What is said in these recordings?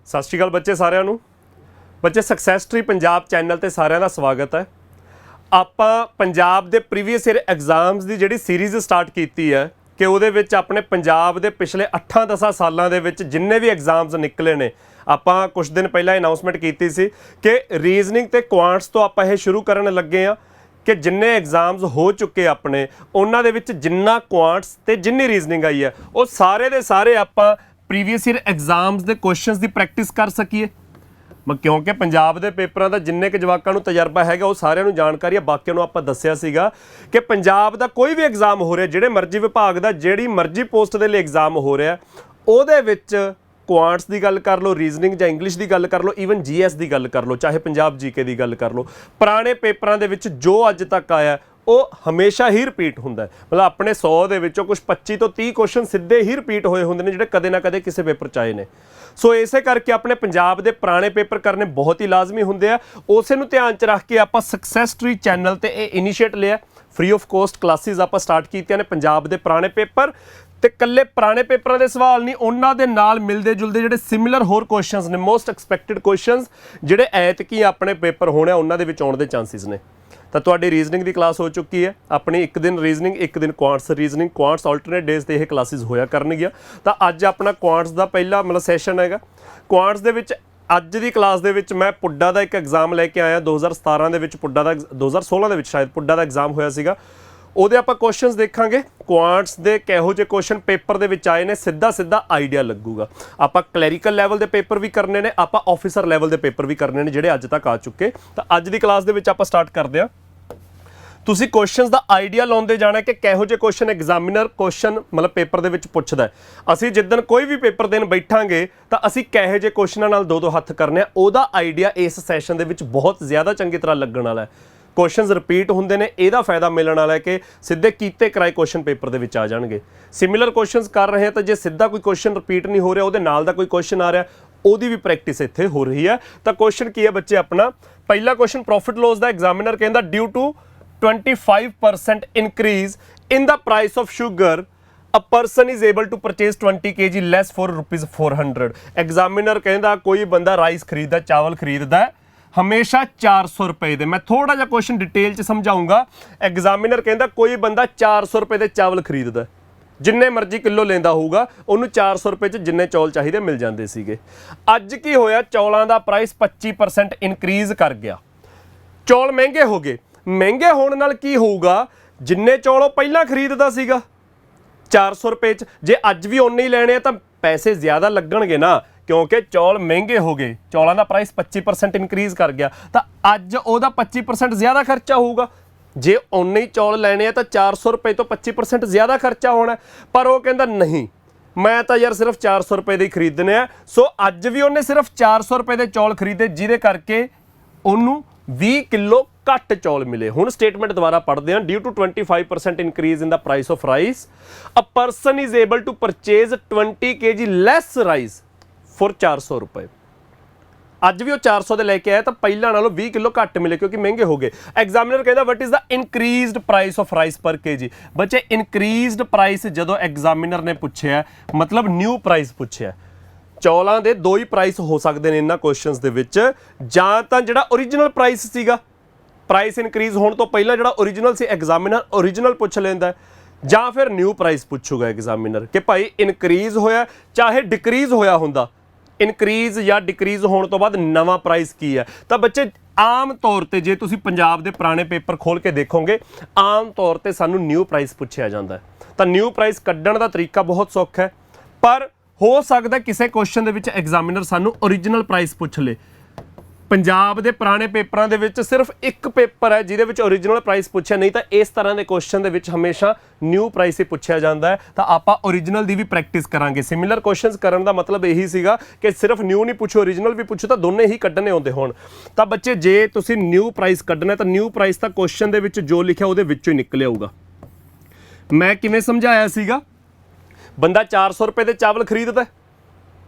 ਸਤਿ ਸ਼੍ਰੀ ਅਕਾਲ ਬੱਚੇ ਸਾਰਿਆਂ ਨੂੰ। ਬੱਚੇ ਸਕਸੈਸ ਟਰੀ ਪੰਜਾਬ ਚੈਨਲ ਤੇ ਸਾਰਿਆਂ ਦਾ ਸਵਾਗਤ ਹੈ। ਆਪਾਂ ਪੰਜਾਬ ਦੇ ਪ੍ਰੀਵੀਅਸ ਈਅਰ ਐਗਜ਼ਾਮਸ ਦੀ ਜਿਹੜੀ ਸੀਰੀਜ਼ ਸਟਾਰਟ ਕੀਤੀ ਹੈ ਕਿ ਉਹਦੇ ਵਿੱਚ ਆਪਣੇ ਪੰਜਾਬ ਦੇ ਪਿਛਲੇ 8-10 ਸਾਲਾਂ ਦੇ ਵਿੱਚ ਜਿੰਨੇ ਵੀ ਐਗਜ਼ਾਮਸ ਨਿਕਲੇ ਨੇ, ਆਪਾਂ ਕੁਝ ਦਿਨ ਪਹਿਲਾਂ ਅਨਾਉਂਸਮੈਂਟ ਕੀਤੀ ਸੀ ਕਿ ਰੀਜ਼ਨਿੰਗ ਤੇ ਕੁਆਂਟਸ ਤੋਂ ਆਪਾਂ ਇਹ ਸ਼ੁਰੂ ਕਰਨ ਲੱਗੇ ਆ ਕਿ ਜਿੰਨੇ ਐਗਜ਼ਾਮਸ ਹੋ ਚੁੱਕੇ ਆਪਣੇ ਉਹਨਾਂ ਦੇ ਵਿੱਚ ਜਿੰਨਾ ਕੁਆਂਟਸ ਤੇ ਜਿੰਨੀ ਰੀਜ਼ਨਿੰਗ ਆਈ ਹੈ ਉਹ ਸਾਰੇ ਦੇ ਸਾਰੇ ਆਪਾਂ ਪ੍ਰੀਵੀਅਸ ਈਅਰ ਐਗਜ਼ਾਮਸ ਦੇ ਕੁਐਸਚਨਸ ਦੀ ਪ੍ਰੈਕਟਿਸ ਕਰ ਸਕੀਏ। क्योंकि पंजाब के पेपरों का जिन्ने के जवाकों को तजर्बा है वो सारिਆਂ जानकारी है। बाकियों को आप दसिया सीगा कि पंजाब का कोई भी एग्जाम हो रहा, जिहड़े मर्जी विभाग का जिहड़ी मर्जी पोस्ट के लिए एग्जाम हो रहा, ਉਹਦੇ ਵਿੱਚ ਕੁਆਂਟਸ की गल कर लो, रीजनिंग ਜਾਂ इंग्लिश की गल कर लो, ईवन GS की गल कर लो, चाहे पंजाब GK की गल कर लो, पुराने पेपरों के विच जो अज तक आया ਉਹ ਹਮੇਸ਼ਾ ਹੀ ਰਿਪੀਟ ਹੁੰਦਾ ਹੈ। ਮਤਲਬ ਆਪਣੇ 100 ਦੇ ਵਿੱਚੋਂ ਕੁਝ 25 ਤੋਂ 30 ਕੁਐਸਚਨ ਸਿੱਧੇ ਹੀ ਰਿਪੀਟ ਹੋਏ ਹੁੰਦੇ ਨੇ ਜਿਹੜੇ ਕਦੇ ਨਾ ਕਦੇ ਕਿਸੇ ਪੇਪਰ 'ਚ ਆਏ ਨੇ। ਸੋ ਇਸੇ ਕਰਕੇ ਆਪਣੇ ਪੰਜਾਬ ਦੇ ਪੁਰਾਣੇ ਪੇਪਰ ਕਰਨੇ ਬਹੁਤ ਹੀ ਲਾਜ਼ਮੀ ਹੁੰਦੇ ਆ। ਉਸੇ ਨੂੰ ਧਿਆਨ 'ਚ ਰੱਖ ਕੇ ਆਪਾਂ ਸਕਸੈਸ ਟਰੀ ਚੈਨਲ ਤੇ ਇਹ ਇਨੀਸ਼ੀਏਟ ਲਿਆ, ਫ੍ਰੀ ਆਫ ਕੋਸਟ ਕਲਾਸਿਸ ਆਪਾਂ ਸਟਾਰਟ ਕੀਤੀਆਂ ਨੇ ਪੰਜਾਬ ਦੇ ਪੁਰਾਣੇ ਪੇਪਰ ਤੇ ਕੱਲੇ ਪੁਰਾਣੇ ਪੇਪਰਾਂ ਦੇ ਸਵਾਲ ਨਹੀਂ, ਉਹਨਾਂ ਦੇ ਨਾਲ ਮਿਲਦੇ ਜੁਲਦੇ ਜਿਹੜੇ ਸਿਮਿਲਰ ਹੋਰ ਕੁਐਸਚਨਸ ਨੇ, ਮੋਸਟ ਐਕਸਪੈਕਟਡ ਕੁਐਸਚਨਸ ਜਿਹੜੇ ਐਤਕੀ ਆਪਣੇ ਪੇਪਰ ਹੋਣੇ ਉਹਨਾਂ ਦੇ ਵਿੱਚ ਆਉਣ ਦੇ ਚਾਂਸਿਸ ਨੇ। ਤਾਂ ਤੁਹਾਡੀ ਰੀਜ਼ਨਿੰਗ ਦੀ ਕਲਾਸ ਹੋ ਚੁੱਕੀ ਹੈ। ਆਪਣੀ ਇੱਕ ਦਿਨ ਰੀਜ਼ਨਿੰਗ, ਇੱਕ ਦਿਨ Qantas reasoning, Qantas alternate days ਤੇ ਇਹ ਕਲਾਸਿਸ ਹੋਇਆ ਕਰਨਗੀਆਂ। ਤਾਂ ਅੱਜ ਆਪਣਾ ਕੁਆਂਟਸ ਦਾ ਪਹਿਲਾ ਮਤਲਬ ਸੈਸ਼ਨ ਹੈਗਾ। ਕੁਆਂਟਸ ਦੇ ਵਿੱਚ ਅੱਜ ਦੀ ਕਲਾਸ ਦੇ ਵਿੱਚ ਮੈਂ ਪੁੱਡਾ ਦਾ ਇੱਕ ਐਗਜ਼ਾਮ ਲੈ ਕੇ ਆਇਆ। 2017 ਦੇ ਵਿੱਚ ਪੁੱਡਾ ਦਾ, 2016 ਦੇ ਵਿੱਚ ਸ਼ਾਇਦ ਪੁੱਡਾ ਦਾ ਐਗਜ਼ਾਮ ਹੋਇਆ ਸੀਗਾ। ਉਹਦੇ ਆਪਾਂ ਕੁਐਸਚਨਸ ਦੇਖਾਂਗੇ ਕੁਆਂਟਸ ਦੇ ਕਿਹੋ ਜਿਹੇ ਕੁਐਸਚਨ ਪੇਪਰ ਦੇ ਵਿੱਚ ਆਏ ਨੇ, ਸਿੱਧਾ ਆਈਡੀਆ ਲੱਗੂਗਾ। ਆਪਾਂ ਕਲੈਰੀਕਲ ਲੈਵਲ ਦੇ ਪੇਪਰ ਵੀ ਕਰਨੇ ਨੇ, ਆਪਾਂ ਆਫਿਸਰ ਲੈਵਲ ਦੇ ਪੇਪਰ ਵੀ ਕਰਨੇ ਨੇ ਜਿਹੜੇ ਅੱਜ ਤੱਕ ਆ ਚੁੱਕੇ। ਤਾਂ ਅੱਜ ਦੀ ਕਲਾਸ ਦੇ ਵਿੱਚ ਆਪਾਂ ਸਟਾਰਟ ਕਰਦੇ ਹਾਂ। ਤੁਸੀਂ ਕੁਐਸਚਨਸ ਦਾ ਆਈਡੀਆ ਲਾਉਂਦੇ ਜਾਣਾ ਕਿ ਕਿਹੋ ਜਿਹੇ ਕੁਐਸਚਨ ਐਗਜ਼ਾਮੀਨਰ ਕੁਐਸਚਨ ਮਤਲਬ ਪੇਪਰ ਦੇ ਵਿੱਚ ਪੁੱਛਦਾ ਹੈ। ਅਸੀਂ ਜਿੱਦਣ ਕੋਈ ਵੀ ਪੇਪਰ ਦੇਣ ਬੈਠਾਂਗੇ ਤਾਂ ਅਸੀਂ ਕਿਹੋ ਜਿਹੇ ਕੁਐਸਚਨਾਂ ਨਾਲ ਦੋ ਹੱਥ ਕਰਨੇ ਆ, ਉਹਦਾ ਆਈਡੀਆ ਇਸ ਸੈਸ਼ਨ ਦੇ ਵਿੱਚ ਬਹੁਤ ਜ਼ਿਆਦਾ ਚੰਗੀ ਤਰ੍ਹਾਂ ਲੱਗਣ ਵਾਲਾ ਹੈ। ਕੁਐਸਚਨਸ ਰਿਪੀਟ ਹੁੰਦੇ ਨੇ, ਇਹਦਾ ਫਾਇਦਾ ਮਿਲਣ ਵਾਲਾ ਹੈ ਕਿ ਸਿੱਧੇ ਕੀਤੇ ਕਰਾਏ ਕੁਐਸਚਨ ਪੇਪਰ ਦੇ ਵਿੱਚ ਆ ਜਾਣਗੇ। ਸਿਮਿਲਰ ਕੁਐਸਚਨਸ ਕਰ ਰਹੇ ਹਾਂ ਤਾਂ ਜੇ ਸਿੱਧਾ ਕੋਈ ਕੁਐਸਚਨ ਰਿਪੀਟ ਨਹੀਂ ਹੋ ਰਿਹਾ, ਉਹਦੇ ਨਾਲ ਦਾ ਕੋਈ ਕੁਐਸਚਨ ਆ ਰਿਹਾ, ਉਹਦੀ ਵੀ ਪ੍ਰੈਕਟਿਸ ਇੱਥੇ ਹੋ ਰਹੀ ਹੈ। ਤਾਂ ਕੁਐਸਚਨ ਕੀ ਹੈ ਬੱਚੇ ਆਪਣਾ? ਪਹਿਲਾ ਕੁਐਸਚਨ ਪ੍ਰੋਫਿਟ ਲੋਸ ਦਾ ਐਗਜ਼ਾਮੀਨਰ ਕਹਿੰਦਾ ਡਿਊ to 25% increase in the price of sugar a person is able to purchase 20 kg less for ₹400। Examiner ਕਹਿੰਦਾ ਕੋਈ ਬੰਦਾ ਰਾਈਸ ਖਰੀਦਦਾ, ਚਾਵਲ ਖਰੀਦਦਾ ਹਮੇਸ਼ਾ 400 ਰੁਪਏ ਦੇ। ਮੈਂ ਥੋੜਾ ਜਿਹਾ ਕੁਐਸਚਨ ਡਿਟੇਲ 'ਚ ਸਮਝਾਉਂਗਾ। ਐਗਜ਼ਾਮੀਨਰ ਕਹਿੰਦਾ ਕੋਈ ਬੰਦਾ 400 ਰੁਪਏ ਦੇ ਚਾਵਲ ਖਰੀਦਦਾ, ਜਿੰਨੇ ਮਰਜ਼ੀ ਕਿਲੋ ਲੈਂਦਾ ਹੋਊਗਾ ਉਹਨੂੰ 400 ਰੁਪਏ 'ਚ ਜਿੰਨੇ ਚੌਲ ਚਾਹੀਦੇ ਮਿਲ ਜਾਂਦੇ ਸੀਗੇ। ਅੱਜ ਕੀ ਹੋਇਆ? ਚੌਲਾਂ ਦਾ ਪ੍ਰਾਈਸ 25% ਇਨਕਰੀਜ਼ ਕਰ ਗਿਆ, ਚੌਲ ਮਹਿੰਗੇ ਹੋ ਗਏ। ਮਹਿੰਗੇ ਹੋਣ ਨਾਲ ਕੀ ਹੋਊਗਾ? ਜਿੰਨੇ ਚੌਲ ਉਹ ਪਹਿਲਾਂ ਖਰੀਦਦਾ ਸੀਗਾ 400 ਰੁਪਏ 'ਚ, ਜੇ ਅੱਜ ਵੀ ਉਨੇ ਹੀ ਲੈਣੇ ਆ ਤਾਂ ਪੈਸੇ ਜ਼ਿਆਦਾ ਲੱਗਣਗੇ ਨਾ, ਕਿਉਂਕਿ ਚੌਲ ਮਹਿੰਗੇ ਹੋ ਗਏ। ਚੌਲਾਂ ਦਾ ਪ੍ਰਾਈਸ 25% ਇਨਕਰੀਜ਼ ਕਰ ਗਿਆ ਤਾਂ ਅੱਜ ਉਹਦਾ 25% ਜ਼ਿਆਦਾ ਖਰਚਾ ਹੋਊਗਾ। ਜੇ ਉਨੇ ਹੀ ਚੌਲ ਲੈਣੇ ਆ ਤਾਂ 400 ਰੁਪਏ ਤੋਂ 25% ਜ਼ਿਆਦਾ ਖਰਚਾ ਹੋਣਾ। ਪਰ ਉਹ ਕਹਿੰਦਾ ਨਹੀਂ, ਮੈਂ ਤਾਂ ਯਾਰ ਸਿਰਫ 400 ਰੁਪਏ ਦੇ ਹੀ ਖਰੀਦਣੇ ਆ। ਸੋ ਅੱਜ ਵੀ ਉਹਨੇ ਸਿਰਫ 400 ਰੁਪਏ ਦੇ ਚੌਲ ਖਰੀਦੇ, ਜਿਹਦੇ ਕਰਕੇ ਉਹਨੂੰ 20 ਕਿਲੋ ਘੱਟ ਚੌਲ ਮਿਲੇ। ਹੁਣ ਸਟੇਟਮੈਂਟ ਦੁਬਾਰਾ ਪੜ੍ਹਦੇ ਹਾਂ। Due to 25% increase in the price of rice a person is able to purchase 20 kg less rice for 400 ਰੁਪਏ। ਅੱਜ ਵੀ ਉਹ 400 ਦੇ ਲੈ ਕੇ ਆਇਆ ਤਾਂ ਪਹਿਲਾਂ ਨਾਲੋਂ 20 ਕਿਲੋ ਘੱਟ ਮਿਲੇ ਕਿਉਂਕਿ ਮਹਿੰਗੇ ਹੋ ਗਏ। ਐਗਜ਼ਾਮੀਨਰ ਕਹਿੰਦਾ what is the increased price of rice per kg। ਬੱਚੇ ਇਨਕਰੀਜ਼ਡ ਪ੍ਰਾਈਸ ਜਦੋਂ ਐਗਜ਼ਾਮੀਨਰ ਨੇ ਪੁੱਛਿਆ ਮਤਲਬ ਨਿਊ ਪ੍ਰਾਈਸ ਪੁੱਛਿਆ। ਚੌਲਾਂ ਦੇ ਦੋ ਹੀ ਪ੍ਰਾਈਸ ਹੋ ਸਕਦੇ ਨੇ ਇਹਨਾਂ ਕੁਐਸਚਨਸ ਦੇ ਵਿੱਚ, ਜਾਂ ਤਾਂ ਜਿਹੜਾ ਓਰੀਜਨਲ ਪ੍ਰਾਈਸ ਸੀਗਾ, ਪ੍ਰਾਈਸ ਇਨਕਰੀਜ਼ ਹੋਣ ਤੋਂ ਪਹਿਲਾਂ ਜਿਹੜਾ ਓਰੀਜਨਲ ਸੀ ਐਗਜ਼ਾਮੀਨਰ ਓਰੀਜਨਲ ਪੁੱਛ ਲੈਂਦਾ, ਜਾਂ ਫਿਰ ਨਿਊ ਪ੍ਰਾਈਸ ਪੁੱਛੂਗਾ ਐਗਜ਼ਾਮੀਨਰ ਕਿ ਭਾਈ ਇਨਕਰੀਜ਼ ਹੋਇਆ ਚਾਹੇ ਡਿਕਰੀਜ਼ ਹੋਇਆ ਹੁੰਦਾ, ਇਨਕਰੀਜ਼ ਜਾਂ ਡਿਕਰੀਜ਼ ਹੋਣ ਤੋਂ ਬਾਅਦ ਨਵਾਂ ਪ੍ਰਾਈਸ ਕੀ ਹੈ। ਤਾਂ ਬੱਚੇ ਆਮ ਤੌਰ ਤੇ ਜੇ ਤੁਸੀਂ ਪੰਜਾਬ ਦੇ ਪੁਰਾਣੇ ਪੇਪਰ ਖੋਲ ਕੇ ਦੇਖੋਗੇ, ਆਮ ਤੌਰ ਤੇ ਸਾਨੂੰ ਨਿਊ ਪ੍ਰਾਈਸ ਪੁੱਛਿਆ ਜਾਂਦਾ। ਤਾਂ ਨਿਊ ਪ੍ਰਾਈਸ ਕੱਢਣ ਦਾ ਤਰੀਕਾ ਬਹੁਤ ਸੌਖਾ ਹੈ, ਪਰ ਹੋ ਸਕਦਾ ਕਿਸੇ ਕੁਐਸਚਨ ਦੇ ਵਿੱਚ ਐਗਜ਼ਾਮੀਨਰ ਸਾਨੂੰ ਓਰੀਜਨਲ ਪ੍ਰਾਈਸ ਪੁੱਛ ਲੇ। ਪੰਜਾਬ ਦੇ ਪੁਰਾਣੇ ਪੇਪਰਾਂ ਦੇ ਵਿੱਚ ਸਿਰਫ ਇੱਕ ਪੇਪਰ ਹੈ ਜਿਹਦੇ ਵਿੱਚ ਓਰੀਜਨਲ ਪ੍ਰਾਈਸ ਪੁੱਛਿਆ, ਨਹੀਂ ਤਾਂ ਇਸ ਤਰ੍ਹਾਂ ਦੇ ਕੁਐਸਚਨ ਦੇ ਵਿੱਚ ਹਮੇਸ਼ਾ ਨਿਊ ਪ੍ਰਾਈਸ ਹੀ ਪੁੱਛਿਆ ਜਾਂਦਾ ਹੈ। ਤਾਂ ਆਪਾਂ ਓਰੀਜਨਲ ਦੀ ਵੀ ਪ੍ਰੈਕਟਿਸ ਕਰਾਂਗੇ। ਸਿਮਿਲਰ ਕੁਐਸਚਨਸ ਕਰਨ ਦਾ ਮਤਲਬ ਇਹੀ ਸੀਗਾ ਕਿ ਸਿਰਫ ਨਿਊ ਨਹੀਂ ਪੁੱਛੋ, ਓਰੀਜਨਲ ਵੀ ਪੁੱਛੋ, ਤਾਂ ਦੋਨੇ ਹੀ ਕੱਢਣੇ ਆਉਂਦੇ ਹੋਣ। ਤਾਂ ਬੱਚੇ ਜੇ ਤੁਸੀਂ ਨਿਊ ਪ੍ਰਾਈਸ ਕੱਢਣਾ ਤਾਂ ਨਿਊ ਪ੍ਰਾਈਸ ਤਾਂ ਕੁਐਸਚਨ ਦੇ ਵਿੱਚ ਜੋ ਲਿਖਿਆ ਉਹਦੇ ਵਿੱਚੋਂ ਹੀ ਨਿਕਲ ਆਊਗਾ। ਮੈਂ ਕਿਵੇਂ ਸਮਝਾਇਆ ਸੀਗਾ? ਬੰਦਾ 400 ਰੁਪਏ ਦੇ ਚਾਵਲ ਖਰੀਦਦਾ,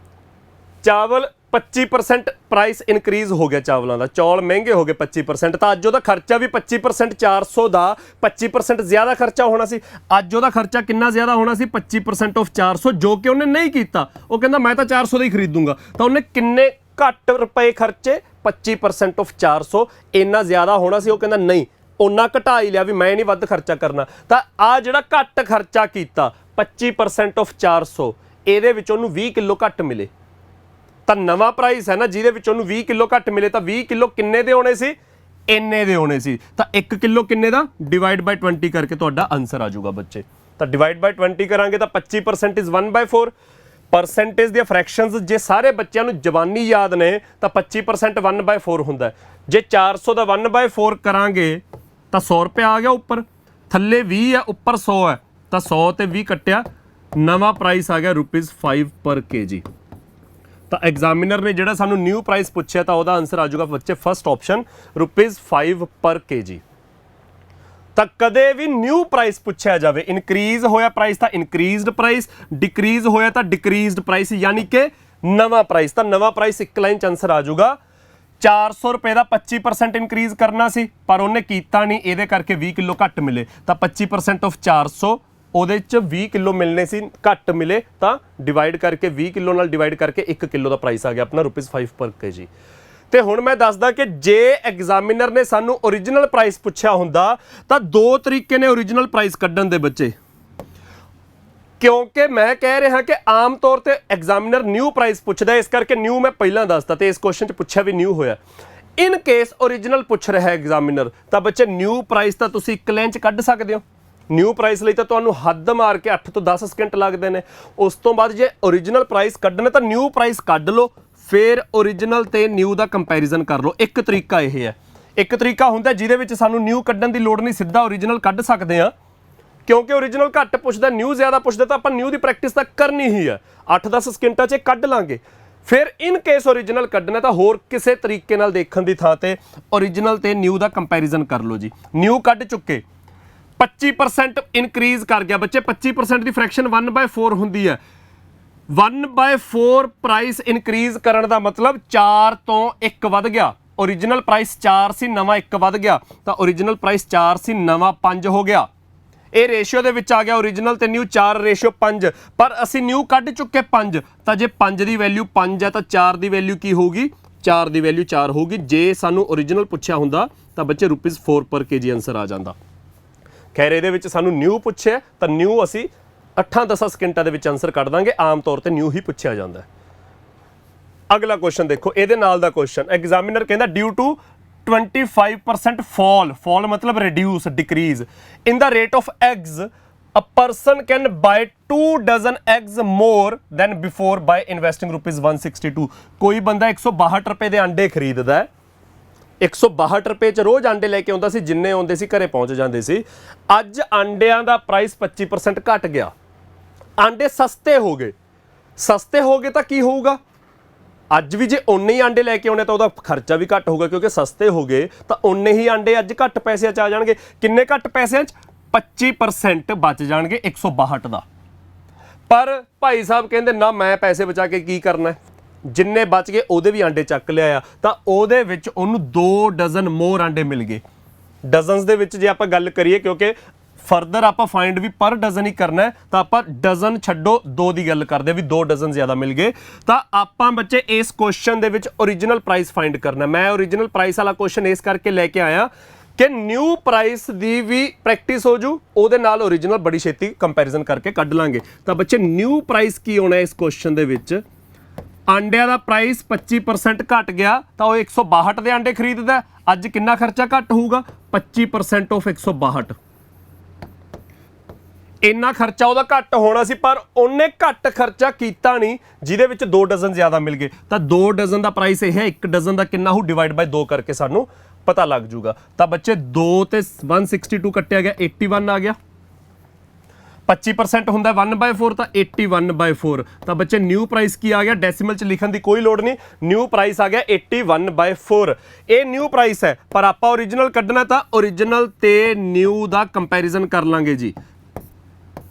ਚਾਵਲ 25% ਪ੍ਰਾਈਸ ਇਨਕਰੀਜ਼ ਹੋ ਗਿਆ ਚਾਵਲਾਂ ਦਾ, ਚੌਲ ਮਹਿੰਗੇ ਹੋ ਗਏ 25%, ਤਾਂ ਅੱਜ ਉਹਦਾ ਖਰਚਾ ਵੀ 25% 400 ਦਾ 25% ਜ਼ਿਆਦਾ ਖਰਚਾ ਹੋਣਾ ਸੀ। ਅੱਜ ਉਹਦਾ ਖਰਚਾ ਕਿੰਨਾ ਜ਼ਿਆਦਾ ਹੋਣਾ ਸੀ? 25% ਆਫ 400, ਜੋ ਕਿ ਉਹਨੇ ਨਹੀਂ ਕੀਤਾ। ਉਹ ਕਹਿੰਦਾ ਮੈਂ ਤਾਂ 400 ਦਾ ਹੀ ਖਰੀਦੂੰਗਾ, ਤਾਂ ਉਹਨੇ ਕਿੰਨੇ ਘੱਟ ਰੁਪਏ ਖਰਚੇ? 25% ਆਫ 400, ਇੰਨਾ ਜ਼ਿਆਦਾ ਹੋਣਾ ਸੀ। ਉਹ ਕਹਿੰਦਾ ਨਹੀਂ, ਉਹਨਾਂ ਘਟਾ ਹੀ ਲਿਆ ਵੀ ਮੈਂ ਨਹੀਂ ਵੱਧ ਖਰਚਾ ਕਰਨਾ। ਤਾਂ ਆ ਜਿਹੜਾ ਘੱਟ ਖਰਚਾ ਕੀਤਾ 25% ਆਫ 400, ਇਹਦੇ ਵਿੱਚ ਉਹਨੂੰ 20 ਕਿਲੋ ਘੱਟ ਮਿਲੇ। ਤਾਂ ਨਵਾਂ ਪ੍ਰਾਈਸ ਹੈ ਨਾ, ਜਿਹਦੇ ਵਿੱਚ ਉਹਨੂੰ 20 ਕਿਲੋ ਘੱਟ ਮਿਲੇ, ਤਾਂ 20 ਕਿਲੋ ਕਿੰਨੇ ਦੇ ਹੋਣੇ ਸੀ? ਇੰਨੇ ਦੇ ਹੋਣੇ ਸੀ। ਤਾਂ 1 ਕਿਲੋ ਕਿੰਨੇ ਦਾ? ਡਿਵਾਈਡ ਬਾਈ 20 ਕਰਕੇ ਤੁਹਾਡਾ ਆਨਸਰ ਆ ਜਾਊਗਾ ਬੱਚੇ। ਤਾਂ ਡਿਵਾਈਡ ਬਾਈ 20 ਕਰਾਂਗੇ ਤਾਂ 25% ਇਜ਼ 1/4। ਪਰਸੈਂਟੇਜ ਦੀਆਂ ਫਰੈਕਸ਼ਨਸ ਜੇ ਸਾਰੇ ਬੱਚਿਆਂ ਨੂੰ ਜ਼ਬਾਨੀ ਯਾਦ ਨੇ ਤਾਂ 25% 1/4 ਹੁੰਦਾ ਹੈ। ਜੇ 400 ਦਾ 1/4 ਕਰਾਂਗੇ ਤਾਂ 100 ਰੁਪਏ ਆ ਗਿਆ ਉੱਪਰ, ਥੱਲੇ 20 ਹੈ, ਉੱਪਰ 100 ਹੈ, ਤਾਂ 100 ਤੇ 20 ਕੱਟਿਆ, ਨਵਾਂ ਪ੍ਰਾਈਸ ਆ ਗਿਆ ₹5 ਪਰ kg। ਤਾਂ ਐਗਜ਼ਾਮੀਨਰ ਨੇ ਜਿਹੜਾ ਸਾਨੂੰ ਨਿਊ ਪ੍ਰਾਈਸ ਪੁੱਛਿਆ ਤਾਂ ਉਹਦਾ ਆਨਸਰ ਆ ਜਾਊਗਾ ਬੱਚੇ ਫਸਟ ਆਪਸ਼ਨ ₹5 ਪਰ kg। ਤਾਂ ਕਦੇ ਵੀ ਨਿਊ ਪ੍ਰਾਈਸ ਪੁੱਛਿਆ ਜਾਵੇ, ਇਨਕਰੀਜ਼ ਹੋਇਆ ਪ੍ਰਾਈਸ ਤਾਂ ਇਨਕਰੀਜ਼ਡ ਪ੍ਰਾਈਸ, ਡਿਕਰੀਜ਼ ਹੋਇਆ ਤਾਂ ਡਿਕਰੀਜ਼ਡ ਪ੍ਰਾਈਸ, ਯਾਨੀ ਕਿ ਨਵਾਂ ਪ੍ਰਾਈਸ। ਤਾਂ ਨਵਾਂ ਪ੍ਰਾਈਸ ਇੱਕ ਲਾਈਨ 'ਚ ਆਨਸਰ ਆ ਜਾਊਗਾ। 400 ਰੁਪਏ ਦਾ 25% ਇਨਕਰੀਜ਼ ਕਰਨਾ ਸੀ, ਪਰ ਉਹਨੇ ਕੀਤਾ ਨਹੀਂ, ਇਹਦੇ ਕਰਕੇ 20 ਕਿਲੋ ਘੱਟ ਮਿਲੇ। ਤਾਂ 25% ਆਫ 400, ਉਹਦੇ 'ਚ 20 ਕਿਲੋ ਮਿਲਣੇ ਸੀ, ਘੱਟ ਮਿਲੇ, ਤਾਂ ਡਿਵਾਈਡ ਕਰਕੇ 20 ਕਿਲੋ ਨਾਲ ਡਿਵਾਈਡ ਕਰਕੇ 1 ਕਿਲੋ ਦਾ ਪ੍ਰਾਈਸ ਆ ਗਿਆ ਆਪਣਾ ₹5 ਪਰ kg। ਤੇ ਹੁਣ ਮੈਂ ਦੱਸਦਾ ਕਿ ਜੇ ਐਗਜ਼ਾਮੀਨਰ ਨੇ ਸਾਨੂੰ ਓਰੀਜਨਲ ਪ੍ਰਾਈਸ ਪੁੱਛਿਆ ਹੁੰਦਾ ਤਾਂ ਦੋ ਤਰੀਕੇ ਨੇ ਓਰੀਜਨਲ ਪ੍ਰਾਈਸ ਕੱਢਣ ਦੇ ਬੱਚੇ। ਕਿਉਂਕਿ ਮੈਂ ਕਹਿ ਰਿਹਾ ਕਿ ਆਮ ਤੌਰ ਤੇ ਐਗਜ਼ਾਮੀਨਰ ਨਿਊ ਪ੍ਰਾਈਸ ਪੁੱਛਦਾ, ਇਸ ਕਰਕੇ ਨਿਊ ਮੈਂ ਪਹਿਲਾਂ ਦੱਸਦਾ ਤੇ ਇਸ ਕੁਐਸਚਨ 'ਚ ਪੁੱਛਿਆ ਵੀ ਨਿਊ ਹੋਇਆ। ਇਨ ਕੇਸ ਓਰੀਜਨਲ ਪੁੱਛ ਰਿਹਾ ਐਗਜ਼ਾਮੀਨਰ ਤਾਂ ਬੱਚੇ ਨਿਊ ਪ੍ਰਾਈਸ ਤਾਂ ਤੁਸੀਂ ਇੱਕ ਲਾਈਨ 'ਚ ਕੱਢ ਸਕਦੇ ਹੋ। ਨਿਊ ਪ੍ਰਾਈਸ ਲਈ ਤਾਂ ਤੁਹਾਨੂੰ ਹੱਦ ਮਾਰ ਕੇ 8 ਤੋਂ 10 ਸਕਿੰਟ ਲੱਗਦੇ ਨੇ। ਉਸ ਤੋਂ ਬਾਅਦ ਜੇ ਓਰੀਜਨਲ ਪ੍ਰਾਈਸ ਕੱਢਣਾ ਤਾਂ ਨਿਊ ਪ੍ਰਾਈਸ ਕੱਢ ਲਓ, ਫਿਰ ਓਰੀਜਨਲ ਤੇ ਨਿਊ ਦਾ ਕੰਪੈਰੀਜ਼ਨ ਕਰ ਲਓ। ਇੱਕ ਤਰੀਕਾ ਇਹ ਹੈ। ਇੱਕ ਤਰੀਕਾ ਹੁੰਦਾ ਜਿਹਦੇ ਵਿੱਚ ਸਾਨੂੰ ਨਿਊ ਕੱਢਣ ਦੀ ਲੋੜ ਨਹੀਂ, ਸਿੱਧਾ ਓਰੀਜਨਲ ਕੱਢ ਸਕਦੇ ਹਾਂ। ਕਿਉਂਕਿ ਓਰੀਜਨਲ ਘੱਟ ਪੁੱਛਦਾ, ਨਿਊ ਜ਼ਿਆਦਾ ਪੁੱਛਦਾ, ਤਾਂ ਆਪਾਂ ਨਿਊ ਦੀ ਪ੍ਰੈਕਟਿਸ ਤਾਂ ਕਰਨੀ ਹੀ ਹੈ। 8-10 ਸਕਿੰਟਾਂ 'ਚ ਕੱਢ ਲਾਂਗੇ। ਫਿਰ ਇਨ ਕੇਸ ਓਰੀਜਨਲ ਕੱਢਣਾ ਤਾਂ ਹੋਰ ਕਿਸੇ ਤਰੀਕੇ ਨਾਲ ਦੇਖਣ ਦੀ ਥਾਂ ਤੇ ਓਰੀਜਨਲ ਤੇ ਨਿਊ ਦਾ ਕੰਪੈਰੀਜ਼ਨ ਕਰ ਲਓ ਜੀ। ਨਿਊ ਕੱਢ ਚੁੱਕੇ, 25% ਇਨਕਰੀਜ਼ ਕਰ ਗਿਆ ਬੱਚੇ। 25% ਦੀ ਫਰੈਕਸ਼ਨ 1/4 ਹੁੰਦੀ ਹੈ। 1/4 ਪ੍ਰਾਈਸ ਇਨਕਰੀਜ਼ ਕਰਨ ਦਾ ਮਤਲਬ 4 ਤੋਂ 1 ਵੱਧ ਗਿਆ। ਓਰੀਜਨਲ ਪ੍ਰਾਈਸ 4 ਸੀ, ਨਵਾਂ 1 ਵੱਧ ਗਿਆ, ਤਾਂ ਓਰੀਜਨਲ ਪ੍ਰਾਈਸ 4 ਸੀ, ਨਵਾਂ 5 ਹੋ ਗਿਆ। ਇਹ ਰੇਸ਼ੀਓ ਦੇ ਵਿੱਚ ਆ ਗਿਆ, ਓਰੀਜਨਲ ਤੇ ਨਿਊ 4:5। ਪਰ ਅਸੀਂ ਨਿਊ ਕੱਢ ਚੁੱਕੇ 5, ਤਾਂ ਜੇ 5 ਦੀ ਵੈਲਿਊ 5 ਹੈ ਤਾਂ 4 ਦੀ ਵੈਲਿਊ ਕੀ ਹੋਊਗੀ? 4 ਦੀ ਵੈਲਿਊ 4 ਹੋਊਗੀ। ਜੇ ਸਾਨੂੰ ਓਰੀਜਨਲ ਪੁੱਛਿਆ ਹੁੰਦਾ ਤਾਂ ਬੱਚੇ ₹4 ਪਰ kg ਆਨਸਰ ਆ ਜਾਂਦਾ। ਖੈਰ ਇਹਦੇ ਵਿੱਚ ਸਾਨੂੰ ਨਿਊ ਪੁੱਛਿਆ ਤਾਂ ਨਿਊ ਅਸੀਂ 8-10 ਸਕਿੰਟਾਂ ਦੇ ਵਿੱਚ ਆਨਸਰ ਕੱਢ ਦਾਂਗੇ। ਆਮ ਤੌਰ ਤੇ ਨਿਊ ਹੀ ਪੁੱਛਿਆ ਜਾਂਦਾ। ਅਗਲਾ ਕੁਐਸਚਨ ਦੇਖੋ, ਇਹਦੇ ਨਾਲ ਦਾ ਕੁਐਸਚਨ। ਐਗਜ਼ਾਮੀਨਰ ਕਹਿੰਦਾ ਡਿਊ ਟੂ 25% fall ਮਤਲਬ reduce, decrease in the rate of eggs, a person can buy 2 dozen eggs more than before by investing ₹162। ਕੋਈ ਬੰਦਾ 162 ਰੁਪਏ ਦੇ ਅੰਡੇ ਖਰੀਦਦਾ ਹੈ। 162 ਰੁਪਏ 'ਚ ਰੋਜ਼ ਅੰਡੇ ਲੈ ਕੇ ਆਉਂਦਾ ਸੀ, ਜਿੰਨੇ ਆਉਂਦੇ ਸੀ ਘਰੇ ਪਹੁੰਚ ਜਾਂਦੇ ਸੀ। ਅੱਜ ਅੰਡਿਆਂ ਦਾ ਪ੍ਰਾਈਸ 25% ਘਟ ਗਿਆ, ਆਂਡੇ ਸਸਤੇ ਹੋ ਗਏ। ਸਸਤੇ ਹੋ ਗਏ ਤਾਂ ਕੀ ਹੋਊਗਾ? ਅੱਜ ਵੀ ਜੇ ਉਨੇ ਹੀ ਆਂਡੇ ਲੈ ਕੇ ਆਉਣੇ ਤਾਂ ਉਹਦਾ ਖਰਚਾ ਵੀ ਘੱਟ ਹੋਊਗਾ, ਕਿਉਂਕਿ ਸਸਤੇ ਹੋ ਗਏ ਤਾਂ ਉਨੇ ਹੀ ਆਂਡੇ ਅੱਜ ਘੱਟ ਪੈਸਿਆਂ 'ਚ ਆ ਜਾਣਗੇ। ਕਿੰਨੇ ਘੱਟ ਪੈਸਿਆਂ 'ਚ? 25% ਬਚ ਜਾਣਗੇ 162 ਦਾ। ਪਰ ਭਾਈ ਸਾਹਿਬ ਕਹਿੰਦੇ ਨਾ, ਮੈਂ ਪੈਸੇ ਬਚਾ ਕੇ ਕੀ ਕਰਨਾ? ਜਿੰਨੇ ਬਚ ਗਏ ਉਹਦੇ ਵੀ ਆਂਡੇ ਚੱਕ ਲਿਆ, ਤਾਂ ਉਹਦੇ ਵਿੱਚ ਉਹਨੂੰ 2 ਡਜ਼ਨ ਮੋਰ ਆਂਡੇ ਮਿਲ ਗਏ। ਡਜ਼ਨਸ ਦੇ ਵਿੱਚ ਜੇ ਆਪਾਂ ਗੱਲ ਕਰੀਏ, ਕਿਉਂਕਿ ਫਰਦਰ ਆਪਾਂ ਫਾਈਂਡ ਵੀ ਪਰ ਡਜ਼ਨ ਹੀ ਕਰਨਾ ਹੈ, ਤਾਂ ਆਪਾਂ ਡਜ਼ਨ ਛੱਡੋ 2 ਦੀ ਗੱਲ ਕਰਦੇ ਵੀ 2 ਡਜ਼ਨ ਜ਼ਿਆਦਾ ਮਿਲ ਗਏ। ਤਾਂ ਆਪਾਂ ਬੱਚੇ ਇਸ ਕੁਐਸਚਨ ਦੇ ਵਿੱਚ ਓਰੀਜਨਲ ਪ੍ਰਾਈਸ ਫਾਈਂਡ ਕਰਨਾ। ਮੈਂ ਓਰੀਜਨਲ ਪ੍ਰਾਈਸ ਵਾਲਾ ਕੁਐਸਚਨ ਇਸ ਕਰਕੇ ਲੈ ਕੇ ਆਇਆ ਕਿ ਨਿਊ ਪ੍ਰਾਈਸ ਦੀ ਵੀ ਪ੍ਰੈਕਟਿਸ ਹੋ ਜੂ, ਉਹਦੇ ਨਾਲ ਓਰੀਜਨਲ ਬੜੀ ਛੇਤੀ ਕੰਪੈਰੀਜ਼ਨ ਕਰਕੇ ਕੱਢ ਲਾਂਗੇ। ਤਾਂ ਬੱਚੇ ਨਿਊ ਪ੍ਰਾਈਸ ਕੀ ਹੋਣਾ ਇਸ ਕੁਐਸਚਨ ਦੇ ਵਿੱਚ? ਆਂਡਿਆਂ ਦਾ ਪ੍ਰਾਈਸ 25% ਘਟ ਗਿਆ, ਤਾਂ ਉਹ 162 ਦੇ ਆਂਡੇ ਖਰੀਦਦਾ। ਅੱਜ ਕਿੰਨਾ ਖਰਚਾ ਘੱਟ ਹੋਊਗਾ? 25% ਆਫ 162। ਇੰਨਾ ਖਰਚਾ ਉਹਦਾ ਘੱਟ ਹੋਣਾ ਸੀ, ਪਰ ਉਹਨੇ ਘੱਟ ਖਰਚਾ ਕੀਤਾ ਨਹੀਂ, ਜਿਹਦੇ ਵਿੱਚ 2 ਡਜ਼ਨ ਜ਼ਿਆਦਾ ਮਿਲ ਗਏ। ਤਾਂ 2 ਡਜ਼ਨ ਦਾ ਪ੍ਰਾਈਸ ਇਹ ਹੈ, 1 ਡਜ਼ਨ ਦਾ ਕਿੰਨਾ ਹੋਊ? ਡਿਵਾਈਡ ਬਾਈ 2 ਕਰਕੇ ਸਾਨੂੰ ਪਤਾ ਲੱਗ ਜੂਗਾ। ਤਾਂ ਬੱਚੇ 2 ਤੇ 162 ਕੱਟਿਆ ਗਿਆ, 81 ਆ ਗਿਆ। 25% ਹੁੰਦਾ 1/4, ਤਾਂ 81/4। ਤਾਂ ਬੱਚੇ ਨਿਊ ਪ੍ਰਾਈਸ ਕੀ ਆ ਗਿਆ? ਡੈਸੀਮਲ 'ਚ ਲਿਖਣ ਦੀ ਕੋਈ ਲੋੜ ਨਹੀਂ, ਨਿਊ ਪ੍ਰਾਈਸ ਆ ਗਿਆ 81/4। ਇਹ ਨਿਊ ਪ੍ਰਾਈਸ ਹੈ, ਪਰ ਆਪਾਂ ਓਰੀਜਨਲ ਕੱਢਣਾ ਤਾਂ ਓਰੀਜਨਲ ਤੇ ਨਿਊ ਦਾ ਕੰਪੈਰੀਜ਼ਨ ਕਰ ਲਾਂਗੇ ਜੀ।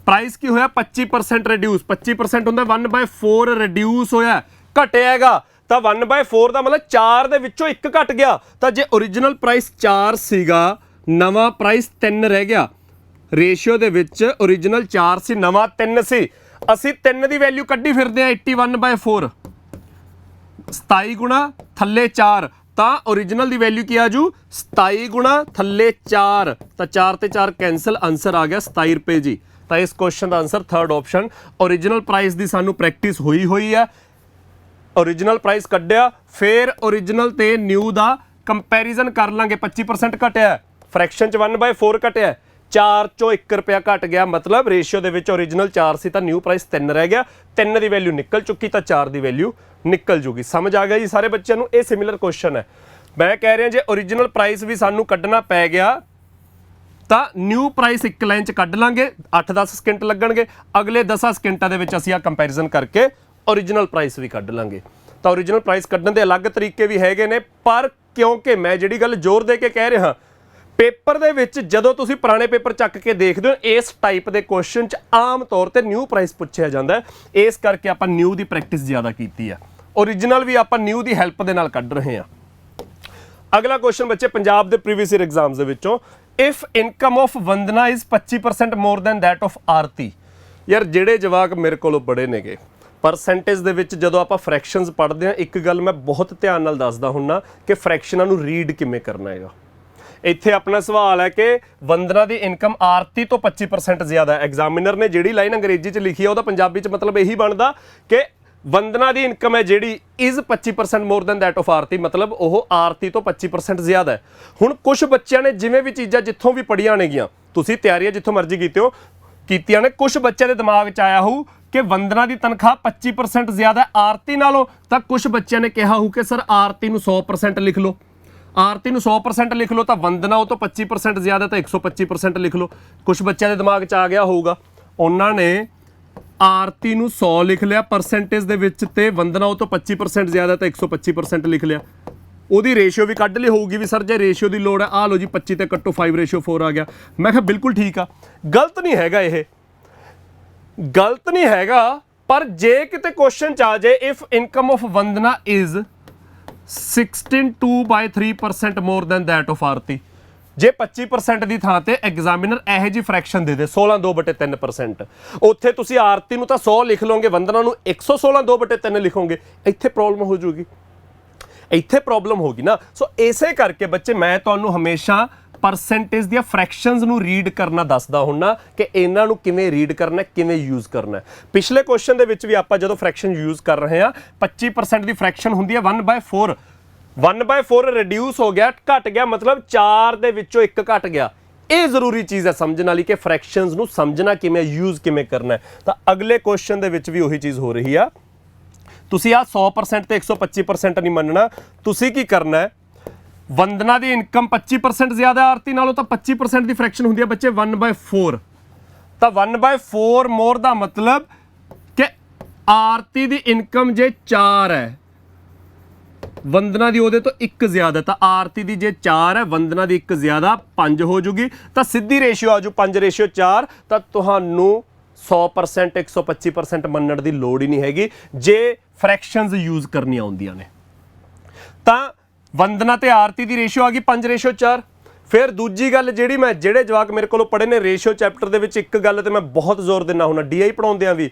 ਪ੍ਰਾਈਸ ਕੀ ਹੋਇਆ? 25% ਰਿਡਿਊਸ। 25% ਹੁੰਦਾ 1/4 ਰਿਡਿਊਸ ਹੋਇਆ, ਘਟਿਆਗਾ। ਤਾਂ 1/4 ਦਾ ਮਤਲਬ 4 ਦੇ ਵਿੱਚੋਂ 1 ਘਟ ਗਿਆ। ਤਾਂ ਜੇ ओरिजिनल प्राइस 4 ਸੀਗਾ, ਨਵਾਂ ਪ੍ਰਾਈਸ 3 ਰਹਿ ਗਿਆ। ਰੇਸ਼ੀਓ ਦੇ ਵਿੱਚ ओरिजिनल 4 ਸੀ, ਨਵਾਂ 3 ਸੀ। ਅਸੀਂ 3 ਦੀ ਵੈਲਿਊ ਕੱਢੀ ਫਿਰਦੇ ਆ 81/4, 27 ਗੁਣਾ ਥੱਲੇ 4, ਤਾਂ ओरिजिनल ਦੀ ਵੈਲਿਊ ਕੀ ਆਜੂ 27 ਗੁਣਾ ਥੱਲੇ 4, ਤਾਂ 4 ਤੇ 4 ਕੈਂਸਲ, ਆਨਸਰ ਆ ਗਿਆ 27 ਰੁਪਏ ਜੀ। ਤਾਂ ਇਸ ਕੁਐਸਚਨ ਦਾ answer third option. Original price ਦੀ ਸਾਨੂੰ ਪ੍ਰੈਕਟਿਸ ਹੋਈ ਹੈ। ओरिजिनल प्राइस ਕੱਢਿਆ, ਫਿਰ ओरिजिनल ਤੇ ਨਿਊ ਦਾ ਕੰਪੈਰੀਜ਼ਨ ਕਰ ਲਾਂਗੇ। 25% ਘਟਿਆ, ਫ੍ਰੈਕਸ਼ਨ ਚ 1/4 ਘਟਿਆ, 4 ਚੋਂ 1 ਰੁਪਇਆ ਘਟ ਗਿਆ, ਮਤਲਬ ਰੇਸ਼ੀਓ ਦੇ ਵਿੱਚ ओरिजिनल 4 ਸੀ ਤਾਂ ਨਿਊ ਪ੍ਰਾਈਸ 3 ਰਹਿ ਗਿਆ। 3 ਦੀ ਵੈਲਿਊ ਨਿਕਲ ਚੁੱਕੀ ਤਾਂ 4 ਦੀ ਵੈਲਿਊ ਨਿਕਲ ਜੂਗੀ। ਸਮਝ ਆ ਗਿਆ ਜੀ ਸਾਰੇ ਬੱਚਿਆਂ ਨੂੰ? ਇਹ ਸਿਮਿਲਰ ਕੁਐਸਚਨ ਹੈ। ਮੈਂ ਕਹਿ ਰਿਹਾ ਜੇ ओरिजिनल प्राइस ਵੀ ਸਾਨੂੰ ਕੱਢਣਾ ਪੈ ਗਿਆ ਤਾਂ ਨਿਊ ਪ੍ਰਾਈਸ ਇੱਕ ਲਾਈਨ 'ਚ ਕੱਢ ਲਾਂਗੇ, 8-10 ਸਕਿੰਟ ਲੱਗਣਗੇ। ਅਗਲੇ 10 ਸਕਿੰਟਾਂ ਦੇ ਵਿੱਚ ਅਸੀਂ ਆ ਕੰਪੈਰੀਜ਼ਨ ਕਰਕੇ ओरिजिनल प्राइस ਵੀ ਕੱਢ ਲਾਂਗੇ। ਤਾਂ ओरिजिनल प्राइस ਕੱਢਣ ਦੇ ਅਲੱਗ ਤਰੀਕੇ ਵੀ ਹੈਗੇ ਨੇ, ਪਰ ਕਿਉਂਕਿ ਮੈਂ ਜਿਹੜੀ ਗੱਲ ਜ਼ੋਰ ਦੇ ਕੇ ਕਹਿ ਰਿਹਾ, ਪੇਪਰ ਦੇ ਵਿੱਚ ਜਦੋਂ ਤੁਸੀਂ ਪੁਰਾਣੇ ਪੇਪਰ ਚੱਕ ਕੇ ਦੇਖਦੇ ਹੋ ਇਸ ਟਾਈਪ ਦੇ ਕੁਐਸਚਨ 'ਚ ਆਮ ਤੌਰ ਤੇ ਨਿਊ ਪ੍ਰਾਈਸ ਪੁੱਛਿਆ ਜਾਂਦਾ ਹੈ। ਇਸ ਕਰਕੇ ਆਪਾਂ ਨਿਊ ਦੀ ਪ੍ਰੈਕਟਿਸ ਜ਼ਿਆਦਾ ਕੀਤੀ ਆ। ओरिजिनल ਵੀ ਆਪਾਂ ਨਿਊ ਦੀ ਹੈਲਪ ਦੇ ਨਾਲ ਕੱਢ ਰਹੇ ਹਾਂ। ਅਗਲਾ ਕੁਐਸਚਨ ਬੱਚੇ ਪੰਜਾਬ ਦੇ ਪ੍ਰੀਵੀਅਸ ਈਅਰ ਐਗਜ਼ਾਮਸ ਦੇ ਵਿੱਚੋਂ, if income of Vandana is 25% more than that of Aarti. ਯਾਰ ਜਿਹੜੇ ਜਵਾਕ ਮੇਰੇ ਕੋਲੋਂ ਬੜੇ ਨੇਗੇ, ਪਰਸੈਂਟੇਜ ਦੇ ਵਿੱਚ ਜਦੋਂ ਆਪਾਂ ਫ੍ਰੈਕਸ਼ਨਸ ਪੜ੍ਹਦੇ ਹਾਂ, ਇੱਕ ਗੱਲ ਮੈਂ ਬਹੁਤ ਧਿਆਨ ਨਾਲ ਦੱਸਦਾ ਹੁੰਨਾ ਕਿ ਫ੍ਰੈਕਸ਼ਨਾਂ ਨੂੰ ਰੀਡ ਕਿਵੇਂ ਕਰਨਾ ਹੈਗਾ। ਇੱਥੇ ਆਪਣਾ ਸਵਾਲ ਹੈ ਕਿ ਵੰਦਨਾ ਦੀ ਇਨਕਮ ਆਰਤੀ ਤੋਂ 25% ਜ਼ਿਆਦਾ ਹੈ। ਐਗਜ਼ਾਮੀਨਰ ਨੇ ਜਿਹੜੀ ਲਾਈਨ ਅੰਗਰੇਜ਼ੀ 'ਚ ਲਿਖੀ ਹੈ ਉਹਦਾ ਪੰਜਾਬੀ 'ਚ ਮਤਲਬ ਇਹੀ ਬਣਦਾ ਕਿ ਵੰਦਨਾ ਦੀ ਇਨਕਮ ਹੈ ਜਿਹੜੀ is 25% more than that of Aarti, ਮਤਲਬ ਉਹ ਆਰਤੀ ਤੋਂ 25% ਜ਼ਿਆਦਾ ਹੈ। ਹੁਣ ਕੁਝ ਬੱਚਿਆਂ ਨੇ ਜਿਵੇਂ ਵੀ ਚੀਜ਼ਾਂ ਜਿੱਥੋਂ ਵੀ ਪੜ੍ਹੀਆਂ ਨੇਗੀਆਂ, ਤੁਸੀਂ ਤਿਆਰੀਆਂ ਜਿੱਥੋਂ ਮਰਜ਼ੀ ਕੀਤੀਆਂ ਨੇ, ਕੁਝ ਬੱਚਿਆਂ ਦੇ ਦਿਮਾਗ 'ਚ ਆਇਆ ਹੋਊ ਕਿ ਵੰਦਨਾ ਦੀ ਤਨਖਾਹ 25% ਜ਼ਿਆਦਾ ਆਰਤੀ ਨਾਲੋਂ, ਤਾਂ ਕੁਝ ਬੱਚਿਆਂ ਨੇ ਕਿਹਾ ਹੋਊ ਕਿ ਸਰ ਆਰਤੀ ਨੂੰ 100% ਲਿਖ ਲਓ। ਆਰਤੀ ਨੂੰ 100% ਲਿਖ ਲਓ ਤਾਂ ਵੰਦਨਾ ਉਹ ਤੋਂ 25% ਜ਼ਿਆਦਾ ਤਾਂ 125% ਲਿਖ ਲਓ। ਕੁਝ ਬੱਚਿਆਂ ਦੇ ਦਿਮਾਗ 'ਚ ਆ ਗਿਆ ਹੋਊਗਾ, ਉਹਨਾਂ ਨੇ ਆਰਤੀ ਨੂੰ 100 ਲਿਖ ਲਿਆ ਪਰਸੈਂਟੇਜ ਦੇ ਵਿੱਚ, ਤੇ ਵੰਦਨਾ ਉਹ ਤੋਂ 25% ਜ਼ਿਆਦਾ ਤਾਂ 125% ਲਿਖ ਲਿਆ। ਉਹਦੀ ਰੇਸ਼ੀਓ ਵੀ ਕੱਢ ਲਈ ਹੋਊਗੀ ਵੀ ਸਰ ਜੇ ਰੇਸ਼ੀਓ ਦੀ ਲੋੜ ਹੈ ਆ ਲਓ ਜੀ 25 ਤੇ ਕੱਟੋ 5:4 ਆ ਗਿਆ। ਮੈਂ ਕਿਹਾ ਬਿਲਕੁਲ ਠੀਕ ਆ, ਗਲਤ ਨਹੀਂ ਹੈਗਾ, ਇਹ ਗਲਤ ਨਹੀਂ ਹੈਗਾ। ਪਰ ਜੇ ਕਿਤੇ ਕੁਐਸਚਨ 'ਚ ਆ ਜਾਏ if income of Vandana is 16.2/3% more than that of Aarti, ਜੇ 25% ਦੀ ਥਾਂ ਤੇ ਐਗਜ਼ਾਮੀਨਰ ਇਹੋ ਜਿਹੀ ਫ੍ਰੈਕਸ਼ਨ ਦੇ ਦੇ 16.2/3%, ਉੱਥੇ ਤੁਸੀਂ ਆਰਤੀ ਨੂੰ ਤਾਂ 100 ਲਿਖ ਲਓਗੇ, ਵੰਦਨਾ ਨੂੰ 116.2/3 ਲਿਖੋਗੇ, ਇੱਥੇ ਪ੍ਰੋਬਲਮ ਹੋ ਜੂਗੀ, ਇੱਥੇ ਪ੍ਰੋਬਲਮ ਹੋਗੀ ਨਾ। ਸੋ ਇਸੇ ਕਰਕੇ ਬੱਚੇ ਮੈਂ ਤੁਹਾਨੂੰ ਹਮੇਸ਼ਾ ਪਰਸੈਂਟੇਜ ਦੀਆਂ ਫ੍ਰੈਕਸ਼ਨਸ ਨੂੰ ਰੀਡ ਕਰਨਾ ਦੱਸਦਾ ਹੁੰਨਾ ਕਿ ਇਹਨਾਂ ਨੂੰ ਕਿਵੇਂ ਰੀਡ ਕਰਨਾ, ਕਿਵੇਂ ਯੂਜ਼ ਕਰਨਾ। ਪਿਛਲੇ ਕੁਐਸਚਨ ਦੇ ਵਿੱਚ ਵੀ ਆਪਾਂ ਜਦੋਂ ਫ੍ਰੈਕਸ਼ਨ ਯੂਜ਼ ਕਰ ਰਹੇ ਹਾਂ, 25% ਦੀ ਫ੍ਰੈਕਸ਼ਨ ਹੁੰਦੀ ਹੈ 1/4, 1/4 ਰਿਡਿਊਸ ਹੋ ਗਿਆ, ਘਟ ਗਿਆ, ਮਤਲਬ 4 ਦੇ ਵਿੱਚੋਂ 1 ਘਟ ਗਿਆ। ਇਹ ਜ਼ਰੂਰੀ ਚੀਜ਼ ਹੈ ਸਮਝਣ ਵਾਲੀ ਕਿ ਫ੍ਰੈਕਸ਼ਨਸ ਨੂੰ ਸਮਝਣਾ ਕਿਵੇਂ, ਯੂਜ਼ ਕਿਵੇਂ ਕਰਨਾ। ਤਾਂ ਅਗਲੇ ਕੁਐਸਚਨ ਦੇ ਵਿੱਚ ਵੀ ਉਹੀ ਚੀਜ਼ ਹੋ ਰਹੀ ਆ। ਤੁਸੀਂ ਆ 100% ਤੇ 125% ਨਹੀਂ ਮੰਨਣਾ, ਤੁਸੀਂ ਕੀ ਕਰਨਾ ਹੈ, ਵੰਦਨਾ ਦੀ ਇਨਕਮ 25% ਜ਼ਿਆਦਾ ਆਰਤੀ ਨਾਲੋਂ, ਤਾਂ 25% ਦੀ ਫ੍ਰੈਕਸ਼ਨ ਹੁੰਦੀ ਹੈ ਬੱਚੇ 1/4, ਤਾਂ 1/4 ਮੋਰ ਦਾ ਮਤਲਬ ਕਿ ਆਰਤੀ ਦੀ ਇਨਕਮ ਜੇ 4 ਹੈ, ਵੰਦਨਾ ਦੀ ਉਹਦੇ ਤੋਂ 1 ਜ਼ਿਆਦਾ, ਤਾਂ ਆਰਤੀ ਦੀ ਜੇ 4 ਹੈ, ਵੰਦਨਾ ਦੀ 1 ਜ਼ਿਆਦਾ 5 ਹੋ ਜੂਗੀ, ਤਾਂ ਸਿੱਧੀ ਰੇਸ਼ੀਓ ਆਜੂ 5:4। ਤਾਂ ਤੁਹਾਨੂੰ 100% 125% ਮੰਨਣ ਦੀ ਲੋੜ ਹੀ ਨਹੀਂ ਹੈਗੀ ਜੇ ਫ੍ਰੈਕਸ਼ਨਸ ਯੂਜ਼ ਕਰਨੀਆਂ ਆਉਂਦੀਆਂ ਨੇ। ਤਾਂ ਵੰਦਨਾ ਤੇ ਆਰਤੀ ਦੀ ਰੇਸ਼ੀਓ ਆ ਗਈ 5:4। ਫਿਰ ਦੂਜੀ ਗੱਲ ਜਿਹੜੀ ਮੈਂ, ਜਿਹੜੇ ਜਵਾਕ ਮੇਰੇ ਕੋਲੋਂ ਪੜ੍ਹੇ ਨੇ ਰੇਸ਼ੀਓ ਚੈਪਟਰ ਦੇ ਵਿੱਚ, ਇੱਕ ਗੱਲ ਤੇ ਮੈਂ ਬਹੁਤ ਜ਼ੋਰ ਦਿੰਦਾ ਹੁੰਦਾ DI ਪੜਾਉਂਦਿਆਂ ਵੀ,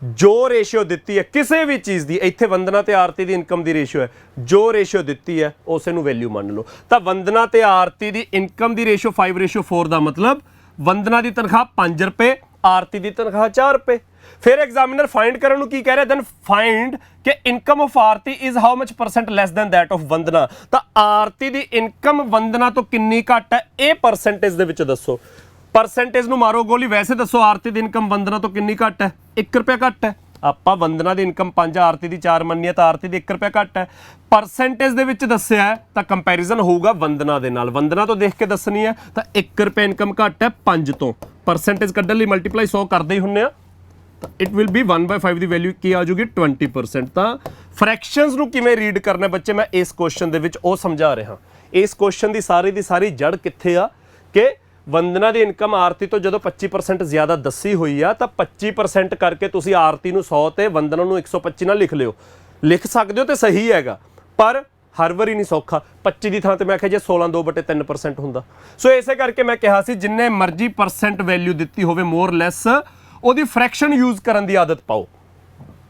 ਜੋ ਰੇਸ਼ੀਓ ਦਿੱਤੀ ਹੈ ਕਿਸੇ ਵੀ ਚੀਜ਼ ਦੀ, ਇੱਥੇ ਵੰਦਨਾ ਤੇ ਆਰਤੀ ਦੀ ਇਨਕਮ ਦੀ ਰੇਸ਼ੀਓ ਹੈ, ਜੋ ਰੇਸ਼ੀਓ ਦਿੱਤੀ ਹੈ ਉਸੇ ਨੂੰ ਵੈਲਿਊ ਮੰਨ ਲਓ। ਤਾਂ ਵੰਦਨਾ ਤੇ ਆਰਤੀ ਦੀ ਇਨਕਮ ਦੀ ਰੇਸ਼ੀਓ 5:4 ਦਾ ਮਤਲਬ ਵੰਦਨਾ ਦੀ ਤਨਖਾਹ 5 ਰੁਪਏ, ਆਰਤੀ ਦੀ ਤਨਖਾਹ 4 ਰੁਪਏ। ਫਿਰ ਐਗਜ਼ਾਮੀਨਰ ਫਾਈਂਡ ਕਰਨ ਨੂੰ ਕੀ ਕਹਿ ਰਿਹਾ, ਦੈਨ ਫਾਈਂਡ ਕਿ income of Aarti is how much percent less than that of Vandana. ਤਾਂ ਆਰਤੀ ਦੀ ਇਨਕਮ ਵੰਦਨਾ ਤੋਂ ਕਿੰਨੀ ਘੱਟ ਹੈ, ਇਹ ਪਰਸੈਂਟੇਜ ਦੇ ਵਿੱਚ ਦੱਸੋ। ਪਰਸੈਂਟੇਜ ਨੂੰ ਮਾਰੋ ਗੋਲੀ, ਵੈਸੇ ਦੱਸੋ ਆਰਤੀ ਦੀ ਇਨਕਮ ਵੰਦਨਾ ਤੋਂ ਕਿੰਨੀ ਘੱਟ ਹੈ, 1 ਰੁਪਇਆ ਘੱਟ ਹੈ। ਆਪਾਂ ਵੰਦਨਾ ਦੀ ਇਨਕਮ 5, ਆਰਤੀ ਦੀ 4 ਮੰਨੀ ਹੈ, ਤਾਂ ਆਰਤੀ ਦੀ 1 ਰੁਪਇਆ ਘੱਟ ਹੈ। ਪਰਸੈਂਟੇਜ ਦੇ ਵਿੱਚ ਦੱਸਿਆ ਹੈ ਤਾਂ ਕੰਪੈਰੀਜ਼ਨ ਹੋਊਗਾ ਵੰਦਨਾ ਦੇ ਨਾਲ, ਵੰਦਨਾ ਤੋਂ ਦੇਖ ਕੇ ਦੱਸਣੀ ਹੈ। ਤਾਂ 1 ਰੁਪਇਆ ਇਨਕਮ ਘੱਟ ਹੈ 5 ਤੋਂ, ਪਰਸੈਂਟੇਜ ਕੱਢਣ ਲਈ ਮਲਟੀਪਲਾਈ 100 ਕਰਦੇ ਹੀ ਹੁੰਦੇ ਆ, ਤਾਂ it will be 1/5 the value ਕੀ ਆ ਜੂਗੀ 20%। ਤਾਂ ਫ੍ਰੈਕਸ਼ਨਸ ਨੂੰ ਕਿਵੇਂ ਰੀਡ ਕਰਨਾ ਬੱਚੇ, ਮੈਂ ਇਸ ਕੁਐਸਚਨ ਦੇ ਵਿੱਚ ਉਹ ਸਮਝਾ ਰਿਹਾ। ਇਸ ਕੁਐਸਚਨ ਦੀ ਸਾਰੀ ਜੜ ਕਿੱਥੇ ਆ ਕਿ ਵੰਦਨਾ ਦੀ ਇਨਕਮ ਆਰਤੀ ਤੋਂ ਜਦੋਂ 25% ਜ਼ਿਆਦਾ ਦੱਸੀ ਹੋਈ ਆ, ਤਾਂ 25% ਕਰਕੇ ਤੁਸੀਂ ਆਰਤੀ ਨੂੰ 100 ਤੇ ਵੰਦਨਾ ਨੂੰ 125 ਨਾਲ ਲਿਖ ਲਿਓ। लिख सकते हो तो सही हैगा, पर हर वारी नहीं सौखा। 25 की थां ते मैं आख्या जे 16.2/3% हुंदा। सो इसे करके मैं कहा सी जिन्ने मर्जी परसेंट वैल्यू दित्ती होवे मोर लैस ਉਹਦੀ फ्रैक्शन यूज़ करन दी आदत पाओ।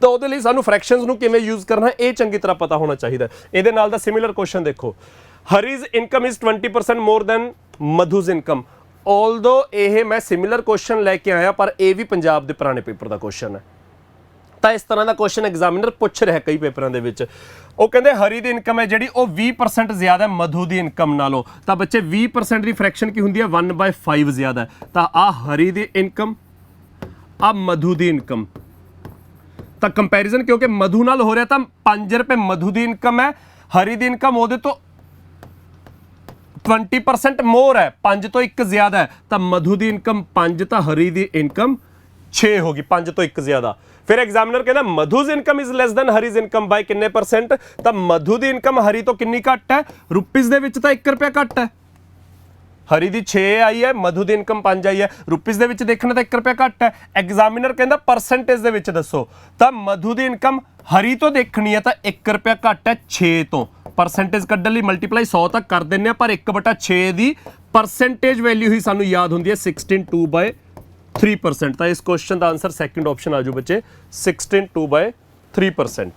तो ਉਹਦੇ ਲਈ ਸਾਨੂੰ फ्रैक्शनस ਨੂੰ ਕਿਵੇਂ यूज़ करना ਇਹ ਚੰਗੀ ਤਰ੍ਹਾਂ ਪਤਾ ਹੋਣਾ ਚਾਹੀਦਾ। ਇਹਦੇ ਨਾਲ ਦਾ ਸਿਮਿਲਰ ਕੁਐਸਚਨ ਦੇਖੋ, Hari's income is 20% more than Madhu's income. Although ਇਹ मैं सिमिलर क्वेश्चन लैके आया, पर यह भी पंजाब के पुराने पेपर का क्वेश्चन है। तो इस तरह का क्वेश्चन एग्जामिनर पूछ रहा है कई पेपरों के। वो कहते हरी की इनकम है जी 20% ज़्यादा है मधु की इनकम नालों। तो बच्चे 20% की फ्रैक्शन की होंगी है 1/5 ज़्यादा है। तो आ हरी की इनकम, आ मधु की इनकम, तो कंपैरिजन क्योंकि मधु नाल हो रहा, तो 5 रुपये मधु की इनकम है, हरी की इनकम वो तो 20% मोर है, 5 तो 1 ज़्यादा है। तो मधु की इनकम 5, तो हरी की इनकम 6 होगी, 5 तो 1 ज़्यादा। फिर एग्जामिनर कहना Madhu's income is less than Hari's income by किन्ने परसेंट। तो मधु की इनकम हरी तो कितनी घट है, रुपीज़ दे विच तो 1 रुपया घट है। हरी की 6 आई है, मधु की इनकम 5 आई है, रुपीज़ दे विच देखना तो 1 रुपया घट है। एग्जामिनर कहता परसेंटेज दे विच दसो। तो मधु की इनकम हरी तो देखनी है, तो 1 रुपया घट है 6 तो। परसेंटेज कड्ढण लई मल्टीप्लाई 100 तक कर देने, पर 1/6 की परसेंटेज वैल्यू ही सानू याद होंदी है 16/2/3%। तो इस क्वेश्चन का आंसर सैकेंड ऑप्शन आ जाओ बच्चे 16/2/3%।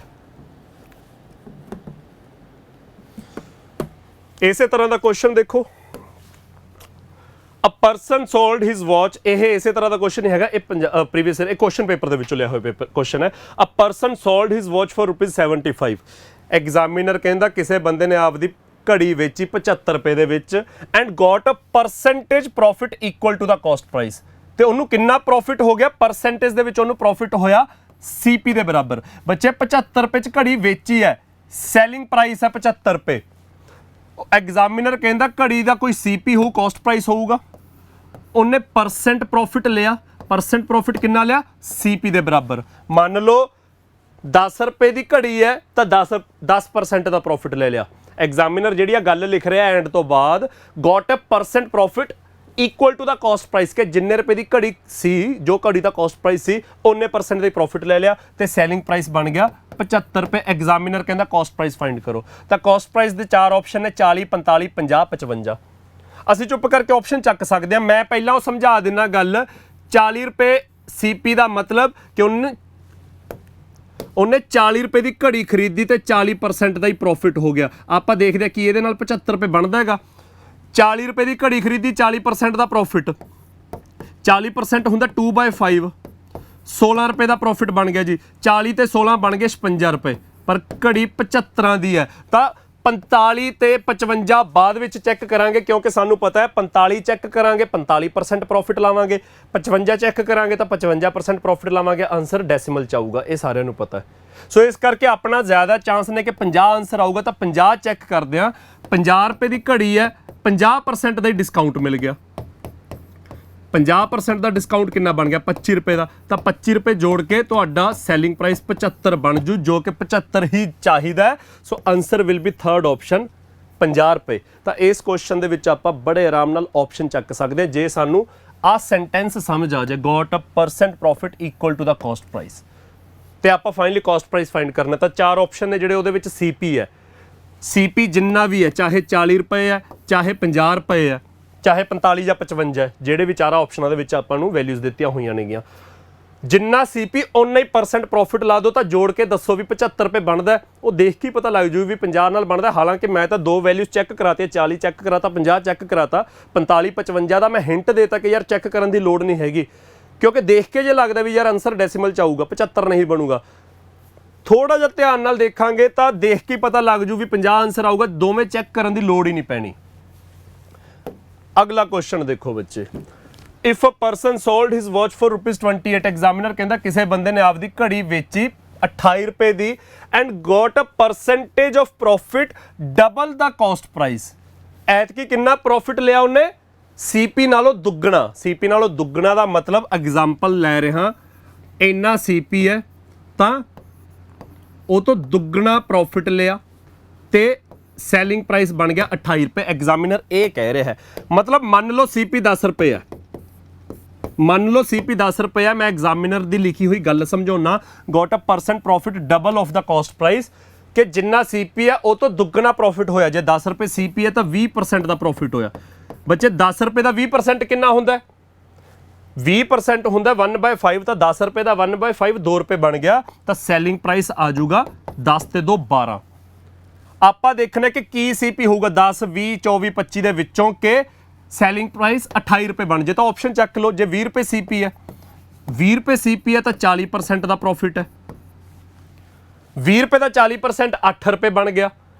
इसे तरह का क्वेश्चन देखो, a person sold his watch. यह इसे तरह का क्वेश्चन नहीं है, प्रीवियस ईयर क्वेश्चन पेपर के विचों लिया हुआ पेपर क्वेश्चन है। A person sold his watch for ₹75। Examiner कहता किसी बंदे ने आपकी घड़ी वेची 75 रुपए दे विच and got a percentage profit equal to the cost price. तो उन्होंने कितना प्रॉफिट हो गया, परसेंटेज दे विच उन्होंने प्रॉफिट होया सीपी दे बराबर। बच्चे 75 रुपए च घड़ी वेची है, सैलिंग प्राइस है 75 रुपए। एग्जामिनर कहता घड़ी का कोई सीपी हो, कॉस्ट प्राइस होगा, उन्हें परसेंट प्रॉफिट लिया। परसेंट प्रॉफिट कितना लिया, सीपी दे बराबर। मान लो 10 रुपए की घड़ी है, तो 10% का प्रॉफिट ले लिया। एग्जामिनर जी गल लिख रहा है एंड तो बाद got a percent profit equal to the cost price के जिन्ने रुपए की घड़ी सी, जो घड़ी का कॉस्ट प्राइस सी उन्ने परसेंट का प्रॉफिट ले लिया, तो सैलिंग प्राइस बन गया 75 रुपए। एग्जामिनर कहता कॉस्ट प्राइस फाइंड करो। तो कॉस्ट प्राइस के 4 ऑप्शन ने 40, 45, 50, 55। असी चुप करके ऑप्शन चक सकते हैं। मैं पहला समझा देना गल। 40 रुपए सीपी का मतलब कि उन्हें 40 रुपए की घड़ी खरीदी तो 40% का ही प्रॉफिट हो गया। आप देखते हैं कि ये 75 रुपए बनता है। 40 रुपए की घड़ी खरीदी, 40% का प्रॉफिट, 40% होंगे 2/5, 16 रुपए का प्रॉफिट बन गया जी। 40 ते 16 बन गए 56 रुपए, पर घड़ी 75 की है। तो 45 ते 55 बाद में चैक करांगे, क्योंकि सानू पता है 45 चैक करांगे 45% प्रॉफिट लावांगे, 55 चैक करांगे तो 55% प्रॉफिट लावांगे। आंसर डेसिमल च आऊगा, ये सारिਆਂ ਨੂੰ पता है। सो इस करके अपना ज़्यादा चांस ने कि 50 आंसर आऊगा, तो 50 चैक करते हैं। 50 रुपए की घड़ी है, 50% का ही डिस्काउंट मिल गया। 50% का डिस्काउंट कितना बन गया, 25 रुपए का। तो 25 रुपए जोड़ के तो सैलिंग प्राइस 75 बन जू, जो कि 75 ही चाहिए। So answer will be third option 50 रुपए। तो इस क्वेश्चन के विच आपां बड़े आराम नाल ऑप्शन चक सकते हैं जे सानू आ सेंटेंस समझ आ जाए, got a percent profit equal to the cost price. तो आप फाइनली कॉस्ट प्राइस फाइंड करना। तो 4 ऑप्शन ने जिहड़े उहदे विच सीपी है, सीपी जिन्ना भी है, चाहे 40 रुपए है, चाहे 50 रुपए है, चाहे 45 या 55 है, ਜਿਹੜੇ ਵੀ 4 ऑप्शनों ਦੇ ਵਿੱਚ ਆਪਾਂ ਨੂੰ ਵੈਲਿਊਜ਼ ਦਿੱਤੀਆਂ ਹੋਈਆਂ ਨੇਗੀਆਂ। ਜਿੰਨਾ ਸੀਪੀ ਉਨਾ ਹੀ % प्रॉफिट ला दो, तो जोड़ के दसो भी 75 रुपए बनता। वो देख के पता लग जू भी 50 नाल बनता। हालांकि मैं तो 2 वैल्यूज चैक कराती, 40 चैक कराता, 50 चैक कराता, 45 55 का मैं हिंट देता कि यार चैक करने की लोड़ नहीं हैगी, क्योंकि देख के जो लगता भी यार आंसर डेसिमल च आऊगा, 75 नहीं बनूगा। थोड़ा जिहा ध्यान नाल देखांगे तो देख के पता लग जू भी 50 आंसर आऊगा, दोवें चैक करने की लोड़ ही नहीं पैनी। अगला क्वेश्चन देखो बच्चे, if a person sold his watch for ₹28। Examiner कहता किसी बंदे ने आपकी घड़ी वेची 28 रुपए की and got a percentage of profit double the cost price. ऐतकी कितना प्रॉफिट लिया उन्हें, सीपी नालों दुगना। सीपी नालों दुगना का मतलब एग्जाम्पल लै रहा, इन्ना सीपी है तो वो तो दुगना प्रॉफिट लिया, तो सैलिंग प्राइस बन गया 28 रुपए। एग्जामिनर ये कह रहा है, मतलब मान लो सीपी 10 रुपए है, ਮੰਨ ਲਓ CP 10 ਰੁਪਏ ਆ, ਮੈਂ ਐਗਜ਼ਾਮੀਨਰ ਦੀ ਲਿਖੀ ਹੋਈ ਗੱਲ ਸਮਝਾਉਣਾ। Got a percent profit double of the cost price, ਕਿ ਜਿੰਨਾ CP ਆ ਉਹ ਤੋਂ ਦੁੱਗਣਾ ਪ੍ਰੋਫਿਟ ਹੋਇਆ। ਜੇ 10 ਰੁਪਏ CP ਹੈ ਤਾਂ 20% ਦਾ ਪ੍ਰੋਫਿਟ ਹੋਇਆ। ਬੱਚੇ 10 ਰੁਪਏ ਦਾ 20% ਕਿੰਨਾ ਹੁੰਦਾ? 20% ਹੁੰਦਾ 1/5, ਤਾਂ 10 ਰੁਪਏ ਦਾ 1/5 2 ਰੁਪਏ ਬਣ ਗਿਆ, ਤਾਂ ਸੈਲਿੰਗ ਪ੍ਰਾਈਸ ਆ ਜਾਊਗਾ 10 ਤੇ 2 12। ਆਪਾਂ ਦੇਖਣਾ ਕਿ ਕੀ CP ਹੋਊਗਾ 10 20 24 25 ਦੇ ਵਿੱਚੋਂ ਕਿ ਸੈਲਿੰਗ ਪ੍ਰਾਈਸ 28 ਰੁਪਏ ਬਣ ਜੇ। ਤਾਂ ਆਪਸ਼ਨ ਚੱਕ ਲਓ। ਜੇ 20 ਰੁਪਏ CP ਹੈ, 20 ਰੁਪਏ CP ਹੈ ਤਾਂ 40% ਦਾ ਪ੍ਰੋਫਿਟ ਹੈ। 20 ਰੁਪਏ ਦਾ 40% 8 ਰੁਪਏ ਬਣ ਗਿਆ।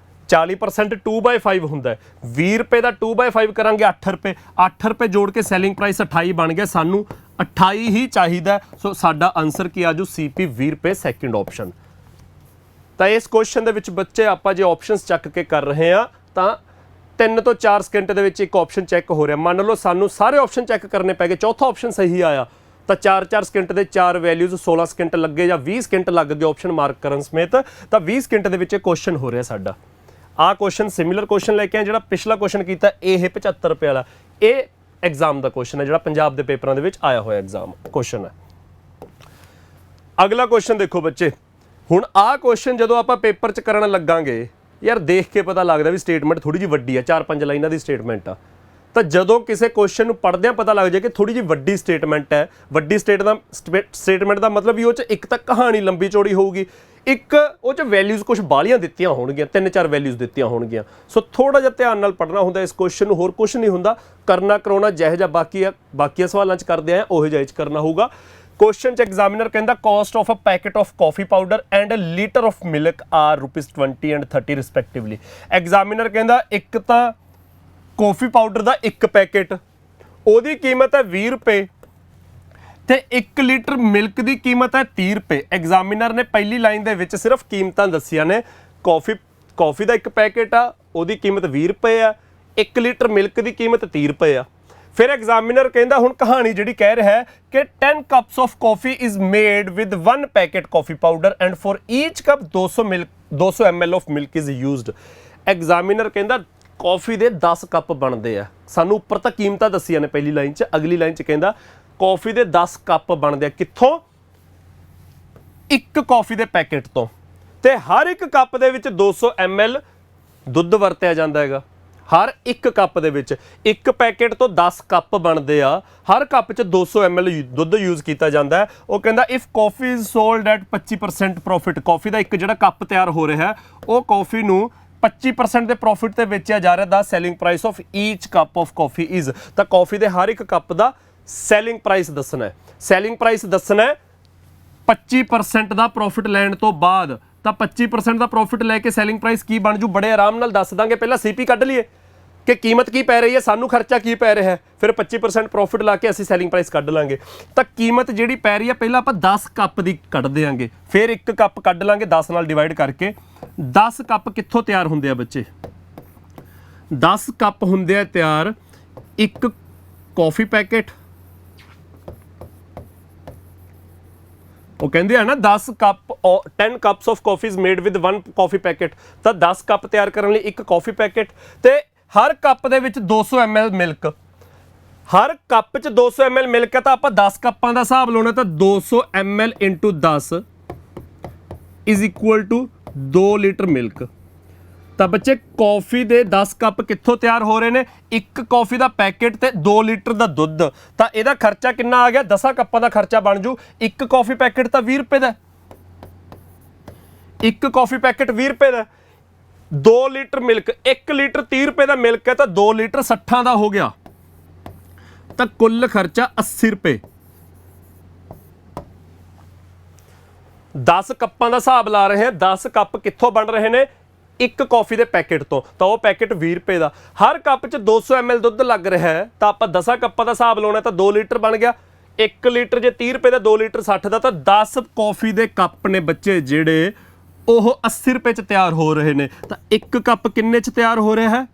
40% 2/5 ਹੁੰਦਾ ਹੈ। 20 ਰੁਪਏ ਦਾ 2/5 ਕਰਾਂਗੇ 8 ਰੁਪਏ, 8 ਰੁਪਏ ਜੋੜ ਕੇ ਸੈਲਿੰਗ ਪ੍ਰਾਈਸ 28 ਬਣ ਗਿਆ। ਸਾਨੂੰ 28 ਹੀ ਚਾਹੀਦਾ, ਸੋ ਸਾਡਾ ਆਨਸਰ ਕੀ ਆਜੂ? CP 20 ਰੁਪਏ, ਸੈਕਿੰਡ ਆਪਸ਼ਨ। ਤਾਂ ਇਸ ਕੁਐਸਚਨ ਦੇ ਵਿੱਚ ਬੱਚੇ ਆਪਾਂ ਜੇ ਆਪਸ਼ਨਸ ਚੱਕ ਕੇ ਕਰ ਰਹੇ ਆ ਤਾਂ 3 ਤੋਂ 4 ਸਕਿੰਟ ਦੇ ਵਿੱਚ ਇੱਕ ਆਪਸ਼ਨ ਚੈੱਕ ਹੋ ਰਿਹਾ। ਮੰਨ ਲਓ ਸਾਨੂੰ ਸਾਰੇ ਆਪਸ਼ਨ ਚੈੱਕ ਕਰਨੇ ਪੈ ਗਏ, ਚੌਥਾ ਆਪਸ਼ਨ ਸਹੀ ਆਇਆ ਤਾਂ 4-4 ਸਕਿੰਟ ਦੇ 4 ਵੈਲਿਊਜ਼ 16 ਸਕਿੰਟ ਲੱਗੇ ਜਾਂ 20 ਸਕਿੰਟ ਲੱਗ ਗਏ ਆਪਸ਼ਨ ਮਾਰਕ ਕਰਨ ਸਮੇਤ, ਤਾਂ 20 ਸਕਿੰਟ ਦੇ ਵਿੱਚ ਇਹ ਕੁਐਸਚਨ ਹੋ ਰਿਹਾ ਸਾਡਾ। ਆਹ ਕੁਐਸਚਨ ਸਿਮਿਲਰ ਕੁਐਸਚਨ ਲੈ ਕੇ ਆਏ, ਜਿਹੜਾ ਪਿਛਲਾ ਕੁਐਸਚਨ ਕੀਤਾ ਇਹ 75 ਰੁਪਏ ਵਾਲਾ, ਇਹ ਐਗਜ਼ਾਮ ਦਾ ਕੁਐਸਚਨ ਹੈ, ਜਿਹੜਾ ਪੰਜਾਬ ਦੇ ਪੇਪਰਾਂ ਦੇ ਵਿੱਚ ਆਇਆ ਹੋਇਆ ਐਗਜ਼ਾਮ ਕੁਐਸਚਨ ਹੈ। ਅਗਲਾ ਕੁਐਸਚਨ ਦੇਖੋ ਬੱਚੇ, ਹੁਣ ਆਹ ਕੁਐਸਚਨ ਜਦੋਂ ਆਪਾਂ ਪੇਪਰ 'ਚ ਕਰਨ ਲੱਗਾਂਗੇ, ਯਾਰ ਦੇਖ ਕੇ ਪਤਾ ਲੱਗਦਾ ਵੀ ਸਟੇਟਮੈਂਟ ਥੋੜੀ ਜਿਹੀ ਵੱਡੀ ਆ, 4-5 ਲਾਈਨਾਂ ਦੀ ਸਟੇਟਮੈਂਟ ਆ। ਤਾਂ ਜਦੋਂ ਕਿਸੇ ਕੁਐਸਚਨ ਨੂੰ ਪੜ੍ਹਦਿਆਂ ਪਤਾ ਲੱਗ ਜਾਏ ਕਿ ਥੋੜੀ ਜਿਹੀ ਵੱਡੀ ਸਟੇਟਮੈਂਟ ਹੈ, ਵੱਡੀ ਸਟੇਟਮੈਂਟ ਦਾ ਮਤਲਬ ਵੀ ਉਹ 'ਚ ਇੱਕ ਤਾਂ ਕਹਾਣੀ ਲੰਬੀ ਚੌੜੀ ਹੋਊਗੀ, ਇੱਕ ਉਹ 'ਚ ਵੈਲਿਊਜ਼ ਕੁਝ ਬਾਹਲੀਆਂ ਦਿੱਤੀਆਂ ਹੋਣਗੀਆਂ, 3-4 ਵੈਲਿਊਜ਼ ਦਿੱਤੀਆਂ ਹੋਣਗੀਆਂ। ਸੋ ਥੋੜਾ ਜਿਹਾ ਧਿਆਨ ਨਾਲ ਪੜ੍ਹਨਾ ਹੁੰਦਾ ਇਸ ਕੁਐਸਚਨ ਨੂੰ, ਹੋਰ ਕੁਝ ਨਹੀਂ ਹੁੰਦਾ। ਕਰਨਾ ਕਰਾਉਣਾ ਜਿਹੋ ਜਿਹਾ ਬਾਕੀ ਸਵਾਲਾਂ 'ਚ ਕਰਦੇ ਆ ਉਹੋ ਜਿਹਾ 'ਚ ਕਰਨਾ ਹੋਊਗਾ। ਕੁਐਸਚਨ 'ਚ ਐਗਜ਼ਾਮੀਨਰ ਕਹਿੰਦਾ cost of a packet of coffee powder and a litre of milk are ₹20 and 30 respectively. Examiner ਕਹਿੰਦਾ ਇੱਕ ਤਾਂ ਕਾਫੀ ਪਾਊਡਰ ਦਾ ਇੱਕ ਪੈਕੇਟ, ਉਹਦੀ ਕੀਮਤ ਹੈ 20 ਰੁਪਏ ਤੇ 1 ਲੀਟਰ ਮਿਲਕ ਦੀ ਕੀਮਤ ਹੈ 30 ਰੁਪਏ। ਐਗਜ਼ਾਮੀਨਰ ਨੇ ਪਹਿਲੀ ਲਾਈਨ ਦੇ ਵਿੱਚ ਸਿਰਫ ਕੀਮਤਾਂ ਦੱਸੀਆਂ ਨੇ। ਕਾਫੀ ਦਾ ਇੱਕ ਪੈਕੇਟ ਆ, ਉਹਦੀ ਕੀਮਤ 20 ਰੁਪਏ ਆ, 1 ਲੀਟਰ ਮਿਲਕ ਦੀ ਕੀਮਤ 30 ਰੁਪਏ ਆ। ਫਿਰ ਐਗਜ਼ਾਮੀਨਰ ਕਹਿੰਦਾ ਹੁਣ ਕਹਾਣੀ ਜਿਹੜੀ ਕਹਿ ਰਿਹਾ ਹੈ ਕਿ 10 cups of coffee is made with 1 packet coffee powder and for each cup 200 ml of milk is used। Examiner ਕਹਿੰਦਾ ਕੌਫੀ ਦੇ 10 ਕੱਪ ਬਣਦੇ ਆ। ਸਾਨੂੰ ਉੱਪਰ ਤਾਂ ਕੀਮਤਾਂ ਦੱਸੀਆਂ ਨੇ ਪਹਿਲੀ ਲਾਈਨ 'ਚ, ਅਗਲੀ ਲਾਈਨ 'ਚ ਕਹਿੰਦਾ ਕੌਫੀ ਦੇ 10 ਕੱਪ ਬਣਦੇ ਆ। ਕਿੱਥੋਂ? ਇੱਕ ਕੌਫੀ ਦੇ ਪੈਕੇਟ ਤੋਂ, ਤੇ ਹਰ ਇੱਕ ਕੱਪ ਦੇ ਵਿੱਚ 200 ml ਦੁੱਧ ਵਰਤਿਆ ਜਾਂਦਾ ਹੈਗਾ। ਹਰ ਇੱਕ ਕੱਪ ਦੇ ਵਿੱਚ, ਇੱਕ ਪੈਕੇਟ ਤੋਂ 10 ਕੱਪ ਬਣਦੇ ਆ, ਹਰ ਕੱਪ 'ਚ 200 ml ਦੁੱਧ ਯੂਜ਼ ਕੀਤਾ ਜਾਂਦਾ ਹੈ। ਉਹ ਕਹਿੰਦਾ if coffee is sold at 25% profit, coffee ਦਾ ਇੱਕ ਜਿਹੜਾ ਕੱਪ ਤਿਆਰ ਹੋ ਰਿਹਾ ਹੈ ਉਹ ਕਾਫੀ ਨੂੰ 25% ਦੇ ਪ੍ਰੋਫਿਟ ਤੇ ਵੇਚਿਆ ਜਾ ਰਿਹਾ। The selling price of each cup of coffee is, ਤਾਂ ਕਾਫੀ ਦੇ ਹਰ ਇੱਕ ਕੱਪ ਦਾ ਸੈਲਿੰਗ ਪ੍ਰਾਈਸ ਦੱਸਣਾ ਹੈ। ਸੈਲਿੰਗ ਪ੍ਰਾਈਸ ਦੱਸਣਾ ਹੈ 25% ਦਾ ਪ੍ਰੋਫਿਟ ਲੈਣ ਤੋਂ ਬਾਅਦ। ਤਾਂ 25% ਦਾ ਪ੍ਰੋਫਿਟ ਲੈ ਕੇ ਸੈਲਿੰਗ ਪ੍ਰਾਈਸ ਕੀ ਬਣ ਜੂ? ਬੜੇ ਆਰਾਮ ਨਾਲ ਦੱਸ ਦਾਂਗੇ। ਪਹਿਲਾਂ CP ਕੱਢ ਲਈਏ ਕਿ ਕੀਮਤ ਕੀ ਪੈ ਰਹੀ ਹੈ, ਸਾਨੂੰ ਖਰਚਾ ਕੀ ਪੈ ਰਿਹਾ ਹੈ, ਫਿਰ 25% ਪ੍ਰੋਫਿਟ ਲਾ ਕੇ ਅਸੀਂ ਸੈਲਿੰਗ ਪ੍ਰਾਈਸ ਕੱਢ ਲਾਂਗੇ। ਤਾਂ ਕੀਮਤ ਜਿਹੜੀ ਪੈ ਰਹੀ ਹੈ ਪਹਿਲਾਂ ਆਪਾਂ 10 ਕੱਪ ਦੀ ਕੱਢ ਦਿਆਂਗੇ, ਫਿਰ ਇੱਕ ਕੱਪ ਕੱਢ ਲਾਂਗੇ 10 ਨਾਲ ਡਿਵਾਈਡ ਕਰਕੇ। 10 ਕੱਪ ਕਿੱਥੋਂ ਤਿਆਰ ਹੁੰਦੇ ਆ ਬੱਚੇ? 10 ਕੱਪ ਹੁੰਦੇ ਆ ਤਿਆਰ ਇੱਕ ਕੌਫੀ ਪੈਕੇਟ, ਉਹ ਕਹਿੰਦੇ ਆ ਨਾ 10 cup 10 cups of coffee is made with 1 coffee packet। ਤਾਂ 10 ਕੱਪ ਤਿਆਰ ਕਰਨ ਲਈ ਇੱਕ ਕੌਫੀ ਪੈਕੇਟ ਤੇ ਹਰ ਕੱਪ ਦੇ ਵਿੱਚ 200 ml ਮਿਲਕ। ਹਰ ਕੱਪ 'ਚ 200 ml ਮਿਲਕ ਹੈ ਤਾਂ ਆਪਾਂ 10 ਕੱਪਾਂ ਦਾ ਹਿਸਾਬ ਲਾਉਣਾ, ਤਾਂ 200 ml into 10 is equal to 2 litre milk. ਤਾਂ ਬੱਚੇ ਕੌਫੀ ਦੇ 10 ਕੱਪ ਕਿੱਥੋਂ ਤਿਆਰ ਹੋ ਰਹੇ ਨੇ? ਇੱਕ ਕੌਫੀ ਦਾ ਪੈਕੇਟ ਤੇ 2 ਲੀਟਰ ਦਾ ਦੁੱਧ। ਤਾਂ ਇਹਦਾ ਖਰਚਾ ਕਿੰਨਾ ਆ ਗਿਆ? 10 ਕੱਪਾਂ ਦਾ ਖਰਚਾ ਬਣ ਜੂ। ਇੱਕ ਕੌਫੀ ਪੈਕੇਟ ਤਾਂ 20 ਰੁਪਏ ਦਾ, ਇੱਕ ਕੌਫੀ ਪੈਕੇਟ 20 ਰੁਪਏ ਦਾ, 2 ਲੀਟਰ ਮਿਲਕ, 1 ਲੀਟਰ 30 ਰੁਪਏ ਦਾ ਮਿਲਕ ਹੈ ਤਾਂ 2 ਲੀਟਰ 60 ਦਾ ਹੋ ਗਿਆ। ਤਾਂ ਕੁੱਲ ਖਰਚਾ 80 ਰੁਪਏ। 10 ਕੱਪਾਂ ਦਾ ਹਿਸਾਬ ਲਾ ਰਹੇ ਹਾਂ। 10 ਕੱਪ ਕਿੱਥੋਂ ਬਣ ਰਹੇ ਨੇ? ਇੱਕ ਕੌਫੀ ਦੇ ਪੈਕੇਟ ਤੋਂ, ਤਾਂ ਉਹ ਪੈਕੇਟ 20 ਰੁਪਏ ਦਾ। ਹਰ ਕੱਪ 'ਚ 200 ml ਦੁੱਧ ਲੱਗ ਰਿਹਾ ਹੈ ਤਾਂ ਆਪਾਂ 10 ਕੱਪਾਂ ਦਾ ਹਿਸਾਬ ਲਾਉਣਾ, ਤਾਂ 2 ਲੀਟਰ ਬਣ ਗਿਆ। 1 ਲੀਟਰ ਜੇ 30 ਰੁਪਏ ਦਾ, 2 ਲੀਟਰ 60 ਦਾ, ਤਾਂ 10 ਕੌਫੀ ਦੇ ਕੱਪ ਨੇ ਬੱਚੇ ਜਿਹੜੇ ਉਹ 80 ਰੁਪਏ 'ਚ ਤਿਆਰ ਹੋ ਰਹੇ ਨੇ। ਤਾਂ ਇੱਕ ਕੱਪ ਕਿੰਨੇ 'ਚ ਤਿਆਰ ਹੋ ਰਿਹਾ ਹੈ?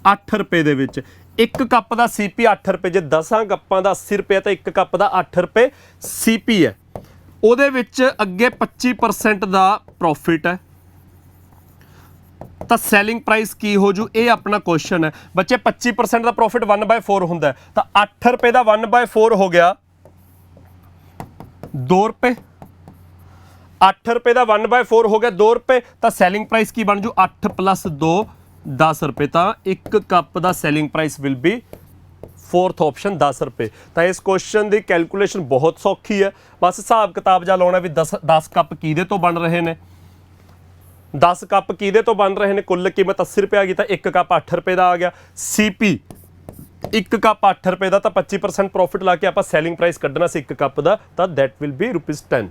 8 ਰੁਪਏ ਦੇ ਵਿੱਚ। ਇੱਕ ਕੱਪ ਦਾ CP 8 ਰੁਪਏ। ਜੇ 10 ਕੱਪਾਂ ਦਾ 80 ਰੁਪਏ ਤਾਂ ਇੱਕ ਕੱਪ ਦਾ 8 ਰੁਪਏ CP ਹੈ। ਉਹਦੇ ਵਿੱਚ ਅੱਗੇ 25% ਦਾ ਪ੍ਰੋਫਿਟ ਹੈ ਤਾਂ ਸੈਲਿੰਗ ਪ੍ਰਾਈਸ ਕੀ ਹੋ ਜੂ, ਇਹ ਆਪਣਾ ਕੁਐਸਚਨ ਹੈ ਬੱਚੇ। 25% ਦਾ ਪ੍ਰੋਫਿਟ 1/4 ਹੁੰਦਾ ਹੈ, ਤਾਂ 8 ਰੁਪਏ ਦਾ 1/4 ਹੋ ਗਿਆ 2 ਰੁਪਏ। 8 ਰੁਪਏ ਦਾ 1/4 ਹੋ ਗਿਆ 2 ਰੁਪਏ, ਤਾਂ ਸੈਲਿੰਗ ਪ੍ਰਾਈਸ ਕੀ ਬਣ ਜੂ 8 + 2 10 ਰੁਪਏ। ਤਾਂ 1 cup the selling price will be 4th option 10 ਰੁਪਏ। ਤਾਂ ਇਸ ਕੁਐਸਚਨ ਦੀ ਕੈਲਕੂਲੇਸ਼ਨ ਬਹੁਤ ਸੌਖੀ ਹੈ, ਬਸ ਹਿਸਾਬ ਕਿਤਾਬ ਜਾ ਲਾਉਣਾ ਵੀ 10 ਕੱਪ ਕਿਹਦੇ ਤੋਂ ਬਣ ਰਹੇ ਨੇ, 10 ਕੱਪ ਕਿਹਦੇ ਤੋਂ ਬਣ ਰਹੇ ਨੇ। ਕੁੱਲ ਕੀਮਤ 80 ਰੁਪਏ ਆ ਗਈ, ਤਾਂ 1 ਕੱਪ 8 ਰੁਪਏ ਦਾ ਆ ਗਿਆ। CP 1 ਕੱਪ 8 ਰੁਪਏ ਦਾ, ਤਾਂ 25% ਪ੍ਰੋਫਿਟ ਲਾ ਕੇ ਆਪਾਂ ਸੈਲਿੰਗ ਪ੍ਰਾਈਸ ਕੱਢਣਾ ਸੀ 1 ਕੱਪ ਦਾ, ਤਾਂ ਦੈਟ ਵਿਲ ਬੀ ₹10।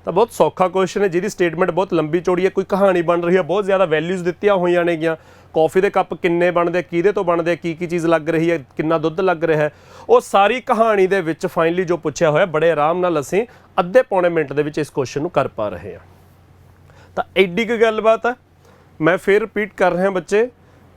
ਤਾਂ ਬਹੁਤ ਸੌਖਾ ਕੁਐਸਚਨ ਹੈ, ਜਿਹਦੀ ਸਟੇਟਮੈਂਟ ਬਹੁਤ ਲੰਬੀ ਚੌੜੀ ਹੈ, ਕੋਈ ਕਹਾਣੀ ਬਣ ਰਹੀ ਹੈ, ਬਹੁਤ ਜ਼ਿਆਦਾ ਵੈਲਿਊਜ਼ ਦਿੱਤੀਆਂ ਹੋਈਆਂ ਨੇਗੀਆਂ। ਕੌਫੀ ਦੇ ਕੱਪ ਕਿੰਨੇ ਬਣਦੇ, ਕਿਹਦੇ ਤੋਂ ਬਣਦੇ, ਕੀ ਚੀਜ਼ ਲੱਗ ਰਹੀ ਹੈ, ਕਿੰਨਾ ਦੁੱਧ ਲੱਗ ਰਿਹਾ ਹੈ, ਉਹ ਸਾਰੀ ਕਹਾਣੀ ਦੇ ਵਿੱਚ ਫਾਈਨਲੀ ਜੋ ਪੁੱਛਿਆ ਹੋਇਆ ਬੜੇ ਆਰਾਮ ਨਾਲ ਅਸੀਂ ਅੱਧੇ ਪੌਣੇ ਮਿੰਟ ਦੇ ਵਿੱਚ ਇਸ ਕੁਐਸਚਨ ਨੂੰ ਕਰ ਪਾ ਰਹੇ ਹਾਂ। ਤਾਂ ਐਡੀ ਕੁ ਗੱਲਬਾਤ ਹੈ। ਮੈਂ ਫਿਰ ਰਿਪੀਟ ਕਰ ਰਿਹਾ ਬੱਚੇ,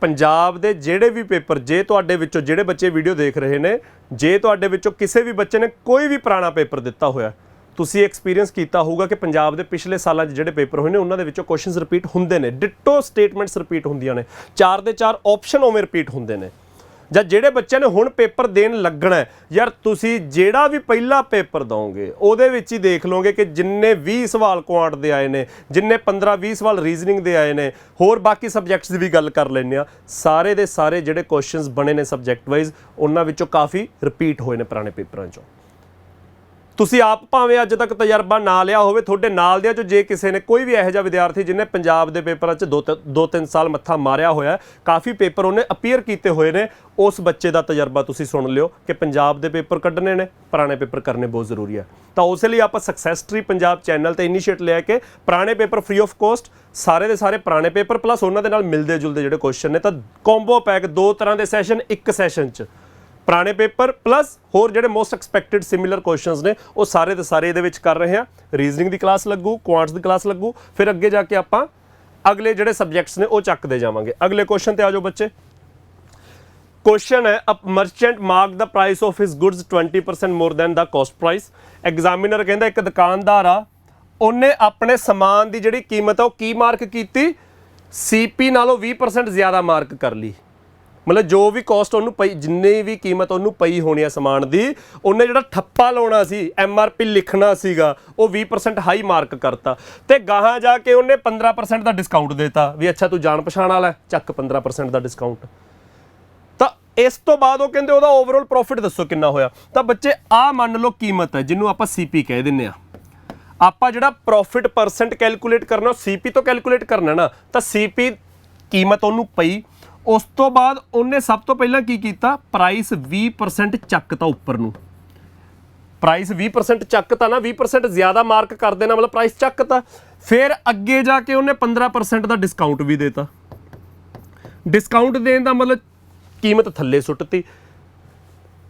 ਪੰਜਾਬ ਦੇ ਜਿਹੜੇ ਵੀ ਪੇਪਰ, ਜੇ ਤੁਹਾਡੇ ਵਿੱਚੋਂ ਜਿਹੜੇ ਬੱਚੇ ਵੀਡੀਓ ਦੇਖ ਰਹੇ ਨੇ, ਜੇ ਤੁਹਾਡੇ ਵਿੱਚੋਂ ਕਿਸੇ ਵੀ ਬੱਚੇ ਨੇ ਕੋਈ ਵੀ ਪੁਰਾਣਾ ਪੇਪਰ ਦਿੱਤਾ ਹੋਇਆ, ਤੁਸੀਂ ਐਕਸਪੀਰੀਅੰਸ ਕੀਤਾ ਹੋਊਗਾ ਕਿ ਪੰਜਾਬ ਦੇ ਪਿਛਲੇ ਸਾਲਾਂ 'ਚ ਜਿਹੜੇ ਪੇਪਰ ਹੋਏ ਨੇ ਉਹਨਾਂ ਦੇ ਵਿੱਚੋਂ ਕੁਐਸਚਨਸ ਰਿਪੀਟ ਹੁੰਦੇ ਨੇ, ਡਿਟੋ ਸਟੇਟਮੈਂਟਸ ਰਿਪੀਟ ਹੁੰਦੀਆਂ ਨੇ, 4 ਦੇ 4 ਆਪਸ਼ਨ ਉਵੇਂ ਰਿਪੀਟ ਹੁੰਦੇ ਨੇ। ਜਾਂ ਜਿਹੜੇ ਬੱਚਿਆਂ ਨੇ ਹੁਣ ਪੇਪਰ ਦੇਣ ਲੱਗਣਾ ਹੈ, ਯਾਰ ਤੁਸੀਂ ਜਿਹੜਾ ਵੀ ਪਹਿਲਾ ਪੇਪਰ ਦੋਗੇ ਉਹਦੇ ਵਿੱਚ ਹੀ ਦੇਖ ਲਓਗੇ ਕਿ ਜਿੰਨੇ 20 ਸਵਾਲ ਕੁਆਂਟ ਦੇ ਆਏ ਨੇ, ਜਿੰਨੇ 15-20 ਸਵਾਲ ਰੀਜ਼ਨਿੰਗ ਦੇ ਆਏ ਨੇ, ਹੋਰ ਬਾਕੀ ਸਬਜੈਕਟਸ ਦੀ ਵੀ ਗੱਲ ਕਰ ਲੈਂਦੇ ਆ, ਸਾਰੇ ਦੇ ਸਾਰੇ ਜਿਹੜੇ ਕੁਐਸਚਨਸ ਬਣੇ ਨੇ ਸਬਜੈਕਟ ਵਾਈਜ਼, ਉਹਨਾਂ ਵਿੱਚੋਂ ਕਾਫੀ ਰਿਪੀਟ ਹੋਏ ਨੇ ਪੁਰਾਣੇ ਪੇਪਰਾਂ 'ਚੋਂ। ਤੁਸੀਂ ਆਪ ਭਾਵੇਂ ਅੱਜ ਤੱਕ ਤਜਰਬਾ ਨਾ ਲਿਆ ਹੋਵੇ, ਤੁਹਾਡੇ ਨਾਲ ਦਿਆਂ 'ਚੋਂ ਜੇ ਕਿਸੇ ਨੇ, ਕੋਈ ਵੀ ਇਹੋ ਜਿਹਾ ਵਿਦਿਆਰਥੀ ਜਿਹਨੇ ਪੰਜਾਬ ਦੇ ਪੇਪਰਾਂ 'ਚ 2-3 ਸਾਲ ਮੱਥਾ ਮਾਰਿਆ ਹੋਇਆ, ਕਾਫੀ ਪੇਪਰ ਉਹਨੇ ਅਪੀਅਰ ਕੀਤੇ ਹੋਏ ਨੇ, ਉਸ ਬੱਚੇ ਦਾ ਤਜਰਬਾ ਤੁਸੀਂ ਸੁਣ ਲਿਓ ਕਿ ਪੰਜਾਬ ਦੇ ਪੇਪਰ ਕੱਢਣੇ ਨੇ, ਪੁਰਾਣੇ ਪੇਪਰ ਕਰਨੇ ਬਹੁਤ ਜ਼ਰੂਰੀ ਹੈ। ਤਾਂ ਉਸ ਲਈ ਆਪਾਂ ਸਕਸੈਸ ਟਰੀ ਪੰਜਾਬ ਚੈਨਲ ਤੇ ਇਨੀਸ਼ੀਏਟ ਲਿਆ ਕਿ ਪੁਰਾਣੇ ਪੇਪਰ ਫ੍ਰੀ ਆਫ ਕੋਸਟ, ਸਾਰੇ ਦੇ ਸਾਰੇ ਪੁਰਾਣੇ ਪੇਪਰ ਪਲੱਸ ਉਹਨਾਂ ਦੇ ਨਾਲ ਮਿਲਦੇ ਜੁਲਦੇ ਜਿਹੜੇ ਕੁਐਸਚਨ ਨੇ, ਤਾਂ ਕੰਬੋ ਪੈਕ 2 ਤਰ੍ਹਾਂ ਦੇ ਸੈਸ਼ਨ ਇੱਕ ਸੈਸ਼ਨ 'ਚ, ਪੁਰਾਣੇ ਪੇਪਰ ਪਲੱਸ ਹੋਰ ਜਿਹੜੇ ਮੋਸਟ ਐਕਸਪੈਕਟਡ ਸਿਮਿਲਰ ਕੁਐਸਚਨਸ ਨੇ, ਉਹ ਸਾਰੇ ਦੇ ਸਾਰੇ ਇਹਦੇ ਵਿੱਚ ਕਰ ਰਹੇ ਹਾਂ। ਰੀਜ਼ਨਿੰਗ ਦੀ ਕਲਾਸ ਲੱਗੂ, ਕੁਆਂਟਸ ਦੀ ਕਲਾਸ ਲੱਗੂ, ਫਿਰ ਅੱਗੇ ਜਾ ਕੇ ਆਪਾਂ ਅਗਲੇ ਜਿਹੜੇ ਸਬਜੈਕਟਸ ਨੇ ਉਹ ਚੱਕਦੇ ਜਾਵਾਂਗੇ। ਅਗਲੇ ਕੁਐਸਚਨ ਤੇ ਆ ਜਾਓ ਬੱਚੇ। ਕੁਐਸਚਨ ਹੈ, a merchant mark the price of his goods 20% more than the cost price. Examiner ਕਹਿੰਦਾ ਇੱਕ ਦੁਕਾਨਦਾਰ ਆ, ਉਹਨੇ ਆਪਣੇ ਸਮਾਨ ਦੀ ਜਿਹੜੀ ਕੀਮਤ ਆ ਉਹ ਕੀ ਮਾਰਕ ਕੀਤੀ, CP ਨਾਲੋਂ 20% ਜ਼ਿਆਦਾ ਮਾਰਕ ਕਰ ਲਈ। ਮਤਲਬ ਜੋ ਵੀ ਕਾਸਟ ਉਹਨੂੰ ਪਈ, ਜਿੰਨੀ ਵੀ ਕੀਮਤ ਉਹਨੂੰ ਪਈ ਹੋਣੀ ਆ ਸਮਾਨ ਦੀ, ਉਹਨੇ ਜਿਹੜਾ ਠੱਪਾ ਲਾਉਣਾ ਸੀ, MRP ਲਿਖਣਾ ਸੀਗਾ, ਉਹ 20% ਹਾਈ ਮਾਰਕ ਕਰਤਾ, ਤੇ ਗਾਹਾਂ ਜਾ ਕੇ ਉਹਨੇ 15% ਦਾ ਡਿਸਕਾਊਂਟ ਦੇਤਾ ਵੀ ਅੱਛਾ ਤੂੰ ਜਾਣ ਪਛਾਣ ਵਾਲਾ, ਚੱਕ 15% ਦਾ ਡਿਸਕਾਊਂਟ। ਤਾਂ ਇਸ ਤੋਂ ਬਾਅਦ ਉਹ ਕਹਿੰਦੇ ਉਹਦਾ ਓਵਰਆਲ ਪ੍ਰੋਫਿਟ ਦੱਸੋ ਕਿੰਨਾ ਹੋਇਆ। ਤਾਂ ਬੱਚੇ ਆਹ ਮੰਨ ਲਓ ਕੀਮਤ ਹੈ ਜਿਹਨੂੰ ਆਪਾਂ CP ਕਹਿ ਦਿੰਦੇ ਆ। ਆਪਾਂ ਜਿਹੜਾ ਪ੍ਰੋਫਿਟ ਪਰਸੈਂਟ ਕੈਲਕੂਲੇਟ ਕਰਨਾ ਉਹ CP ਤੋਂ ਕੈਲਕੂਲੇਟ ਕਰਨਾ ਨਾ, ਤਾਂ CP ਕੀਮਤ ਉਹਨੂੰ ਪਈ, ਉਸ ਤੋਂ ਬਾਅਦ ਉਹਨੇ ਸਭ ਤੋਂ ਪਹਿਲਾਂ ਕੀ ਕੀਤਾ, ਪ੍ਰਾਈਸ 20% ਚੱਕਤਾ ਉੱਪਰ ਨੂੰ। ਪ੍ਰਾਈਸ 20% ਚੱਕਤਾ ਨਾ, 20% ਜ਼ਿਆਦਾ ਮਾਰਕ ਕਰ ਦੇਣਾ ਮਤਲਬ ਪ੍ਰਾਈਸ ਚੱਕਤਾ। ਫਿਰ ਅੱਗੇ ਜਾ ਕੇ ਉਹਨੇ 15% ਦਾ ਡਿਸਕਾਊਂਟ ਵੀ ਦੇਤਾ। ਡਿਸਕਾਊਂਟ ਦੇਣ ਦਾ ਮਤਲਬ ਕੀਮਤ ਥੱਲੇ ਸੁੱਟਤੀ।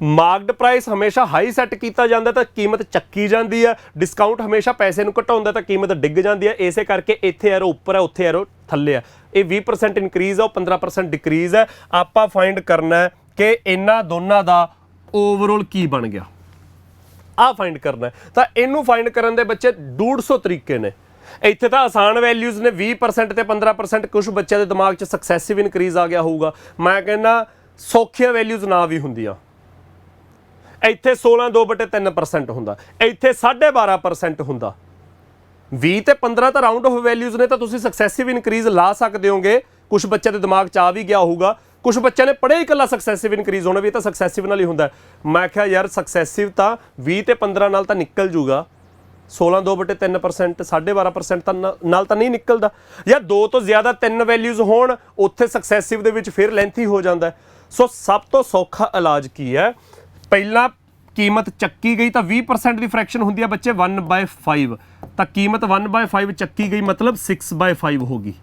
ਮਾਰਕਡ ਪ੍ਰਾਈਸ ਹਮੇਸ਼ਾ ਹਾਈ ਸੈੱਟ ਕੀਤਾ ਜਾਂਦਾ ਤਾਂ ਕੀਮਤ ਚੱਕੀ ਜਾਂਦੀ ਹੈ, ਡਿਸਕਾਊਂਟ ਹਮੇਸ਼ਾ ਪੈਸੇ ਨੂੰ ਘਟਾਉਂਦਾ ਤਾਂ ਕੀਮਤ ਡਿੱਗ ਜਾਂਦੀ ਹੈ। ਇਸੇ ਕਰਕੇ ਇੱਥੇ ਐਰੋ ਉੱਪਰ ਹੈ, ਉੱਥੇ ਐਰੋ ਥੱਲੇ ਹੈ। ਇਹ 20% ਇਨਕਰੀਜ਼ ਹੈ, ਉਹ 15% ਡਿਕਰੀਜ਼ ਹੈ। ਆਪਾਂ ਫਾਈਂਡ ਕਰਨਾ ਹੈ ਕਿ ਇਹਨਾਂ ਦੋਨਾਂ ਦਾ ਓਵਰਆਲ ਕੀ ਬਣ ਗਿਆ, ਆਹ ਫਾਈਂਡ ਕਰਨਾ ਹੈ। ਤਾਂ ਇਹਨੂੰ ਫਾਈਂਡ ਕਰਨ ਦੇ ਬੱਚੇ 150 ਤਰੀਕੇ ਨੇ। ਇੱਥੇ ਤਾਂ ਆਸਾਨ ਵੈਲਿਊਜ਼ ਨੇ, 20% ਤੇ 15%। ਕੁਝ ਬੱਚਿਆਂ ਦੇ ਦਿਮਾਗ 'ਚ ਸਕਸੈਸਿਵ ਇਨਕਰੀਜ਼ ਆ ਗਿਆ ਹੋਊਗਾ। ਮੈਂ ਕਹਿੰਦਾ ਸੌਖੀਆਂ ਵੈਲਿਊਜ਼ ਨਾ ਵੀ ਹੁੰਦੀਆਂ। ਇੱਥੇ 16.2/3% ਹੁੰਦਾ, ਇੱਥੇ 12.5% ਹੁੰਦਾ। 20 ਤੇ 15 ਤਾਂ ਰਾਊਂਡ ਆਫ ਵੈਲਿਊਜ਼ ਨੇ, ਤਾਂ ਤੁਸੀਂ ਸਕਸੈਸਿਵ ਇਨਕਰੀਜ਼ ਲਾ ਸਕਦੇ ਹੋਗੇ। ਕੁਝ ਬੱਚਿਆਂ ਦੇ ਦਿਮਾਗ 'ਚ ਆ ਵੀ ਗਿਆ ਹੋਊਗਾ, ਕੁਝ ਬੱਚਿਆਂ ਨੇ ਪੜ੍ਹਿਆ ਹੀ ਇਕੱਲਾ ਸਕਸੈਸਿਵ ਇਨਕਰੀਜ਼ ਹੋਣਾ ਵੀ, ਇਹ ਤਾਂ ਸਕਸੈਸਿਵ ਨਾਲ ਹੀ ਹੁੰਦਾ। ਮੈਂ ਕਿਹਾ ਯਾਰ ਸਕਸੈਸਿਵ ਤਾਂ 20 ਤੇ 15 ਨਾਲ ਤਾਂ ਨਿਕਲ ਜੂਗਾ, 16.2/3% 12.5% ਤਾਂ ਨਾਲ ਤਾਂ ਨਹੀਂ ਨਿਕਲਦਾ। ਜਾਂ 2 ਤੋਂ ਜ਼ਿਆਦਾ 3 ਵੈਲਿਊਜ਼ ਹੋਣ, ਉੱਥੇ ਸਕਸੈਸਿਵ ਦੇ ਵਿੱਚ ਫਿਰ ਲੈਂਥੀ ਹੋ ਜਾਂਦਾ। ਸੋ ਸਭ ਤੋਂ ਸੌਖਾ ਇਲਾਜ ਕੀ ਹੈ, ਪਹਿਲਾਂ ਕੀਮਤ ਚੱਕੀ ਗਈ ਤਾਂ 20% ਦੀ ਫਰੈਕਸ਼ਨ ਹੁੰਦੀ ਹੈ ਬੱਚੇ 1/5, ਤਾਂ ਕੀਮਤ 1/5 ਚੱਕੀ ਗਈ ਮਤਲਬ 6/5 ਹੋ ਗਈ।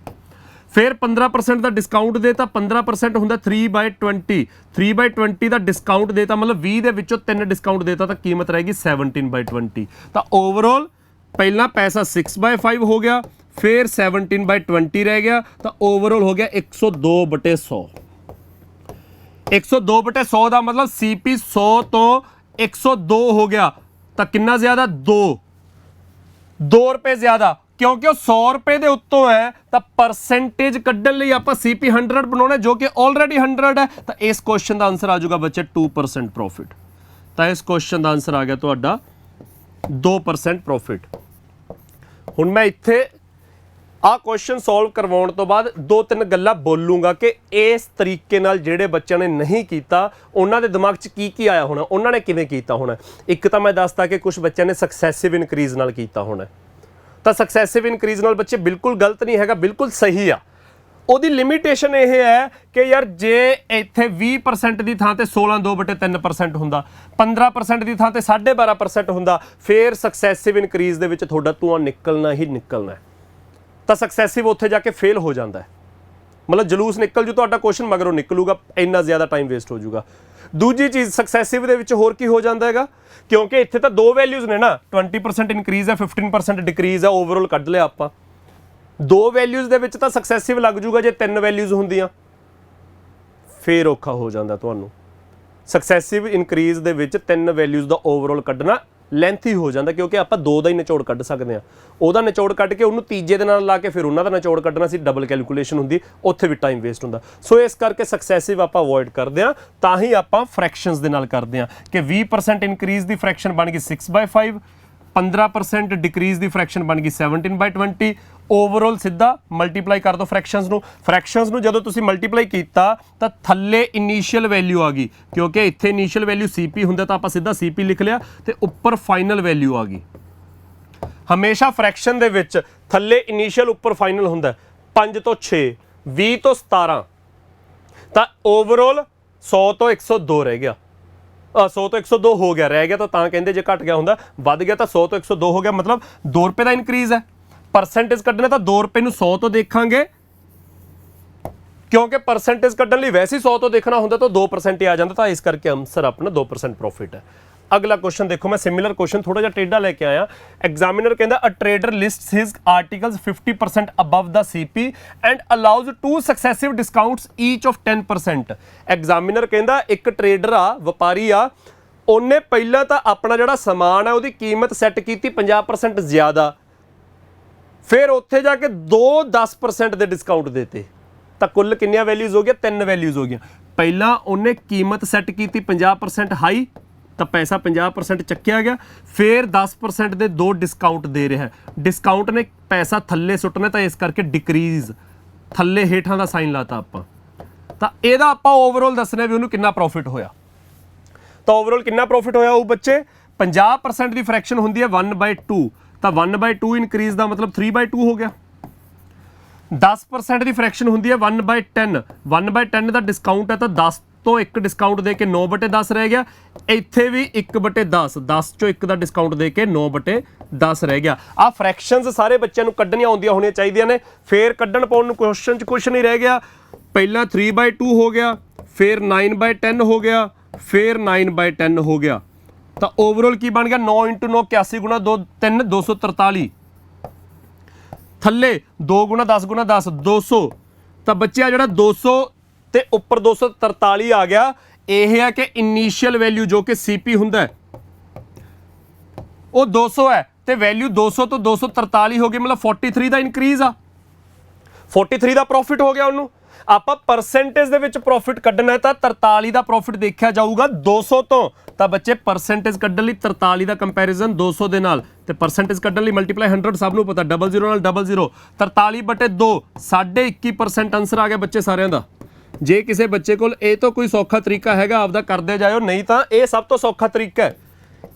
ਫਿਰ 15% ਦਾ ਡਿਸਕਾਊਂਟ ਦੇ ਤਾਂ 15% ਹੁੰਦਾ 3/20, 3/20 ਦਾ ਡਿਸਕਾਊਂਟ ਦੇਤਾ ਮਤਲਬ 20 ਦੇ ਵਿੱਚੋਂ 3 ਡਿਸਕਾਊਂਟ ਦੇਤਾ ਤਾਂ ਕੀਮਤ ਰਹੇਗੀ 17/20। ਤਾਂ ਓਵਰਆਲ ਪਹਿਲਾਂ ਪੈਸਾ 6/5 ਹੋ ਗਿਆ, ਫਿਰ 17/20 ਰਹਿ ਗਿਆ, ਤਾਂ ਓਵਰਆਲ ਹੋ ਗਿਆ 102/100। 102/100 ਦਾ ਮਤਲਬ CP 100 ਤੋਂ 102 ਹੋ ਗਿਆ, ਤਾਂ ਕਿੰਨਾ ਜ਼ਿਆਦਾ, 2 ਰੁਪਏ ਜ਼ਿਆਦਾ। ਕਿਉਂਕਿ ਉਹ 100 ਰੁਪਏ ਦੇ ਉੱਤੋਂ ਹੈ ਤਾਂ ਪਰਸੈਂਟੇਜ ਕੱਢਣ ਲਈ ਆਪਾਂ CP 100 ਬਣਾਉਣਾ ਜੋ ਕਿ ਆਲਰੇਡੀ 100 ਹੈ। ਤਾਂ ਇਸ ਕੁਐਸਚਨ ਦਾ ਆਨਸਰ ਆ ਜਾਊਗਾ ਬੱਚੇ 2% ਪ੍ਰੋਫਿਟ। ਤਾਂ ਇਸ ਕੁਐਸਚਨ ਦਾ ਆਨਸਰ ਆ ਗਿਆ ਤੁਹਾਡਾ 2% ਪ੍ਰੋਫਿਟ। ਹੁਣ ਮੈਂ ਇੱਥੇ ਆਹ ਕੁਐਸਚਨ ਸੋਲਵ ਕਰਵਾਉਣ ਤੋਂ ਬਾਅਦ 2-3 ਗੱਲਾਂ ਬੋਲੂੰਗਾ ਕਿ ਇਸ ਤਰੀਕੇ ਨਾਲ ਜਿਹੜੇ ਬੱਚਿਆਂ ਨੇ ਨਹੀਂ ਕੀਤਾ ਉਹਨਾਂ ਦੇ ਦਿਮਾਗ 'ਚ ਕੀ ਆਇਆ ਹੋਣਾ, ਉਹਨਾਂ ਨੇ ਕਿਵੇਂ ਕੀਤਾ ਹੋਣਾ। ਇੱਕ ਤਾਂ ਮੈਂ ਦੱਸਦਾ ਕਿ ਕੁਝ ਬੱਚਿਆਂ ਨੇ ਸਕਸੈਸਿਵ ਇਨਕਰੀਜ਼ ਨਾਲ ਕੀਤਾ ਹੋਣਾ। ਤਾਂ ਸਕਸੈਸਿਵ ਇਨਕਰੀਜ਼ ਨਾਲ ਬੱਚੇ ਬਿਲਕੁਲ ਗਲਤ ਨਹੀਂ ਹੈਗਾ, ਬਿਲਕੁਲ ਸਹੀ ਆ। ਉਹਦੀ ਲਿਮਿਟੇਸ਼ਨ ਇਹ ਹੈ ਕਿ ਯਾਰ ਜੇ ਇੱਥੇ 20% ਦੀ ਥਾਂ ਤੇ 16.2/3% ਹੁੰਦਾ, 15% ਦੀ ਥਾਂ ਤੇ 12.5% ਹੁੰਦਾ, ਫਿਰ ਸਕਸੈਸਿਵ ਇਨਕਰੀਜ਼ ਦੇ ਵਿੱਚ ਤੁਹਾਡਾ ਧੂਆਂ ਨਿਕਲਣਾ ਹੀ ਨਿਕਲਣਾ ਹੈ। ਤਾਂ ਸਕਸੈਸਿਵ ਉੱਥੇ ਜਾ ਕੇ ਫੇਲ ਹੋ ਜਾਂਦਾ ਹੈ, ਮਤਲਬ ਜਲੂਸ ਨਿਕਲ ਜੂ ਤੁਹਾਡਾ, ਕੁਐਸਚਨ ਮਗਰੋਂ ਨਿਕਲੂਗਾ, ਇੰਨਾ ਜ਼ਿਆਦਾ ਟਾਈਮ ਵੇਸਟ ਹੋ ਜਾਊਗਾ। ਦੂਜੀ ਚੀਜ਼ ਸਕਸੈਸਿਵ ਦੇ ਵਿੱਚ ਹੋਰ ਕੀ ਹੋ ਜਾਂਦਾ ਹੈਗਾ, ਕਿਉਂਕਿ ਇੱਥੇ ਤਾਂ ਦੋ ਵੈਲਿਊਜ਼ ਨੇ ਨਾ, 20% ਇਨਕਰੀਜ਼ ਹੈ, 15% ਡਿਕਰੀਜ਼ ਹੈ, ਓਵਰਆਲ ਕੱਢ ਲਿਆ ਆਪਾਂ। ਦੋ ਵੈਲਿਊਜ਼ ਦੇ ਵਿੱਚ ਤਾਂ ਸਕਸੈਸਿਵ ਲੱਗ ਜੂਗਾ, ਜੇ ਤਿੰਨ ਵੈਲਿਊਜ਼ ਹੁੰਦੀਆਂ ਫੇਰ ਔਖਾ ਹੋ ਜਾਂਦਾ ਤੁਹਾਨੂੰ। ਸਕਸੈਸਿਵ ਇਨਕਰੀਜ਼ ਦੇ ਵਿੱਚ ਤਿੰਨ ਵੈਲਿਊਜ਼ ਦਾ ਓਵਰਆਲ ਕੱਢਣਾ ਲੈਂਥੀ ਹੋ ਜਾਂਦਾ, ਕਿਉਂਕਿ ਆਪਾਂ ਦੋ ਦਾ ਹੀ ਨਿਚੋੜ ਕੱਢ ਸਕਦੇ ਹਾਂ। ਉਹਦਾ ਨਿਚੋੜ ਕੱਢ ਕੇ ਉਹਨੂੰ ਤੀਜੇ ਦੇ ਨਾਲ ਲਾ ਕੇ ਫਿਰ ਉਹਨਾਂ ਦਾ ਨਿਚੋੜ ਕੱਢਣਾ ਸੀ, ਡਬਲ ਕੈਲਕੂਲੇਸ਼ਨ ਹੁੰਦੀ, ਉੱਥੇ ਵੀ ਟਾਈਮ ਵੇਸਟ ਹੁੰਦਾ। ਸੋ ਇਸ ਕਰਕੇ ਸਕਸੈਸਿਵ ਆਪਾਂ ਅਵੋਇਡ ਕਰਦੇ ਹਾਂ। ਤਾਂ ਹੀ ਆਪਾਂ ਫਰੈਕਸ਼ਨਸ ਦੇ ਨਾਲ ਕਰਦੇ ਹਾਂ ਕਿ 20% ਇਨਕਰੀਜ਼ ਦੀ ਫਰੈਕਸ਼ਨ ਬਣ ਗਈ 6/5, 15% ਡਿਕਰੀਜ਼ ਦੀ ਫਰੈਕਸ਼ਨ ਬਣ ਗਈ 17/20। ਓਵਰਆਲ ਸਿੱਧਾ ਮਲਟੀਪਲਾਈ ਕਰ ਦਿਓ ਫਰੈਕਸ਼ਨਸ ਨੂੰ ਜਦੋਂ ਤੁਸੀਂ ਮਲਟੀਪਲਾਈ ਕੀਤਾ ਤਾਂ ਥੱਲੇ ਇਨੀਸ਼ੀਅਲ ਵੈਲਿਊ ਆ ਗਈ, ਕਿਉਂਕਿ ਇੱਥੇ ਇਨੀਸ਼ੀਅਲ ਵੈਲਿਊ CP ਹੁੰਦਾ ਤਾਂ ਆਪਾਂ ਸਿੱਧਾ CP ਲਿਖ ਲਿਆ, ਤੇ ਉੱਪਰ ਫਾਈਨਲ ਵੈਲਿਊ ਆ ਗਈ। ਹਮੇਸ਼ਾ ਫਰੈਕਸ਼ਨ ਦੇ ਵਿੱਚ ਥੱਲੇ ਇਨੀਸ਼ੀਅਲ ਉੱਪਰ ਫਾਈਨਲ ਹੁੰਦਾ। 5 ਤੋਂ 6, 20 ਤੋਂ 17, ਤਾਂ ਓਵਰਆਲ 100 ਤੋਂ 102 ਰਹਿ ਗਿਆ। 100 ਤੋਂ 102 ਹੋ ਗਿਆ, ਰਹਿ ਗਿਆ ਤਾਂ ਕਹਿੰਦੇ ਜੇ ਘਟ ਗਿਆ ਹੁੰਦਾ, ਵੱਧ ਗਿਆ ਤਾਂ 100 ਤੋਂ 102 ਹੋ ਗਿਆ, ਮਤਲਬ 2 ਰੁਪਏ ਦਾ ਇਨਕਰੀਜ਼ ਹੈ। ਪਰਸੈਂਟੇਜ ਕੱਢਣਾ ਤਾਂ 2 ਰੁਪਏ ਨੂੰ 100 ਤੋਂ ਦੇਖਾਂਗੇ, ਕਿਉਂਕਿ ਪਰਸੈਂਟੇਜ ਕੱਢਣ ਲਈ ਵੈਸੇ ਹੀ 100 ਤੋਂ ਦੇਖਣਾ ਹੁੰਦਾ ਤਾਂ 2% ਹੀ ਆ ਜਾਂਦਾ, ਤਾਂ ਇਸ ਕਰਕੇ ਆਨਸਰ ਆਪਣਾ 2% ਪ੍ਰੋਫਿਟ ਹੈ। ਅਗਲਾ ਕੁਐਸਚਨ ਦੇਖੋ, ਮੈਂ ਸਿਮਿਲਰ ਕੁਐਸਚਨ ਥੋੜਾ ਜਿਹਾ ਟੇਢਾ ਲੈ ਕੇ ਆਇਆ। ਐਗਜ਼ਾਮੀਨਰ ਕਹਿੰਦਾ a trader lists his articles 50% above the CP and allows 2 successive discounts each of 10%। Examiner ਕਹਿੰਦਾ ਇੱਕ ਟ੍ਰੇਡਰ ਆ, ਵਪਾਰੀ ਆ, ਉਹਨੇ ਪਹਿਲਾਂ ਤਾਂ ਆਪਣਾ ਜਿਹੜਾ ਸਮਾਨ ਹੈ ਉਹਦੀ ਕੀਮਤ ਸੈੱਟ ਕੀਤੀ 50% ਜ਼ਿਆਦਾ, ਫਿਰ ਉੱਥੇ ਜਾ ਕੇ 10% ਦੇ ਡਿਸਕਾਊਂਟ ਦੇਤੇ, ਤਾਂ ਕੁੱਲ ਕਿੰਨੀਆਂ ਵੈਲਿਊਜ਼ ਹੋ ਗਈਆਂ? 3 ਵੈਲਿਊਜ਼ ਹੋ ਗਈਆਂ। ਪਹਿਲਾਂ ਉਹਨੇ ਕੀਮਤ ਸੈੱਟ ਕੀਤੀ 50% ਹਾਈ, ਤਾਂ ਪੈਸਾ 50% ਚੱਕਿਆ ਗਿਆ, ਫਿਰ 10% ਦੇ 2 ਡਿਸਕਾਊਂਟ ਦੇ ਰਿਹਾ ਹੈ। ਡਿਸਕਾਊਂਟ ਨੇ ਪੈਸਾ ਥੱਲੇ ਸੁੱਟਣਾ, ਤਾਂ ਇਸ ਕਰਕੇ ਡਿਕਰੀਜ਼, ਥੱਲੇ ਹੇਠਾਂ ਦਾ ਸਾਈਨ ਲਾਤਾ ਆਪਾਂ। ਤਾਂ ਇਹਦਾ ਆਪਾਂ ਓਵਰਆਲ ਦੱਸਣਾ ਵੀ ਉਹਨੂੰ ਕਿੰਨਾ ਪ੍ਰੋਫਿਟ ਹੋਇਆ। ਤਾਂ ਓਵਰਆਲ ਕਿੰਨਾ ਪ੍ਰੋਫਿਟ ਹੋਇਆ ਉਹ ਬੱਚੇ? 50% ਦੀ ਫਰੈਕਸ਼ਨ ਹੁੰਦੀ ਹੈ 1/2, ਤਾਂ 1/2 ਇਨਕਰੀਜ਼ ਦਾ ਮਤਲਬ 3/2 ਹੋ ਗਿਆ। 10% ਦੀ ਫਰੈਕਸ਼ਨ ਹੁੰਦੀ ਹੈ 1/10, 1/10 ਦਾ ਡਿਸਕਾਊਂਟ ਹੈ ਤਾਂ 10 ਤੋਂ 1 ਡਿਸਕਾਊਂਟ ਦੇ ਕੇ 9/10 ਰਹਿ ਗਿਆ। ਇੱਥੇ ਵੀ 1/10, 10 ਚੋਂ 1 ਦਾ ਡਿਸਕਾਊਂਟ ਦੇ ਕੇ 9/10 ਰਹਿ ਗਿਆ। ਆਹ ਫਰੈਕਸ਼ਨਸ ਸਾਰੇ ਬੱਚਿਆਂ ਨੂੰ ਕੱਢਣੀਆਂ ਆਉਂਦੀਆਂ ਹੋਣੀਆਂ ਚਾਹੀਦੀਆਂ ਨੇ, ਫੇਰ ਕੱਢਣ ਪਾਉਣ ਨੂੰ ਕੁਐਸਚਨ 'ਚ ਕੁਛ ਨਹੀਂ ਰਹਿ ਗਿਆ। ਪਹਿਲਾਂ 3/2 ਹੋ ਗਿਆ, ਫਿਰ 9/10 ਹੋ ਗਿਆ, ਫਿਰ 9/10 ਹੋ ਗਿਆ, ਤਾਂ ਓਵਰਆਲ ਕੀ ਬਣ ਗਿਆ? 9 × 9 81 × 2 3 243, ਥੱਲੇ 2 × 10 × 10 200, ਤਾਂ ਬੱਚਿਆ ਜਿਹੜਾ 200 ਤੇ ਉੱਪਰ 243 ਆ ਗਿਆ। ਇਹ ਹੈ ਕਿ ਇਨੀਸ਼ੀਅਲ ਵੈਲਿਊ ਜੋ ਕਿ CP ਹੁੰਦਾ ਉਹ 200 ਹੈ, ਤੇ ਵੈਲਿਊ 200 ਤੋਂ 243 ਹੋ ਗਈ, ਮਤਲਬ 43 ਦਾ ਇਨਕਰੀਜ਼ ਆ, 43 ਦਾ ਪ੍ਰੋਫਿਟ ਹੋ ਗਿਆ ਉਹਨੂੰ। ਆਪਾਂ ਪਰਸੈਂਟੇਜ ਦੇ ਵਿੱਚ ਪ੍ਰੋਫਿਟ ਕੱਢਣਾ ਤਾਂ 43 ਦਾ ਪ੍ਰੋਫਿਟ ਦੇਖਿਆ ਜਾਊਗਾ 200 ਤੋਂ, ਤਾਂ ਬੱਚੇ ਪਰਸੈਂਟੇਜ ਕੱਢਣ ਲਈ 43 ਦਾ ਕੰਪੈਰੀਜ਼ਨ 200 ਦੇ ਨਾਲ, ਤੇ ਪਰਸੈਂਟੇਜ ਕੱਢਣ ਲਈ ਮਲਟੀਪਲਾਈ 100 ਸਭ ਨੂੰ ਪਤਾ, 00 ਨਾਲ 00, 43/2, 21% ਆਨਸਰ ਆ ਗਿਆ ਬੱਚੇ ਸਾਰਿਆਂ ਦਾ। ਜੇ ਕਿਸੇ ਬੱਚੇ ਕੋਲ ਇਹ ਤੋਂ ਕੋਈ ਸੌਖਾ ਤਰੀਕਾ ਹੈਗਾ ਆਪਦਾ ਕਰਦੇ ਜਾਇਓ, ਨਹੀਂ ਤਾਂ ਇਹ ਸਭ ਤੋਂ ਸੌਖਾ ਤਰੀਕਾ ਹੈ।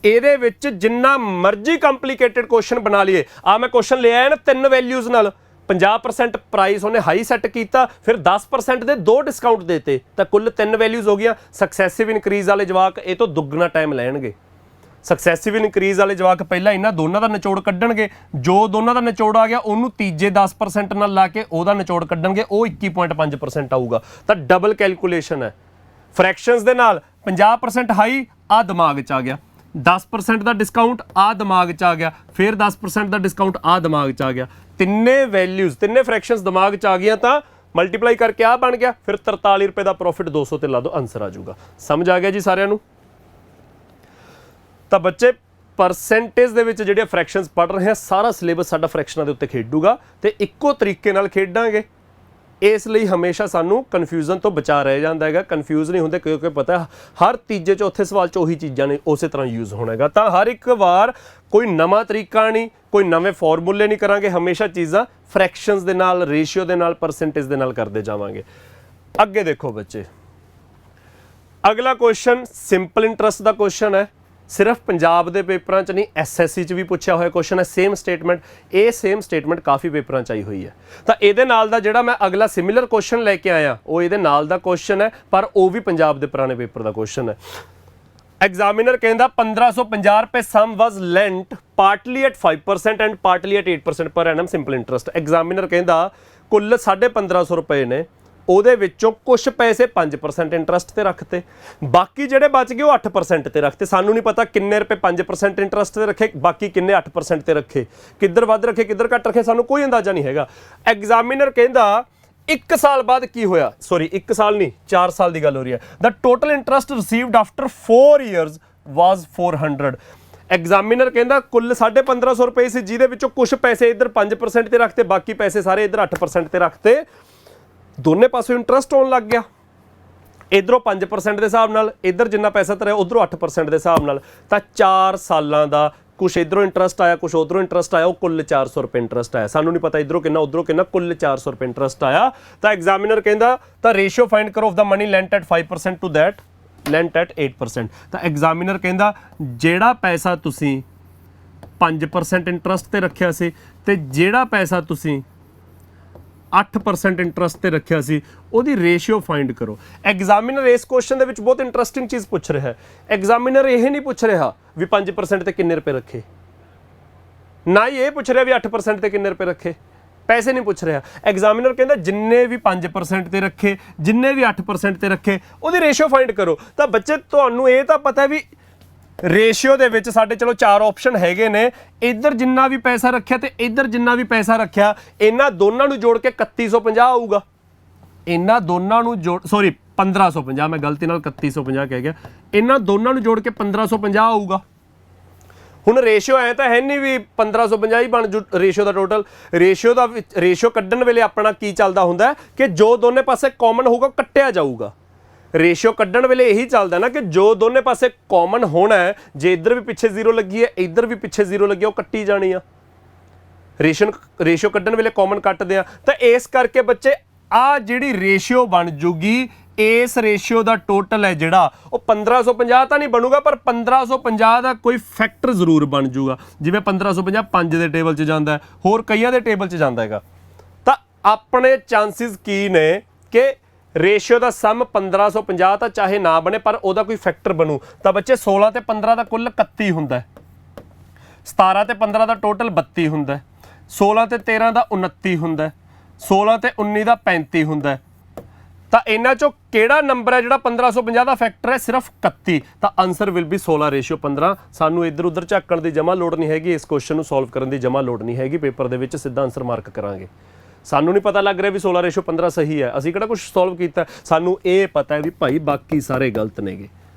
ਇਹਦੇ ਵਿੱਚ ਜਿੰਨਾ ਮਰਜ਼ੀ ਕੰਪਲਿਕੇਟਡ ਕੁਐਸਚਨ ਬਣਾ ਲਈਏ, ਆ ਮੈਂ ਕੁਐਸਚਨ ਲਿਆ ਹੈ ਨਾ 3 ਵੈਲਿਊਜ਼ ਨਾਲ, 50% ਪ੍ਰਾਈਸ ਉਹਨੇ ਹਾਈ ਸੈੱਟ ਕੀਤਾ, ਫਿਰ 10% ਦੇ 2 ਡਿਸਕਾਊਂਟ ਦੇਤੇ, ਤਾਂ ਕੁੱਲ 3 ਵੈਲਿਊਜ਼ ਹੋ ਗਈਆਂ। ਸਕਸੈਸਿਵ ਇਨਕਰੀਜ਼ ਵਾਲੇ ਜਵਾਕ ਇਹ ਤੋਂ ਦੁੱਗਣਾ ਟਾਈਮ ਲੈਣਗੇ। ਸਕਸੈਸਿਵ ਇਨਕਰੀਜ਼ ਵਾਲੇ ਜਵਾਕ ਪਹਿਲਾਂ ਇਹਨਾਂ ਦੋਨਾਂ ਦਾ ਨਿਚੋੜ ਕੱਢਣਗੇ, ਜੋ ਦੋਨਾਂ ਦਾ ਨਿਚੋੜ ਆ ਗਿਆ ਉਹਨੂੰ ਤੀਜੇ 10% ਨਾਲ ਲਾ ਕੇ ਉਹਦਾ ਨਿਚੋੜ ਕੱਢਣਗੇ, ਉਹ 21.5% ਆਊਗਾ। ਤਾਂ ਡਬਲ ਕੈਲਕੂਲੇਸ਼ਨ ਹੈ। ਫਰੈਕਸ਼ਨਸ ਦੇ ਨਾਲ 50% ਹਾਈ ਆ ਦਿਮਾਗ 'ਚ ਆ ਗਿਆ, 10% ਦਾ ਡਿਸਕਾਊਂਟ ਆ ਦਿਮਾਗ 'ਚ ਆ ਗਿਆ, ਫਿਰ 10% ਦਾ ਡਿਸਕਾਊਂਟ ਆ ਦਿਮਾਗ 'ਚ ਆ ਗਿਆ। ਤਿੰਨੇ ਵੈਲਿਊਜ਼, ਤਿੰਨੇ ਫਰੈਕਸ਼ਨਸ ਦਿਮਾਗ 'ਚ ਆ ਗਈਆਂ, ਤਾਂ ਮਲਟੀਪਲਾਈ ਕਰਕੇ ਆ ਬਣ ਗਿਆ, ਫਿਰ 43 ਰੁਪਏ ਦਾ ਪ੍ਰੋਫਿਟ 200 ਤੇ ਲਾ ਦਿਓ, ਆਨਸਰ ਆ ਜਾਊਗਾ। ਸਮਝ ਆ ਗਿਆ ਜੀ ਸਾਰਿਆਂ ਨੂੰ? ਤਾਂ ਬੱਚੇ परसेंटेज ਦੇ ਵਿੱਚ ਜਿਹੜੇ ਫ੍ਰੈਕਸ਼ਨਸ ਪੜ ਰਹੇ ਹਾਂ ਸਾਰਾ ਸਿਲੇਬਸ ਸਾਡਾ ਫ੍ਰੈਕਸ਼ਨਾਂ ਦੇ ਉੱਤੇ ਖੇਡੂਗਾ ਤੇ ਇੱਕੋ ਤਰੀਕੇ ਨਾਲ ਖੇਡਾਂਗੇ। ਇਸ ਲਈ ਹਮੇਸ਼ਾ ਸਾਨੂੰ ਕਨਫਿਊਜ਼ਨ ਤੋਂ ਬਚਾ ਰਹਿ ਜਾਂਦਾ ਹੈਗਾ, ਕਨਫਿਊਜ਼ ਨਹੀਂ ਹੁੰਦੇ ਕਿਉਂਕਿ ਪਤਾ ਹਰ ਤੀਜੇ ਚੌਥੇ ਸਵਾਲ 'ਚ ਉਹੀ ਚੀਜ਼ਾਂ ਨੇ ਉਸੇ ਤਰ੍ਹਾਂ ਯੂਜ਼ ਹੋਣਾ ਹੈਗਾ। ਤਾਂ ਹਰ ਇੱਕ ਵਾਰ ਕੋਈ ਨਵਾਂ ਤਰੀਕਾ ਨਹੀਂ, ਕੋਈ ਨਵੇਂ ਫਾਰਮੂਲੇ ਨਹੀਂ ਕਰਾਂਗੇ, ਹਮੇਸ਼ਾ ਚੀਜ਼ਾਂ ਫ੍ਰੈਕਸ਼ਨਸ ਦੇ ਨਾਲ, ਰੇਸ਼ੀਓ ਦੇ ਨਾਲ, ਪਰਸੈਂਟੇਜ ਦੇ ਨਾਲ ਕਰਦੇ ਜਾਵਾਂਗੇ। ਅੱਗੇ ਦੇਖੋ ਬੱਚੇ, ਅਗਲਾ ਕੁਐਸਚਨ ਸਿੰਪਲ ਇੰਟਰਸਟ ਦਾ ਕੁਐਸਚਨ ਹੈ। ਸਿਰਫ ਪੰਜਾਬ ਦੇ ਪੇਪਰਾਂ 'ਚ ਨਹੀਂ, SSC 'ਚ ਵੀ ਪੁੱਛਿਆ ਹੋਇਆ ਕੁਐਸਚਨ ਹੈ ਸੇਮ ਸਟੇਟਮੈਂਟ। ਇਹ ਸੇਮ ਸਟੇਟਮੈਂਟ ਕਾਫੀ ਪੇਪਰਾਂ 'ਚ ਆਈ ਹੋਈ ਹੈ। ਤਾਂ ਇਹਦੇ ਨਾਲ ਦਾ ਜਿਹੜਾ ਮੈਂ ਅਗਲਾ ਸਿਮਿਲਰ ਕੁਐਸਚਨ ਲੈ ਕੇ ਆਇਆ ਉਹ ਇਹਦੇ ਨਾਲ ਦਾ ਕੁਐਸਚਨ ਹੈ, ਪਰ ਉਹ ਵੀ ਪੰਜਾਬ ਦੇ ਪੁਰਾਣੇ ਪੇਪਰ ਦਾ ਕੁਐਸਚਨ ਹੈ। ਐਗਜ਼ਾਮੀਨਰ ਕਹਿੰਦਾ 1550 ਰੁਪਏ ਸਮ ਵਾਸ ਲੈਂਟ ਪਾਰਟਲੀ ਐਟ 5% ਐਂਡ ਪਾਰਟਲੀ ਐਟ 8% ਪਰ ਐਨਮ ਸਿੰਪਲ ਇੰਟਰਸਟ। ਐਗਜ਼ਾਮੀਨਰ ਕਹਿੰਦਾ ਕੁੱਲ 1550 ਰੁਪਏ ਨੇ, ਉਹਦੇ ਵਿੱਚੋਂ ਕੁਝ ਪੈਸੇ 5% ਇੰਟਰਸਟ ਤੇ ਰੱਖਤੇ, ਬਾਕੀ ਜਿਹੜੇ ਬਚ ਗਏ ਉਹ 8% ਤੇ ਰੱਖਤੇ। ਸਾਨੂੰ ਨਹੀਂ ਪਤਾ ਕਿੰਨੇ ਰੁਪਏ 5% ਇੰਟਰਸਟ ਤੇ ਰੱਖੇ, ਬਾਕੀ ਕਿੰਨੇ 8% ਤੇ ਰੱਖੇ, ਕਿੱਧਰ ਵੱਧ ਰੱਖੇ ਕਿੱਧਰ ਘੱਟ ਰੱਖੇ, ਸਾਨੂੰ ਕੋਈ ਅੰਦਾਜ਼ਾ ਨਹੀਂ ਹੈਗਾ। ਐਗਜ਼ਾਮੀਨਰ ਕਹਿੰਦਾ 1 ਸਾਲ ਬਾਅਦ ਕੀ ਹੋਇਆ, ਸੌਰੀ 1 ਸਾਲ ਨਹੀਂ 4 ਸਾਲ ਦੀ ਗੱਲ ਹੋ ਰਹੀ ਹੈ। The total interest received after 4 years was 400। Examiner ਕਹਿੰਦਾ ਕੁੱਲ 1550 ਰੁਪਏ ਸੀ, ਜਿਹਦੇ ਵਿੱਚੋਂ ਕੁਝ ਪੈਸੇ ਇੱਧਰ 5% ਤੇ ਰੱਖਤੇ, ਬਾਕੀ ਪੈਸੇ ਸਾਰੇ ਇੱਧਰ 8% ਤੇ ਰੱਖਤੇ। ਦੋਨੇ ਪਾਸੋਂ ਇੰਟਰਸਟ ਆਉਣ ਲੱਗ ਗਿਆ, ਇਧਰੋਂ 5% ਦੇ ਹਿਸਾਬ ਨਾਲ, ਇਧਰ ਜਿੰਨਾ ਪੈਸਾ ਤਰਿਆ ਉਧਰੋਂ 8% ਦੇ ਹਿਸਾਬ ਨਾਲ। ਤਾਂ 4 ਸਾਲਾਂ ਦਾ ਕੁਛ ਇਧਰੋਂ ਇੰਟਰਸਟ ਆਇਆ, ਕੁਛ ਉਧਰੋਂ ਇੰਟਰਸਟ ਆਇਆ, ਉਹ ਕੁੱਲ 400 ਰੁਪਏ ਇੰਟਰਸਟ ਆਇਆ। ਸਾਨੂੰ ਨਹੀਂ ਪਤਾ ਇਧਰੋਂ ਕਿੰਨਾ ਉਧਰੋਂ ਕਿੰਨਾ, ਕੁੱਲ 400 ਰੁਪਏ ਇੰਟਰਸਟ ਆਇਆ। ਤਾਂ ਐਗਜ਼ਾਮੀਨਰ ਕਹਿੰਦਾ ਤਾਂ ਰੇਸ਼ੀਓ ਫਾਈਂਡ ਕਰੋ of the money lent at 5% to that lent at 8%। ਤਾਂ ਐਗਜ਼ਾਮੀਨਰ ਕਹਿੰਦਾ ਜਿਹੜਾ ਪੈਸਾ ਤੁਸੀਂ 5% ਇੰਟਰਸਟ ਤੇ ਰੱਖਿਆ ਸੀ ਤੇ ਜਿਹੜਾ ਪੈਸਾ ਤੁਸੀਂ 8% ਇੰਟਰਸਟ ਤੇ ਰੱਖਿਆ ਸੀ ਉਹਦੀ ਰੇਸ਼ੀਓ ਫਾਈਂਡ ਕਰੋ। ਐਗਜ਼ਾਮੀਨਰ ਇਸ ਕੁਐਸਚਨ ਦੇ ਵਿੱਚ ਬਹੁਤ ਇੰਟਰਸਟਿੰਗ ਚੀਜ਼ ਪੁੱਛ ਰਿਹਾ ਹੈ। ਐਗਜ਼ਾਮੀਨਰ ਇਹ ਨਹੀਂ ਪੁੱਛ ਰਿਹਾ ਵੀ 5% ਤੇ ਕਿੰਨੇ ਰੁਪਏ ਰੱਖੇ, ਨਾ ਹੀ ਇਹ ਪੁੱਛ ਰਿਹਾ ਵੀ 8% ਤੇ ਕਿੰਨੇ ਰੁਪਏ ਰੱਖੇ, ਪੈਸੇ ਨਹੀਂ ਪੁੱਛ ਰਿਹਾ। ਐਗਜ਼ਾਮੀਨਰ ਕਹਿੰਦਾ ਜਿੰਨੇ ਵੀ 5% ਤੇ ਰੱਖੇ, ਜਿੰਨੇ ਵੀ 8% ਤੇ ਰੱਖੇ, ਉਹਦੀ ਰੇਸ਼ੀਓ ਫਾਈਂਡ ਕਰੋ। ਤਾਂ ਬੱਚੇ ਤੁਹਾਨੂੰ ਇਹ ਤਾਂ ਪਤਾ ਵੀ ਰੇਸ਼ੀਓ ਦੇ ਵਿੱਚ ਸਾਡੇ ਚਲੋ 4 ਆਪਸ਼ਨ ਹੈਗੇ ਨੇ, ਇੱਧਰ ਜਿੰਨਾ ਵੀ ਪੈਸਾ ਰੱਖਿਆ ਤੇ ਇੱਧਰ ਜਿੰਨਾ ਵੀ ਪੈਸਾ ਰੱਖਿਆ, ਇਹਨਾਂ ਦੋਨਾਂ ਨੂੰ ਜੋੜ ਕੇ 3150 ਆਊਗਾ। ਇਹਨਾਂ ਦੋਨਾਂ ਨੂੰ ਜੋੜ 1550, ਮੈਂ ਗਲਤੀ ਨਾਲ 3150 ਕਹਿ ਗਿਆ, ਇਹਨਾਂ ਦੋਨਾਂ ਨੂੰ ਜੋੜ ਕੇ 1550 ਆਊਗਾ। ਹੁਣ ਰੇਸ਼ੀਓ ਐ ਤਾਂ ਹੈ ਨਹੀਂ ਵੀ 1550 ਹੀ ਬਣ ਜੂ ਰੇਸ਼ੀਓ ਦਾ ਟੋਟਲ। ਰੇਸ਼ੀਓ ਕੱਢਣ ਵੇਲੇ ਆਪਣਾ ਕੀ ਚੱਲਦਾ ਹੁੰਦਾ ਕਿ ਜੋ ਦੋਨੇ ਪਾਸੇ ਕਾਮਨ ਹੋਊਗਾ ਕੱਟਿਆ ਜਾਊਗਾ। ਰੇਸ਼ੀਓ ਕੱਢਣ ਵੇਲੇ ਇਹੀ ਚੱਲਦਾ ਨਾ ਕਿ ਜੋ ਦੋਨੇ ਪਾਸੇ ਕਾਮਨ ਹੋਣਾ ਹੈ, ਜੇ ਇੱਧਰ ਵੀ ਪਿੱਛੇ 0 ਲੱਗੀ ਹੈ ਇੱਧਰ ਵੀ ਪਿੱਛੇ 0 ਲੱਗੀ ਹੈ, ਉਹ ਕੱਟੀ ਜਾਣੀ ਆ। ਰੇਸ਼ੀਓ ਕੱਢਣ ਵੇਲੇ ਕਾਮਨ ਕੱਟਦੇ ਆ। ਤਾਂ ਇਸ ਕਰਕੇ ਬੱਚੇ ਆ ਜਿਹੜੀ ਰੇਸ਼ੀਓ ਬਣ ਜੂਗੀ, ਇਸ ਰੇਸ਼ੀਓ ਦਾ ਟੋਟਲ ਹੈ ਜਿਹੜਾ ਉਹ 1550 ਤਾਂ ਨਹੀਂ ਬਣੂਗਾ, ਪਰ 1550 ਦਾ ਕੋਈ ਫੈਕਟਰ ਜ਼ਰੂਰ ਬਣ ਜੂਗਾ। ਜਿਵੇਂ 1550 5 ਦੇ ਟੇਬਲ 'ਚ ਜਾਂਦਾ, ਹੋਰ ਕਈਆਂ ਦੇ ਟੇਬਲ 'ਚ ਜਾਂਦਾ ਹੈਗਾ। ਤਾਂ ਆਪਣੇ ਚਾਂਸਿਸ ਕੀ ਨੇ ਕਿ ਰੇਸ਼ੀਓ ਦਾ ਸਮ 1550 ਤਾਂ ਚਾਹੇ ਨਾ ਬਣੇ ਪਰ ਉਹਦਾ ਕੋਈ ਫੈਕਟਰ ਬਣੂ। ਤਾਂ ਬੱਚੇ 16 ਤੇ 15 ਦਾ ਕੁੱਲ 31 ਹੁੰਦਾ, 17 ਤੇ 15 ਦਾ ਟੋਟਲ 32 ਹੁੰਦਾ, 16 ਤੇ 13 ਦਾ 29 ਹੁੰਦਾ, 16 ਤੇ 19 ਦਾ 35 ਹੁੰਦਾ। ਤਾਂ ਇਹਨਾਂ ਚੋਂ ਕਿਹੜਾ ਨੰਬਰ ਹੈ ਜਿਹੜਾ 1550 ਦਾ ਫੈਕਟਰ ਹੈ? ਸਿਰਫ 31। ਤਾਂ ਆਨਸਰ ਵਿਲ ਬੀ 16:15। ਸਾਨੂੰ ਇੱਧਰ ਉੱਧਰ ਝਾਕਣ ਦੀ ਜਮਾ ਲੋੜ ਨਹੀਂ ਹੈਗੀ, ਇਸ ਕੁਐਸਚਨ ਨੂੰ ਸੋਲਵ ਕਰਨ ਦੀ ਜਮਾ ਲੋੜ ਨਹੀਂ ਹੈਗੀ। ਪੇਪਰ ਦੇ ਵਿੱਚ ਸਿੱਧਾ ਆਨਸਰ ਮਾਰਕ ਕਰਾਂਗੇ। ਸਾਨੂੰ ਨਹੀਂ ਪਤਾ ਲੱਗ ਰਿਹਾ ਵੀ 16:15 ਸਹੀ ਹੈ, ਅਸੀਂ ਕਿਹੜਾ ਕੁਝ ਸੋਲਵ ਕੀਤਾ, ਸਾਨੂੰ ਇਹ ਪਤਾ ਹੈ ਵੀ ਭਾਈ ਬਾਕੀ ਸਾਰੇ ਗਲਤ ਨੇਗੇ।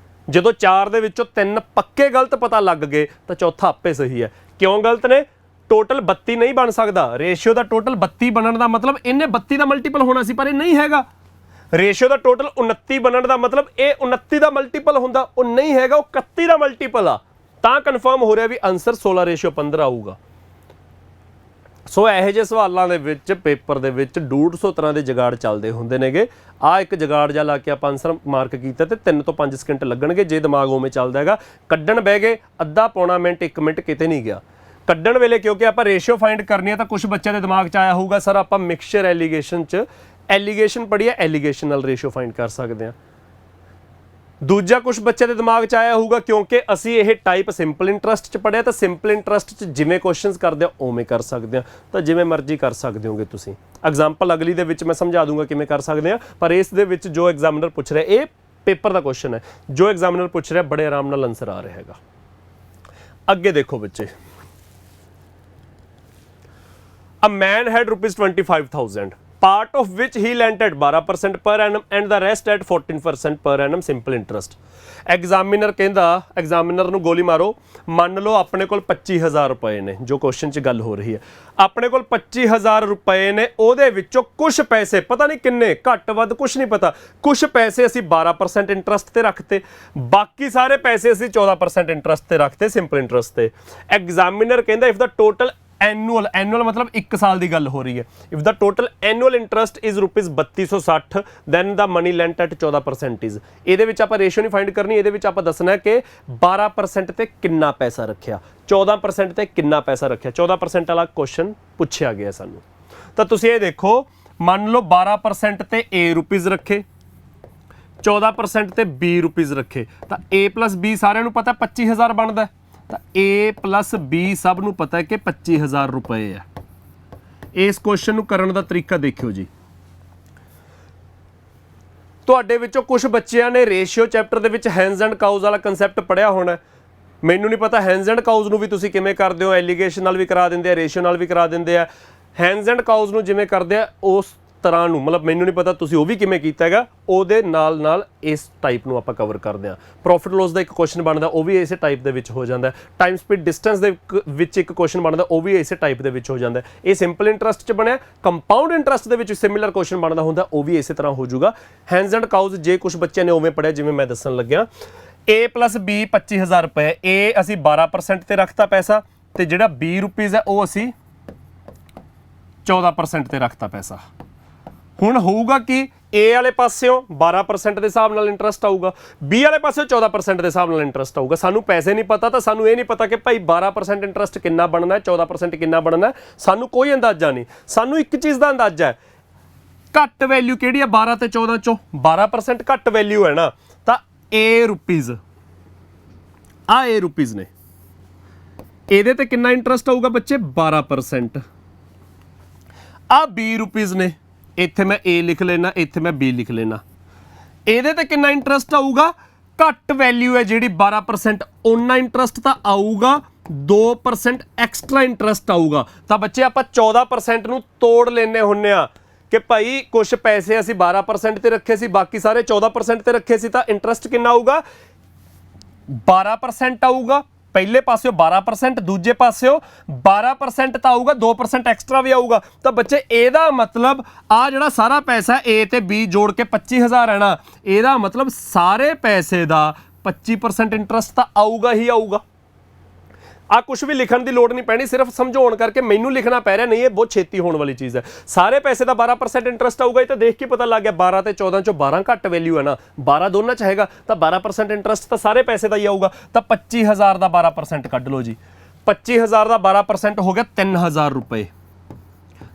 ਜਦੋਂ 4 ਦੇ ਵਿੱਚੋਂ 3 ਪੱਕੇ ਗਲਤ ਪਤਾ ਲੱਗ ਗਏ ਤਾਂ ਚੌਥਾ ਆਪੇ ਸਹੀ ਹੈ। ਕਿਉਂ ਗਲਤ ਨੇ? ਟੋਟਲ 32 ਨਹੀਂ ਬਣ ਸਕਦਾ। ਰੇਸ਼ੀਓ ਦਾ ਟੋਟਲ 32 ਬਣਨ ਦਾ ਮਤਲਬ ਇਹਨੇ 32 ਦਾ ਮਲਟੀਪਲ ਹੋਣਾ ਸੀ, ਪਰ ਇਹ ਨਹੀਂ ਹੈਗਾ। ਰੇਸ਼ੀਓ ਦਾ ਟੋਟਲ 29 ਬਣਨ ਦਾ ਮਤਲਬ ਇਹ 29 ਦਾ ਮਲਟੀਪਲ ਹੁੰਦਾ, ਉਹ ਨਹੀਂ ਹੈਗਾ, ਉਹ 31 ਦਾ ਮਲਟੀਪਲ ਆ। ਤਾਂ ਕਨਫਰਮ ਹੋ ਰਿਹਾ ਵੀ ਆਨਸਰ 16:15 ਆਊਗਾ। ਸੋ ਇਹੋ ਜਿਹੇ ਸਵਾਲਾਂ ਦੇ ਵਿੱਚ ਪੇਪਰ ਦੇ ਵਿੱਚ 150 ਤਰ੍ਹਾਂ ਦੇ ਜੁਗਾੜ ਚੱਲਦੇ ਹੁੰਦੇ ਨੇਗੇ। ਆਹ ਇੱਕ ਜੁਗਾੜ ਜਿਹਾ ਲਾ ਕੇ ਆਪਾਂ ਆਨਸਰ ਮਾਰਕ ਕੀਤਾ ਤੇ 3 ਤੋਂ 5 ਸਕਿੰਟ ਲੱਗਣਗੇ ਜੇ ਦਿਮਾਗ ਉਵੇਂ ਚੱਲਦਾ ਹੈਗਾ। ਕੱਢਣ ਬਹਿ ਗਏ ਅੱਧਾ ਪੌਣਾ ਮਿੰਟ 1 ਮਿੰਟ ਕਿਤੇ ਨਹੀਂ ਗਿਆ। ਕੱਢਣ ਵੇਲੇ ਕਿਉਂਕਿ ਆਪਾਂ ਰੇਸ਼ੀਓ ਫਾਈਂਡ ਕਰਨੀ ਹੈ ਤਾਂ ਕੁਝ ਬੱਚਿਆਂ ਦੇ ਦਿਮਾਗ 'ਚ ਆਇਆ ਹੋਊਗਾ ਸਰ ਆਪਾਂ ਮਿਕਸਚਰ ਐਲੀਗੇਸ਼ਨ 'ਚ ਐਲੀਗੇਸ਼ਨ ਪੜ੍ਹੀ ਹੈ, ਐਲੀਗੇਸ਼ਨ ਨਾਲ ਰੇਸ਼ੀਓ ਫਾਈਂਡ ਕਰ ਸਕਦੇ ਹਾਂ। ਦੂਜਾ ਕੁਝ ਬੱਚੇ ਦੇ ਦਿਮਾਗ 'ਚ ਆਇਆ ਹੋਊਗਾ ਕਿਉਂਕਿ ਅਸੀਂ ਇਹ ਟਾਈਪ ਸਿੰਪਲ ਇੰਟਰਸਟ 'ਚ ਪੜ੍ਹਿਆ ਤਾਂ ਸਿੰਪਲ ਇੰਟਰਸਟ 'ਚ ਜਿਵੇਂ ਕੁਐਸਚਨਸ ਕਰਦੇ ਆ ਉਵੇਂ ਕਰ ਸਕਦੇ ਹਾਂ। ਤਾਂ ਜਿਵੇਂ ਮਰਜ਼ੀ ਕਰ ਸਕਦੇ ਹੋਗੇ ਤੁਸੀਂ। ਐਗਜ਼ਾਮਪਲ ਅਗਲੀ ਦੇ ਵਿੱਚ ਮੈਂ ਸਮਝਾ ਦੂੰਗਾ ਕਿਵੇਂ ਕਰ ਸਕਦੇ ਹਾਂ, ਪਰ ਇਸ ਦੇ ਵਿੱਚ ਜੋ ਐਗਜ਼ਾਮੀਨਰ ਪੁੱਛ ਰਿਹਾ ਇਹ ਪੇਪਰ ਦਾ ਕੁਐਸਚਨ ਹੈ, ਜੋ ਐਗਜ਼ਾਮੀਨਰ ਪੁੱਛ ਰਿਹਾ ਬੜੇ ਆਰਾਮ ਨਾਲ ਆਨਸਰ ਆ ਰਿਹਾ ਹੈਗਾ। ਅੱਗੇ ਦੇਖੋ ਬੱਚੇ, ਅ ਮੈਨ head ₹25,000 part of which he lent at 12% per annum and the rest at 14% per annum simple interest। Examiner ਕਹਿੰਦਾ, ਐਗਜ਼ਾਮੀਨਰ ਨੂੰ ਗੋਲੀ ਮਾਰੋ, ਮੰਨ ਲਓ ਆਪਣੇ ਕੋਲ 25,000 ਰੁਪਏ ਨੇ, ਜੋ ਕੁਐਸਚਨ 'ਚ ਗੱਲ ਹੋ ਰਹੀ ਹੈ, ਆਪਣੇ ਕੋਲ 25,000 ਰੁਪਏ ਨੇ, ਉਹਦੇ ਵਿੱਚੋਂ ਕੁਝ ਪੈਸੇ ਪਤਾ ਨਹੀਂ ਕਿੰਨੇ, ਘੱਟ ਵੱਧ ਕੁਝ ਨਹੀਂ ਪਤਾ, ਕੁਝ ਪੈਸੇ ਅਸੀਂ 12% ਇੰਟਰਸਟ ਤੇ ਰੱਖਤੇ, ਬਾਕੀ ਸਾਰੇ ਪੈਸੇ ਅਸੀਂ 14% ਇੰਟਰਸਟ ਤੇ ਰੱਖਤੇ ਸਿੰਪਲ ਇੰਟਰਸਟ ਤੇ। ਐਗਜ਼ਾਮੀਨਰ ਕਹਿੰਦਾ ਇਫ ਦਾ ਟੋਟਲ ਐਨੂਅਲ मतलब 1 ਸਾਲ ਦੀ ਗੱਲ ਹੋ ਰਹੀ ਹੈ, if the total annual interest is ₹3260 then the money lent at 14% is. ਇਹਦੇ ਵਿੱਚ ਆਪਾਂ ਰੇਸ਼ੋ ਨਹੀਂ ਫਾਈਂਡ ਕਰਨੀ, ਇਹਦੇ ਵਿੱਚ ਆਪਾਂ ਦੱਸਣਾ ਕਿ 12% ਤੇ ਕਿੰਨਾ ਪੈਸਾ ਰੱਖਿਆ, 14% ਤੇ ਕਿੰਨਾ ਪੈਸਾ ਰੱਖਿਆ। 14% ਵਾਲਾ ਕੁਐਸਚਨ ਪੁੱਛਿਆ ਗਿਆ ਸਾਨੂੰ। ਤਾਂ ਤੁਸੀਂ ਇਹ ਦੇਖੋ, ਮੰਨ ਲਓ 12% ਤੇ A ਰੁਪੀਜ਼ ਰੱਖੇ, 14% ਤੇ B ਰੁਪੀਜ਼ ਰੱਖੇ, ਤਾਂ A + B ਸਾਰਿਆਂ ਨੂੰ ਪਤਾ 25,000 ਬਣਦਾ, ਤਾਂ A + B ਸਭ ਨੂੰ ਪਤਾ ਹੈ ਕਿ 25,000 ਰੁਪਏ ਹੈ। ਇਸ ਕੁਐਸਚਨ ਨੂੰ ਕਰਨ ਦਾ ਤਰੀਕਾ ਦੇਖਿਓ ਜੀ। ਤੁਹਾਡੇ ਵਿੱਚੋਂ ਕੁਝ ਬੱਚਿਆਂ ਨੇ ਰੇਸ਼ੀਓ ਚੈਪਟਰ ਦੇ ਵਿੱਚ ਹੈਂਜ਼ ਐਂਡ ਕਾਊਜ਼ ਵਾਲਾ ਕਨਸੈਪਟ ਪੜ੍ਹਿਆ ਹੋਣਾ। ਮੈਨੂੰ ਨਹੀਂ ਪਤਾ ਹੈਂਜ਼ ਐਂਡ ਕਾਊਜ਼ ਨੂੰ ਵੀ ਤੁਸੀਂ ਕਿਵੇਂ ਕਰਦੇ ਹੋ, ਐਲੀਗੇਸ਼ਨ ਨਾਲ ਵੀ ਕਰਾ ਦਿੰਦੇ ਆ, ਰੇਸ਼ੀਓ ਨਾਲ ਵੀ ਕਰਾ ਦਿੰਦੇ ਆ। ਹੈਂਜ਼ ਐਂਡ ਕਾਊਜ਼ ਨੂੰ ਜਿਵੇਂ ਕਰਦੇ ਆ ਉਸ ਤਰ੍ਹਾਂ ਨੂੰ, ਮਤਲਬ ਮੈਨੂੰ ਨਹੀਂ ਪਤਾ ਤੁਸੀਂ ਉਹ ਵੀ ਕਿਵੇਂ ਕੀਤਾ ਹੈਗਾ, ਉਹਦੇ ਨਾਲ ਇਸ ਟਾਈਪ ਨੂੰ ਆਪਾਂ ਕਵਰ ਕਰਦੇ ਹਾਂ। ਪ੍ਰੋਫਿਟ ਲੋਸ ਦਾ ਇੱਕ ਕੁਐਸਚਨ ਬਣਦਾ, ਉਹ ਵੀ ਇਸੇ ਟਾਈਪ ਦੇ ਵਿੱਚ ਹੋ ਜਾਂਦਾ। ਟਾਈਮ ਸਪੀਡ ਡਿਸਟੈਂਸ ਦੇ ਵਿੱਚ ਇੱਕ ਕੁਐਸਚਨ ਬਣਦਾ, ਉਹ ਵੀ ਇਸੇ ਟਾਈਪ ਦੇ ਵਿੱਚ ਹੋ ਜਾਂਦਾ। ਇਹ ਸਿੰਪਲ ਇੰਟਰਸਟ 'ਚ ਬਣਿਆ। ਕੰਪਾਊਂਡ ਇੰਟਰਸਟ ਦੇ ਵਿੱਚ ਸਿਮਿਲਰ ਕੁਐਸਚਨ ਬਣਦਾ ਹੁੰਦਾ, ਉਹ ਵੀ ਇਸੇ ਤਰ੍ਹਾਂ ਹੋ ਜਾਊਗਾ। ਹੈਂਜ਼ ਐਂਡ ਕਾਊਜ਼ ਜੇ ਕੁਝ ਬੱਚਿਆਂ ਨੇ ਉਵੇਂ ਪੜ੍ਹਿਆ ਜਿਵੇਂ ਮੈਂ ਦੱਸਣ ਲੱਗਿਆ, A + B 25,000 ਰੁਪਏ, A ਅਸੀਂ 12% ਤੇ ਰੱਖਤਾ ਪੈਸਾ, ਤੇ ਜਿਹੜਾ B ਰੁਪੀਜ਼ ਹੈ ਉਹ ਅਸੀਂ 14% ਤੇ ਰੱਖਤਾ ਪੈਸਾ। ਹੁਣ ਹੋਊਗਾ ਕਿ A ਵਾਲੇ ਪਾਸਿਓਂ 12% ਦੇ ਹਿਸਾਬ ਨਾਲ ਇੰਟਰਸਟ ਆਊਗਾ, B ਵਾਲੇ ਪਾਸਿਓਂ 14% ਦੇ ਹਿਸਾਬ ਨਾਲ ਇੰਟਰਸਟ ਆਊਗਾ। ਸਾਨੂੰ ਪੈਸੇ ਨਹੀਂ ਪਤਾ, ਤਾਂ ਸਾਨੂੰ ਇਹ ਨਹੀਂ ਪਤਾ ਕਿ ਭਾਈ 12% ਇੰਟਰਸਟ ਕਿੰਨਾ ਬਣਨਾ, 14% ਕਿੰਨਾ ਬਣਨਾ, ਸਾਨੂੰ ਕੋਈ ਅੰਦਾਜ਼ਾ ਨਹੀਂ। ਸਾਨੂੰ ਇੱਕ ਚੀਜ਼ ਦਾ ਅੰਦਾਜ਼ਾ ਹੈ, ਘੱਟ ਵੈਲਿਊ ਕਿਹੜੀ ਆ 12 ਤੇ 14 ਚੋਂ, 12% ਘੱਟ ਵੈਲਿਊ ਹੈ ਨਾ, ਤਾਂ A ਰੁਪੀਜ਼, ਆ A ਰੁਪੀਜ਼ ਨੇ, ਇਹਦੇ ਤੇ ਕਿੰਨਾ ਇੰਟਰਸਟ ਆਊਗਾ ਬੱਚੇ 12%। ਆ B ਰੁਪੀਜ਼ ਨੇ, ਇੱਥੇ ਮੈਂ A ਲਿਖ ਲੈਣਾ, ਇੱਥੇ ਮੈਂ B ਲਿਖ ਲੈਣਾ, ਇਹਦੇ ਤੇ ਕਿੰਨਾ ਇੰਟਰਸਟ ਆਊਗਾ, ਘੱਟ ਵੈਲਿਊ ਹੈ ਜਿਹੜੀ 12%, ਓਨਾ ਇੰਟਰਸਟ ਤਾਂ ਆਊਗਾ, 2% ਐਕਸਟਰਾ ਇੰਟਰਸਟ ਆਊਗਾ। ਤਾਂ ਬੱਚੇ ਆਪਾਂ 14% ਨੂੰ ਤੋੜ ਲੈਨੇ ਹੁੰਨੇ ਆ ਕਿ ਭਾਈ ਕੁਝ ਪੈਸੇ ਅਸੀਂ 12% ਤੇ ਰੱਖੇ ਸੀ, ਬਾਕੀ ਸਾਰੇ 14% ਤੇ ਰੱਖੇ ਸੀ, ਤਾਂ ਇੰਟਰਸਟ ਕਿੰਨਾ ਆਊਗਾ 12% ਆਊਗਾ। ਪਹਿਲੇ ਪਾਸਿਓ 12%, ਦੂਜੇ ਪਾਸਿਓ 12% ਤਾਂ ਆਊਗਾ, 2% ਐਕਸਟਰਾ ਵੀ ਆਊਗਾ। ਤਾਂ ਬੱਚੇ ਇਹਦਾ ਮਤਲਬ ਆ ਜਿਹੜਾ ਸਾਰਾ ਪੈਸਾ A ਤੇ B ਜੋੜ ਕੇ 25,000 ਹੈ ਨਾ, ਇਹਦਾ ਮਤਲਬ ਸਾਰੇ ਪੈਸੇ ਦਾ 25% ਇੰਟਰਸਟ ਤਾਂ ਆਊਗਾ ਹੀ ਆਊਗਾ। ਆ ਕੁਝ ਵੀ ਲਿਖਣ ਦੀ ਲੋੜ ਨਹੀਂ ਪੈਣੀ, ਸਿਰਫ ਸਮਝਾਉਣ ਕਰਕੇ ਮੈਨੂੰ ਲਿਖਣਾ ਪੈ ਰਿਹਾ, ਨਹੀਂ ਇਹ ਬਹੁਤ ਛੇਤੀ ਹੋਣ ਵਾਲੀ ਚੀਜ਼ ਹੈ। ਸਾਰੇ ਪੈਸੇ ਦਾ 12% ਇੰਟਰਸਟ ਆਊਗਾ, ਇਹ ਤਾਂ ਦੇਖ ਕੇ ਪਤਾ ਲੱਗ ਗਿਆ 12 ਤੇ 14 ਚੋਂ 12 ਘੱਟ ਵੈਲਿਊ ਹੈ ਨਾ, 12 ਦੋਨਾਂ 'ਚ ਹੈਗਾ, ਤਾਂ 12% ਇੰਟਰਸਟ ਤਾਂ ਸਾਰੇ ਪੈਸੇ ਦਾ ਹੀ ਆਊਗਾ। ਤਾਂ 25,000 ਦਾ 12% ਕੱਢ ਲਓ ਜੀ, 25,000 ਦਾ 12% ਹੋ ਗਿਆ 3,000 ਰੁਪਏ।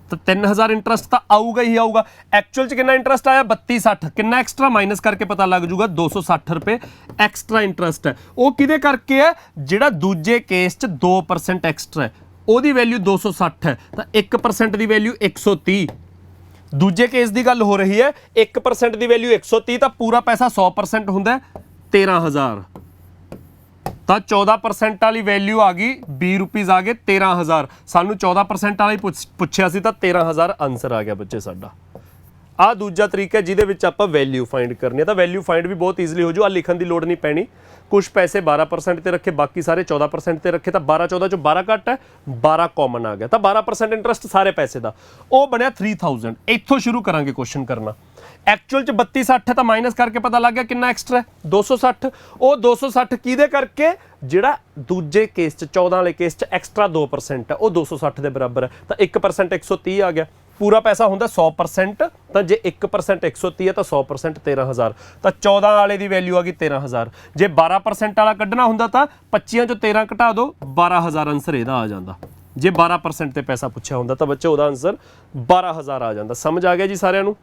ਤਾਂ 3,000 ਇੰਟਰਸਟ ਤਾਂ ਆਊਗਾ ਹੀ ਆਊਗਾ। ਐਕਚੁਅਲ 'ਚ ਕਿੰਨਾ ਇੰਟਰਸਟ ਆਇਆ 3260, ਕਿੰਨਾ ਐਕਸਟਰਾ ਮਾਈਨਸ ਕਰਕੇ ਪਤਾ ਲੱਗ ਜੂਗਾ 260 ਰੁਪਏ ਐਕਸਟਰਾ ਇੰਟਰਸਟ ਹੈ। ਉਹ ਕਿਹਦੇ ਕਰਕੇ ਹੈ, ਜਿਹੜਾ ਦੂਜੇ ਕੇਸ 'ਚ 2% ਐਕਸਟਰਾ ਹੈ, ਉਹਦੀ ਵੈਲਿਊ 260 ਹੈ, ਤਾਂ 1% ਦੀ ਵੈਲਿਊ 130। ਦੂਜੇ ਕੇਸ ਦੀ ਗੱਲ ਹੋ ਰਹੀ ਹੈ, 1% ਦੀ ਵੈਲਿਊ 130, ਤਾਂ ਪੂਰਾ ਪੈਸਾ 100% ਹੁੰਦਾ 13,000। ਤਾਂ 14% ਵਾਲੀ ਵੈਲਿਊ ਆ ਗਈ, 20 ਰੁਪਈਜ਼ ਆ ਗਏ 13,000। ਸਾਨੂੰ 14% ਵਾਲਾ ਹੀ ਪੁੱਛਿਆ ਸੀ, ਤਾਂ 13,000 ਆਨਸਰ ਆ ਗਿਆ ਬੱਚੇ ਸਾਡਾ। ਆ ਦੂਜਾ ਤਰੀਕਾ ਜਿਹਦੇ ਵਿੱਚ ਆਪਾਂ ਵੈਲਿਊ ਫਾਈਂਡ ਕਰਨੀ ਹੈ। ਤਾਂ ਵੈਲਿਊ ਫਾਈਂਡ ਵੀ ਬਹੁਤ ਈਜ਼ੀਲੀ ਹੋ ਜੂ। ਆ ਲਿਖਣ ਦੀ ਲੋੜ ਨਹੀਂ ਪੈਣੀ। ਕੁਝ ਪੈਸੇ 12% ਤੇ ਰੱਖੇ, ਬਾਕੀ ਸਾਰੇ 14% ਤੇ ਰੱਖੇ, ਤਾਂ 12 14 ਚੋਂ 12 ਘੱਟ ਹੈ, 12 ਕਾਮਨ ਆ ਗਿਆ, ਤਾਂ 12% ਇੰਟਰਸਟ ਸਾਰੇ ਪੈਸੇ ਦਾ, ਉਹ ਬਣਿਆ 3,000। ਇੱਥੋਂ ਸ਼ੁਰੂ ਕਰਾਂਗੇ ਕੁਐਸਚਨ ਕਰਨਾ। ਐਕਚੁਅਲ 'ਚ 3260 ਤਾਂ ਮਾਈਨਸ ਕਰਕੇ ਪਤਾ ਲੱਗ ਗਿਆ ਕਿੰਨਾ ਐਕਸਟਰਾ ਹੈ 260। ਉਹ 260 ਕਿਹਦੇ ਕਰਕੇ, ਜਿਹੜਾ ਦੂਜੇ ਕੇਸ 'ਚ 14 ਵਾਲੇ ਕੇਸ 'ਚ ਐਕਸਟਰਾ 2% ਹੈ, ਉਹ 260 ਦੇ ਬਰਾਬਰ ਹੈ। ਤਾਂ 1% 130 ਆ ਗਿਆ। ਪੂਰਾ ਪੈਸਾ ਹੁੰਦਾ 100%, ਤਾਂ ਜੇ 1% 130 ਹੈ ਤਾਂ 100% 13,000। ਤਾਂ 14 ਵਾਲੇ ਦੀ ਵੈਲਿਊ ਆ ਗਈ 13,000। ਜੇ 12% ਵਾਲਾ ਕੱਢਣਾ ਹੁੰਦਾ ਤਾਂ 25 ਚੋਂ 13 ਘਟਾ ਦਿਓ, 12,000 ਆਨਸਰ ਇਹਦਾ ਆ ਜਾਂਦਾ। ਜੇ 12% ਤੇ ਪੈਸਾ ਪੁੱਛਿਆ ਹੁੰਦਾ ਤਾਂ ਬੱਚੇ ਉਹਦਾ ਆਨਸਰ 12,000 ਆ ਜਾਂਦਾ। ਸਮਝ ਆ ਗਿਆ ਜੀ ਸਾਰਿਆਂ ਨੂੰ?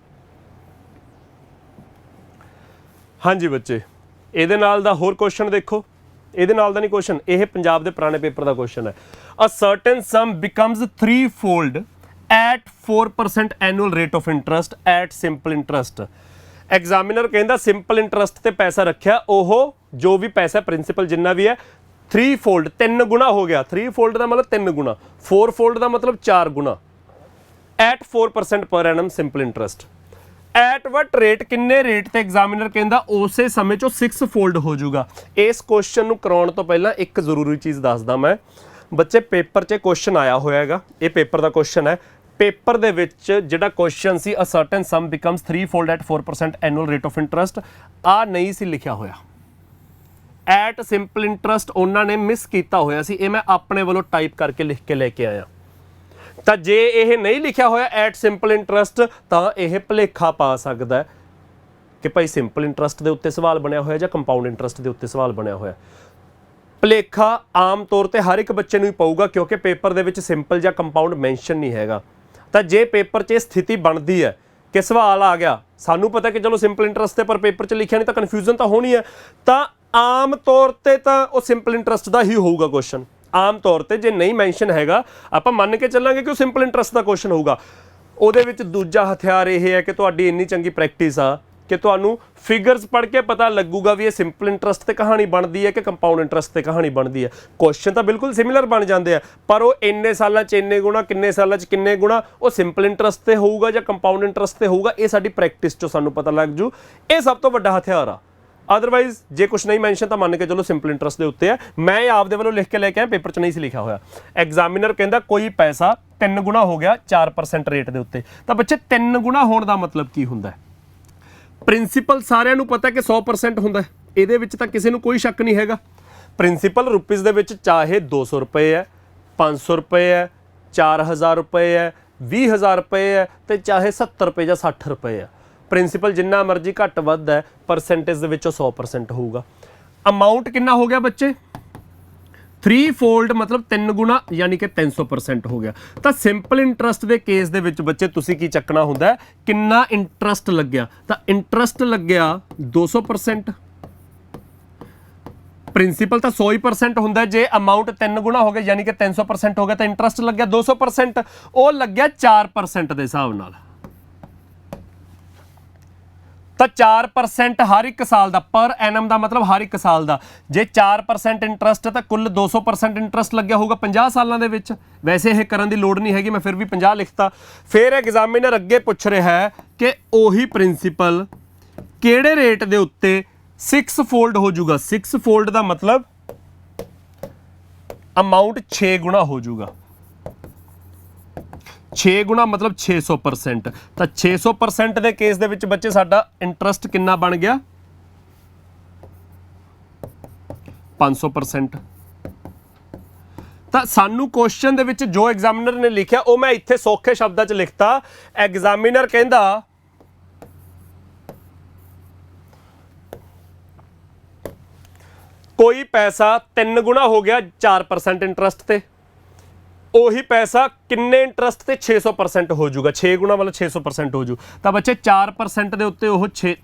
ਹਾਂਜੀ ਬੱਚੇ, ਇਹਦੇ ਨਾਲ ਦਾ ਹੋਰ ਕੁਐਸਚਨ ਦੇਖੋ। ਇਹਦੇ ਨਾਲ ਦਾ ਨਹੀਂ ਕੁਐਸਚਨ, ਇਹ ਪੰਜਾਬ ਦੇ ਪੁਰਾਣੇ ਪੇਪਰ ਦਾ ਕੁਐਸਚਨ ਹੈ। A certain sum becomes 3-fold at 4% annual rate of interest at simple interest. Examiner ਕਹਿੰਦਾ ਸਿੰਪਲ ਇੰਟਰਸਟ ਤੇ ਪੈਸਾ ਰੱਖਿਆ, ਉਹ ਜੋ ਵੀ ਪੈਸਾ ਪ੍ਰਿੰਸੀਪਲ ਜਿੰਨਾ ਵੀ ਹੈ 3-fold 3 ਗੁਣਾ ਹੋ ਗਿਆ। 3-fold ਦਾ ਮਤਲਬ 3 ਗੁਣਾ, 4-fold ਦਾ ਮਤਲਬ 4 ਗੁਣਾ at 4% per annum simple interest. At what rate, ਕਿੰਨੇ ਰੇਟ ਤੇ ਐਗਜ਼ਾਮੀਨਰ ਕਹਿੰਦਾ ਉਸੇ ਸਮੇਂ ਚੋਂ 6 ਫੋਲਡ ਹੋ ਜਾਊਗਾ। ਇਸ ਕੁਐਸਚਨ ਨੂੰ ਕਰਾਉਣ ਤੋਂ ਪਹਿਲਾਂ ਇੱਕ ਜ਼ਰੂਰੀ ਚੀਜ਼ ਦੱਸਦਾ ਮੈਂ ਬੱਚੇ, ਪੇਪਰ 'ਚ ਕੁਐਸਚਨ ਆਇਆ ਹੋਇਆ ਹੈਗਾ, ਇਹ ਪੇਪਰ ਦਾ ਕੁਐਸਚਨ ਹੈ। ਪੇਪਰ ਦੇ ਵਿੱਚ ਜਿਹੜਾ ਕੁਐਸਚਨ ਸੀ a certain sum becomes 3 fold at 4% annual rate of interest, ਆ ਨਹੀਂ ਸੀ ਲਿਖਿਆ ਹੋਇਆ। ਐਟ ਸਿੰਪਲ ਇੰਟਰਸਟ ਉਹਨਾਂ ਨੇ ਮਿਸ ਕੀਤਾ ਹੋਇਆ ਸੀ, ਇਹ ਮੈਂ ਆਪਣੇ ਵੱਲੋਂ ਟਾਈਪ ਕਰਕੇ ਲਿਖ ਕੇ ਲੈ ਕੇ ਆਇਆ। ਤਾਂ ਜੇ ਇਹ ਨਹੀਂ ਲਿਖਿਆ ਹੋਇਆ ਐਟ ਸਿੰਪਲ ਇੰਟਰਸਟ, ਤਾਂ ਇਹ ਭੁਲੇਖਾ ਪਾ ਸਕਦਾ ਕਿ ਭਾਈ ਸਿੰਪਲ ਇੰਟਰਸਟ ਦੇ ਉੱਤੇ ਸਵਾਲ ਬਣਿਆ ਹੋਇਆ ਜਾਂ ਕੰਪਾਊਂਡ ਇੰਟਰਸਟ ਦੇ ਉੱਤੇ ਸਵਾਲ ਬਣਿਆ ਹੋਇਆ। ਭੁਲੇਖਾ ਆਮ ਤੌਰ ਤੇ ਹਰ ਇੱਕ ਬੱਚੇ ਨੂੰ ਹੀ ਪਊਗਾ, ਕਿਉਂਕਿ ਪੇਪਰ ਦੇ ਵਿੱਚ ਸਿੰਪਲ ਜਾਂ ਕੰਪਾਊਂਡ ਮੈਂਸ਼ਨ ਨਹੀਂ ਹੈਗਾ। ਤਾਂ ਜੇ ਪੇਪਰ 'ਚ ਇਹ ਸਥਿਤੀ ਬਣਦੀ ਹੈ ਕਿ ਸਵਾਲ ਆ ਗਿਆ, ਸਾਨੂੰ ਪਤਾ ਕਿ ਚਲੋ ਸਿੰਪਲ ਇੰਟਰਸਟ ਤੇ ਪਰ ਪੇਪਰ 'ਚ ਲਿਖਿਆ ਨਹੀਂ, ਤਾਂ ਕਨਫਿਊਜ਼ਨ ਤਾਂ ਹੋਣੀ ਹੈ। ਤਾਂ ਆਮ ਤੌਰ ਤੇ ਤਾਂ ਉਹ ਸਿੰਪਲ ਇੰਟਰਸਟ ਦਾ ਹੀ ਹੋਊਗਾ ਕੁਐਸਚਨ। ਆਮ ਤੌਰ ਤੇ ਜੇ ਨਹੀਂ ਮੈਂਸ਼ਨ ਹੈਗਾ, ਆਪਾਂ ਮੰਨ ਕੇ ਚੱਲਾਂਗੇ ਕਿ ਉਹ ਸਿੰਪਲ ਇੰਟਰਸਟ ਦਾ ਕੁਐਸਚਨ ਹੋਊਗਾ। ਉਹਦੇ ਵਿੱਚ ਦੂਜਾ ਹਥਿਆਰ ਇਹ ਹੈ ਕਿ ਤੁਹਾਡੀ ਇੰਨੀ ਚੰਗੀ ਪ੍ਰੈਕਟਿਸ ਆ ਕਿ ਤੁਹਾਨੂੰ ਫਿਗਰਸ ਪੜ੍ਹ ਕੇ ਪਤਾ ਲੱਗੂਗਾ ਵੀ ਇਹ ਸਿੰਪਲ ਇੰਟਰਸਟ ਤੇ ਕਹਾਣੀ ਬਣਦੀ ਹੈ ਕਿ ਕੰਪਾਊਂਡ ਇੰਟਰਸਟ ਤੇ ਕਹਾਣੀ ਬਣਦੀ ਹੈ। ਕੁਐਸਚਨ ਤਾਂ ਬਿਲਕੁਲ ਸਿਮਿਲਰ ਬਣ ਜਾਂਦੇ ਆ, ਪਰ ਉਹ ਇੰਨੇ ਸਾਲਾਂ 'ਚ ਇੰਨੇ ਗੁਣਾ, ਕਿੰਨੇ ਸਾਲਾਂ 'ਚ ਕਿੰਨੇ ਗੁਣਾ, ਉਹ ਸਿੰਪਲ ਇੰਟਰਸਟ ਤੇ ਹੋਊਗਾ ਜਾਂ ਕੰਪਾਊਂਡ ਇੰਟਰਸਟ ਤੇ ਹੋਊਗਾ, ਇਹ ਸਾਡੀ ਪ੍ਰੈਕਟਿਸ 'ਚੋਂ ਸਾਨੂੰ ਪਤਾ ਲੱਗ ਜੂ। ਇਹ ਸਭ ਤੋਂ ਵੱਡਾ ਹਥਿਆਰ ਆ। ਅਦਰਵਾਈਜ਼ ਜੇ ਕੁਛ ਨਹੀਂ ਮੈਂਸ਼ਨ ਤਾਂ ਮੰਨ ਕੇ ਚਲੋ ਸਿੰਪਲ ਇੰਟਰਸਟ ਦੇ ਉੱਤੇ ਹੈ। ਮੈਂ ਆਪਦੇ ਵੱਲੋਂ ਲਿਖ ਕੇ ਲੈ ਕੇ ਆਇਆ, ਪੇਪਰ 'ਚ ਨਹੀਂ ਸੀ ਲਿਖਿਆ ਹੋਇਆ। ਐਗਜ਼ਾਮੀਨਰ ਕਹਿੰਦਾ ਕੋਈ ਪੈਸਾ 3 ਗੁਣਾ ਹੋ ਗਿਆ 4% ਰੇਟ ਦੇ ਉੱਤੇ। ਤਾਂ ਬੱਚੇ 3 ਗੁਣਾ ਹੋਣ ਦਾ ਮਤਲਬ ਕੀ ਹੁੰਦਾ ਹੈ? ਪ੍ਰਿੰਸੀਪਲ ਸਾਰਿਆਂ ਨੂੰ ਪਤਾ ਕਿ 100% ਹੁੰਦਾ, ਇਹਦੇ ਵਿੱਚ ਤਾਂ ਕਿਸੇ ਨੂੰ ਕੋਈ ਸ਼ੱਕ ਨਹੀਂ ਹੈਗਾ। ਪ੍ਰਿੰਸੀਪਲ ਰੁਪੀਜ਼ ਦੇ ਵਿੱਚ ਚਾਹੇ 200 ਰੁਪਏ ਹੈ, 500 ਰੁਪਏ ਹੈ, 4000 ਰੁਪਏ ਹੈ, 20000 ਰੁਪਏ ਹੈ, ਤੇ ਚਾਹੇ 70 ਰੁਪਏ ਜਾਂ 60 ਰੁਪਏ ਹੈ। ਪ੍ਰਿੰਸੀਪਲ ਜਿੰਨਾ ਮਰਜ਼ੀ ਘੱਟ ਵੱਧ ਹੈ, ਪਰਸੈਂਟੇਜ ਦੇ ਵਿੱਚੋਂ 100% ਹੋਊਗਾ। ਅਮਾਊਂਟ ਕਿੰਨਾ ਹੋ ਗਿਆ ਬੱਚੇ? 3 ਫੋਲਡ ਮਤਲਬ 3 ਗੁਣਾ, ਯਾਨੀ ਕਿ 300% ਹੋ ਗਿਆ। ਤਾਂ ਸਿੰਪਲ ਇੰਟਰਸਟ ਦੇ ਕੇਸ ਦੇ ਵਿੱਚ ਬੱਚੇ ਤੁਸੀਂ ਕੀ ਚੱਕਣਾ ਹੁੰਦਾ, ਕਿੰਨਾ ਇੰਟਰਸਟ ਲੱਗਿਆ? ਤਾਂ ਇੰਟਰਸਟ ਲੱਗਿਆ 200%। ਪ੍ਰਿੰਸੀਪਲ ਤਾਂ 100% ਹੁੰਦਾ, ਜੇ ਅਮਾਊਂਟ 3 ਗੁਣਾ ਹੋ ਗਿਆ ਯਾਨੀ ਕਿ 300% ਹੋ ਗਿਆ, ਤਾਂ ਇੰਟਰਸਟ ਲੱਗਿਆ 200%। ਉਹ ਲੱਗਿਆ 4% ਦੇ ਹਿਸਾਬ ਨਾਲ। ਤਾਂ 4% ਹਰ ਇੱਕ ਸਾਲ ਦਾ, ਪਰ ਐਨਮ ਦਾ ਮਤਲਬ ਹਰ ਇੱਕ ਸਾਲ ਦਾ। ਜੇ 4% ਇੰਟਰਸਟ ਹੈ ਤਾਂ ਕੁੱਲ 200% ਇੰਟਰਸਟ ਲੱਗਿਆ ਹੋਊਗਾ 50 ਸਾਲਾਂ ਦੇ ਵਿੱਚ। ਵੈਸੇ ਇਹ ਕਰਨ ਦੀ ਲੋੜ ਨਹੀਂ ਹੈਗੀ, ਮੈਂ ਫਿਰ ਵੀ 50 ਲਿਖਤਾ। ਫਿਰ ਐਗਜ਼ਾਮੀਨਰ ਅੱਗੇ ਪੁੱਛ ਰਿਹਾ ਹੈ ਕਿ ਉਹੀ ਪ੍ਰਿੰਸੀਪਲ ਕਿਹੜੇ ਰੇਟ ਦੇ ਉੱਤੇ 6 ਫੋਲਡ ਹੋ ਜਾਊਗਾ। 6 ਫੋਲਡ ਦਾ ਮਤਲਬ ਅਮਾਊਂਟ 6 ਗੁਣਾ ਹੋ ਜਾਊਗਾ। 6 ਗੁਣਾ ਮਤਲਬ 600%। ਤਾਂ 600% ਦੇ ਕੇਸ ਦੇ ਵਿੱਚ ਬੱਚੇ ਸਾਡਾ ਇੰਟਰਸਟ ਕਿੰਨਾ ਬਣ ਗਿਆ? 500%। ਤਾਂ ਸਾਨੂੰ ਕੁਐਸਚਨ ਦੇ ਵਿੱਚ ਜੋ ਐਗਜ਼ਾਮੀਨਰ ਨੇ ਲਿਖਿਆ ਉਹ ਮੈਂ ਇੱਥੇ ਸੌਖੇ ਸ਼ਬਦਾਂ 'ਚ ਲਿਖਤਾ। ਐਗਜ਼ਾਮੀਨਰ ਕਹਿੰਦਾ ਕੋਈ ਪੈਸਾ 3 ਗੁਣਾ ਹੋ ਗਿਆ 4% ਇੰਟਰਸਟ ਤੇ, ਉਹੀ ਪੈਸਾ ਕਿੰਨੇ ਇੰਟਰਸਟ ਤੇ 600% ਹੋ ਜਾਊਗਾ। 6 ਗੁਣਾ ਵਾਲਾ 600% ਹੋ ਜੂ। ਤਾਂ ਬੱਚੇ 4% ਦੇ ਉੱਤੇ ਉਹ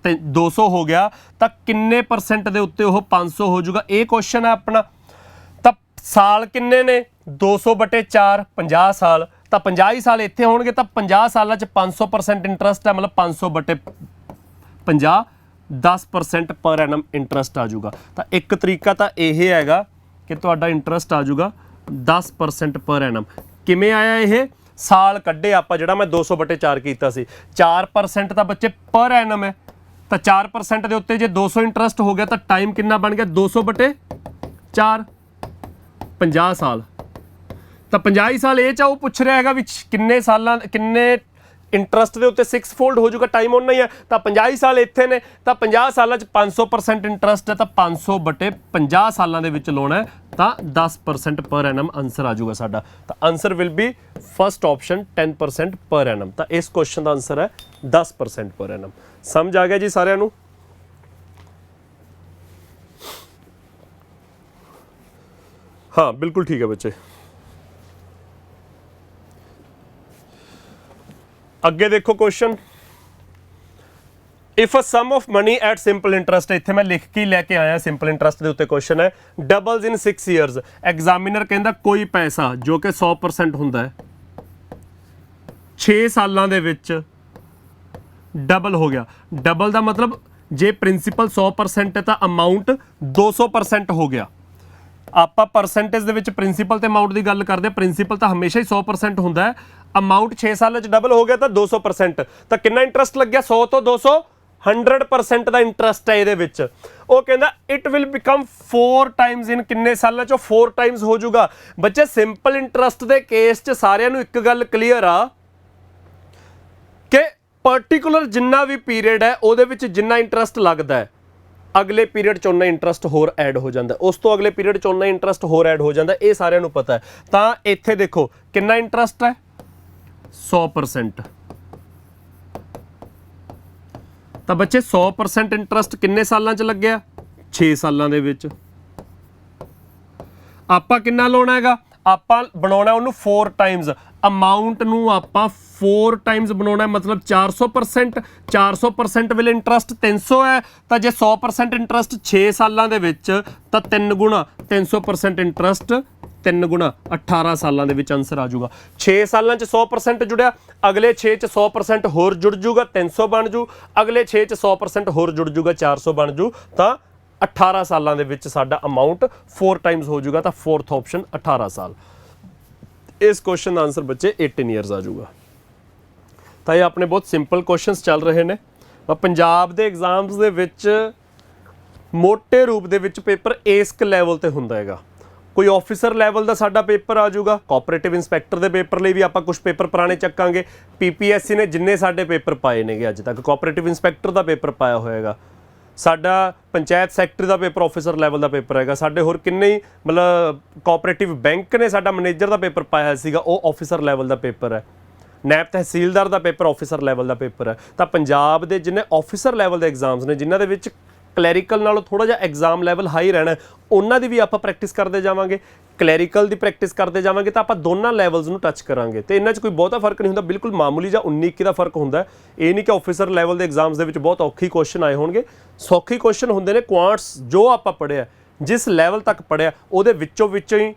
200 ਹੋ ਗਿਆ, ਤਾਂ ਕਿੰਨੇ ਪਰਸੈਂਟ ਦੇ ਉੱਤੇ ਉਹ 500 ਹੋ ਜਾਊਗਾ। ਇਹ ਕੁਐਸਚਨ ਹੈ ਆਪਣਾ। ਤਾਂ ਸਾਲ ਕਿੰਨੇ ਨੇ? 200/4 50 ਸਾਲ। ਤਾਂ 50 ਹੀ ਸਾਲ ਇੱਥੇ ਹੋਣਗੇ, ਤਾਂ 50 ਸਾਲਾਂ 'ਚ 500% ਇੰਟਰਸਟ ਹੈ, ਮਤਲਬ 500/50 10% ਪਰ ਐਨਮ ਇੰਟਰਸਟ ਆ ਜਾਊਗਾ। ਤਾਂ ਇੱਕ ਤਰੀਕਾ ਤਾਂ ਇਹ ਹੈਗਾ ਕਿ ਤੁਹਾਡਾ ਇੰਟਰਸਟ ਆ ਜਾਊਗਾ 10% ਪਰ ਐਨਮ। ਕਿਵੇਂ ਆਇਆ ਇਹ? ਸਾਲ ਕੱਢੇ ਆਪਾਂ, ਜਿਹੜਾ ਮੈਂ 200/4 ਕੀਤਾ ਸੀ। 4% ਤਾਂ ਬੱਚੇ ਪਰ ਐਨਮ ਹੈ, ਤਾਂ 4% ਦੇ ਉੱਤੇ ਜੇ 200 ਇੰਟਰਸਟ ਹੋ ਗਿਆ ਤਾਂ ਟਾਈਮ ਕਿੰਨਾ ਬਣ ਗਿਆ? 200/4 50 ਸਾਲ। ਤਾਂ 50 ਹੀ ਸਾਲ ਇਹ 'ਚ ਉਹ ਪੁੱਛ ਰਿਹਾ ਹੈਗਾ ਵੀ ਕਿੰਨੇ ਸਾਲਾਂ, ਕਿੰਨੇ ਇੰਟਰਸਟ ਦੇ ਉੱਤੇ 6 ਫੋਲਡ ਹੋ ਜਾਊਗਾ, ਟਾਈਮ ਉਹਨਾਂ ਹੀ ਹੈ। ਤਾਂ 50 ਹੀ ਸਾਲ ਇੱਥੇ ਨੇ, ਤਾਂ 50 ਸਾਲਾਂ 'ਚ 500% ਇੰਟਰਸਟ ਹੈ, ਤਾਂ 500/50 ਸਾਲਾਂ ਦੇ ਵਿੱਚ ਲਾਉਣਾ ਹੈ, ਤਾਂ 10% ਪਰ ਐਨਮ ਆਨਸਰ ਆ ਜਾਊਗਾ ਸਾਡਾ। ਤਾਂ answer will be first option 10% ਪਰ ਐਨਮ। ਤਾਂ ਇਸ ਕੁਐਸਚਨ ਦਾ ਆਨਸਰ ਹੈ 10% ਪਰ ਐਨਮ। ਸਮਝ ਆ ਗਿਆ ਜੀ ਸਾਰਿਆਂ ਨੂੰ? ਹਾਂ ਬਿਲਕੁਲ ਠੀਕ ਹੈ ਬੱਚੇ। ਅੱਗੇ ਦੇਖੋ question, if a sum of money at simple interest, ਇੱਥੇ ਮੈਂ ਲਿਖ ਕੇ ਲੈ ਕੇ ਆਇਆ ਸਿੰਪਲ ਇੰਟਰਸਟ ਦੇ ਉੱਤੇ ਕੁਐਸਚਨ ਹੈ, ਡਬਲਸ ਇਨ 6 ਈਅਰਸ। ਐਗਜ਼ਾਮੀਨਰ ਕਹਿੰਦਾ ਕੋਈ ਪੈਸਾ ਜੋ ਕਿ 100% ਹੁੰਦਾ ਹੈ 6 ਸਾਲਾਂ ਦੇ ਵਿੱਚ ਡਬਲ ਹੋ ਗਿਆ। ਡਬਲ ਦਾ ਮਤਲਬ ਜੇ ਪ੍ਰਿੰਸੀਪਲ 100% ਹੈ ਤਾਂ ਅਮਾਊਂਟ 200% ਹੋ ਗਿਆ। ਆਪਾਂ ਪਰਸੈਂਟੇਜ ਦੇ ਵਿੱਚ ਪ੍ਰਿੰਸੀਪਲ ਤੇ ਅਮਾਉਂਟ ਦੀ ਗੱਲ ਕਰਦੇ, ਪ੍ਰਿੰਸੀਪਲ ਤਾਂ ਹਮੇਸ਼ਾ ਹੀ 100% ਹੁੰਦਾ ਹੈ, ਅਮਾਉਂਟ 6 ਸਾਲਾਂ 'ਚ ਡਬਲ ਹੋ ਗਿਆ ਤਾਂ 200%, ਤਾਂ ਕਿੰਨਾ ਇੰਟਰਸਟ ਲੱਗਿਆ 100 ਤੋਂ 200 100% ਦਾ ਇੰਟਰਸਟ ਹੈ ਇਹਦੇ ਵਿੱਚ। ਉਹ ਕਹਿੰਦਾ ਇਟ ਵਿਲ ਬਿਕਮ 4 ਟਾਈਮਸ ਇਨ ਕਿੰਨੇ ਸਾਲਾਂ 'ਚੋਂ 4 ਟਾਈਮਸ ਹੋ ਜਾਊਗਾ। ਬੱਚੇ ਸਿੰਪਲ ਇੰਟਰਸਟ ਦੇ ਕੇਸ 'ਚ ਸਾਰਿਆਂ ਨੂੰ ਇੱਕ ਗੱਲ ਕਲੀਅਰ ਆ ਕਿ ਪਾਰਟਿਕੂਲਰ ਜਿੰਨਾ ਵੀ ਪੀਰੀਅਡ ਹੈ ਉਹਦੇ ਵਿੱਚ ਜਿੰਨਾ ਇੰਟਰਸਟ ਲੱਗਦਾ ਹੈ ਅਗਲੇ ਪੀਰੀਅਡ 'ਚ ਉਨਾ ਇੰਟਰਸਟ ਹੋਰ ਐਡ ਹੋ ਜਾਂਦਾ, ਉਸ ਤੋਂ ਅਗਲੇ ਪੀਰੀਅਡ 'ਚ ਉਨਾ ਇੰਟਰਸਟ ਹੋਰ ਐਡ ਹੋ ਜਾਂਦਾ, ਇਹ ਸਾਰਿਆਂ ਨੂੰ ਪਤਾ ਹੈ। ਤਾਂ ਇੱਥੇ ਦੇਖੋ ਕਿੰਨਾ ਇੰਟਰਸਟ ਹੈ 100%। ਤਾਂ ਬੱਚੇ 100% ਇੰਟਰਸਟ ਕਿੰਨੇ ਸਾਲਾਂ 'ਚ ਲੱਗਿਆ 6 ਸਾਲਾਂ ਦੇ ਵਿੱਚ। ਆਪਾਂ ਕਿੰਨਾ ਲਾਉਣਾ ਹੈਗਾ, ਆਪਾਂ ਬਣਾਉਣਾ ਉਹਨੂੰ 4 ਟਾਈਮਸ, ਅਮਾਉਂਟ ਨੂੰ ਆਪਾਂ 4 ਟਾਈਮਸ ਬਣਾਉਣਾ, ਮਤਲਬ 400%। 400% ਵੇਲੇ ਇੰਟਰਸਟ 300 ਹੈ, ਤਾਂ ਜੇ 100% ਇੰਟਰਸਟ 6 ਸਾਲਾਂ ਦੇ ਵਿੱਚ ਤਾਂ 3 ਗੁਣਾ 300% ਇੰਟਰਸਟ 3 ਗੁਣਾ 18 ਸਾਲਾਂ ਦੇ ਵਿੱਚ ਆਨਸਰ ਆ ਜਾਊਗਾ। 6 ਸਾਲਾਂ 'ਚ 100% ਜੁੜਿਆ, ਅਗਲੇ 6 'ਚ 100% ਹੋਰ ਜੁੜ ਜੂਗਾ 300 ਬਣ ਜੂ, ਅਗਲੇ 6 'ਚ 100% ਹੋਰ ਜੁੜ ਜੂਗਾ 400 ਬਣ ਜੂ, ਤਾਂ 18 ਸਾਲਾਂ ਦੇ ਵਿੱਚ ਸਾਡਾ ਅਮਾਉਂਟ 4 ਟਾਈਮਸ ਹੋ ਜੂਗਾ। ਤਾਂ 4th ਆਪਸ਼ਨ 18 ਸਾਲ। ਇਸ ਕੁਐਸਚਨ ਦਾ ਆਨਸਰ ਬੱਚੇ 18 ਇਅਰਸ ਆ ਜਾਊਗਾ। ਤਾਂ ਇਹ ਆਪਣੇ ਬਹੁਤ ਸਿੰਪਲ ਕੁਐਸਚਨਸ ਚੱਲ ਰਹੇ ਨੇ। ਪੰਜਾਬ ਦੇ ਐਗਜ਼ਾਮਸ ਦੇ ਵਿੱਚ ਮੋਟੇ ਰੂਪ ਦੇ ਵਿੱਚ ਪੇਪਰ ਇਸ ਲੈਵਲ ਤੇ ਹੁੰਦਾ ਹੈਗਾ। ਕੋਈ ਆਫਿਸਰ ਲੈਵਲ ਦਾ ਸਾਡਾ ਪੇਪਰ ਆ ਜਾਊਗਾ, ਕੋਆਪਰੇਟਿਵ ਇੰਸਪੈਕਟਰ ਦੇ ਪੇਪਰ ਲਈ ਵੀ ਆਪਾਂ ਕੁਝ ਪੇਪਰ ਪੁਰਾਣੇ ਚੱਕਾਂਗੇ। ਪੀਪੀਐਸਸੀ ਨੇ ਜਿੰਨੇ ਸਾਡੇ ਪੇਪਰ ਪਾਏ ਨੇਗੇ ਅੱਜ ਤੱਕ, ਕੋਆਪਰੇਟਿਵ ਇੰਸਪੈਕਟਰ ਦਾ ਪੇਪਰ ਪਾਇਆ ਹੋਏਗਾ, ਸਾਡਾ ਪੰਚਾਇਤ ਸੈਕਟਰੀ ਦਾ ਪੇਪਰ ਆਫਿਸਰ ਲੈਵਲ ਦਾ ਪੇਪਰ ਹੈਗਾ, ਸਾਡੇ ਹੋਰ ਕਿੰਨੇ ਹੀ ਮਤਲਬ ਕੋਆਪਰੇਟਿਵ ਬੈਂਕ ਨੇ ਸਾਡਾ ਮੈਨੇਜਰ ਦਾ ਪੇਪਰ ਪਾਇਆ ਸੀਗਾ, ਉਹ ਆਫਿਸਰ ਲੈਵਲ ਦਾ ਪੇਪਰ ਹੈ। ਨੈਬ ਤਹਿਸੀਲਦਾਰ ਦਾ ਪੇਪਰ ਆਫਿਸਰ ਲੈਵਲ ਦਾ ਪੇਪਰ ਹੈ। ਤਾਂ ਪੰਜਾਬ ਦੇ ਜਿੰਨੇ ਆਫਿਸਰ ਲੈਵਲ ਦੇ ਐਗਜ਼ਾਮਸ ਨੇ, ਜਿਨ੍ਹਾਂ ਦੇ ਵਿੱਚ ਕਲੈਰੀਕਲ ਨਾਲੋਂ ਥੋੜਾ ਜਿਹਾ ਐਗਜ਼ਾਮ ਲੈਵਲ ਹਾਈ ਰਹਿਣਾ, ਉਹਨਾਂ ਦੀ ਵੀ ਆਪਾਂ ਪ੍ਰੈਕਟਿਸ ਕਰਦੇ ਜਾਵਾਂਗੇ, ਕਲੈਰੀਕਲ ਦੀ ਪ੍ਰੈਕਟਿਸ ਕਰਦੇ ਜਾਵਾਂਗੇ, ਤਾਂ ਆਪਾਂ ਦੋਨਾਂ ਲੈਵਲਸ ਨੂੰ ਟੱਚ ਕਰਾਂਗੇ। ਤੇ ਇਹਨਾਂ 'ਚ ਕੋਈ ਬਹੁਤਾ ਫਰਕ ਨਹੀਂ ਹੁੰਦਾ, ਬਿਲਕੁਲ ਮਾਮੂਲੀ ਜਾਂ 19-21 ਦਾ ਫਰਕ ਹੁੰਦਾ। ਇਹ ਨਹੀਂ ਕਿ ਆਫਿਸਰ ਲੈਵਲ ਦੇ ਐਗਜ਼ਾਮਸ ਦੇ ਵਿੱਚ ਬਹੁਤ ਔਖੀ ਕੁਐਸਚਨ ਆਏ ਹੋਣਗੇ, ਸੌਖੀ ਕੁਐਸਚਨ ਹੁੰਦੇ ਨੇ। ਕੁਆਂਟਸ ਜੋ ਆਪਾਂ ਪੜ੍ਹਿਆ, ਜਿਸ ਲੈਵਲ ਤੱਕ ਪੜ੍ਹਿਆ, ਉਹਦੇ ਵਿੱਚੋਂ ਹੀ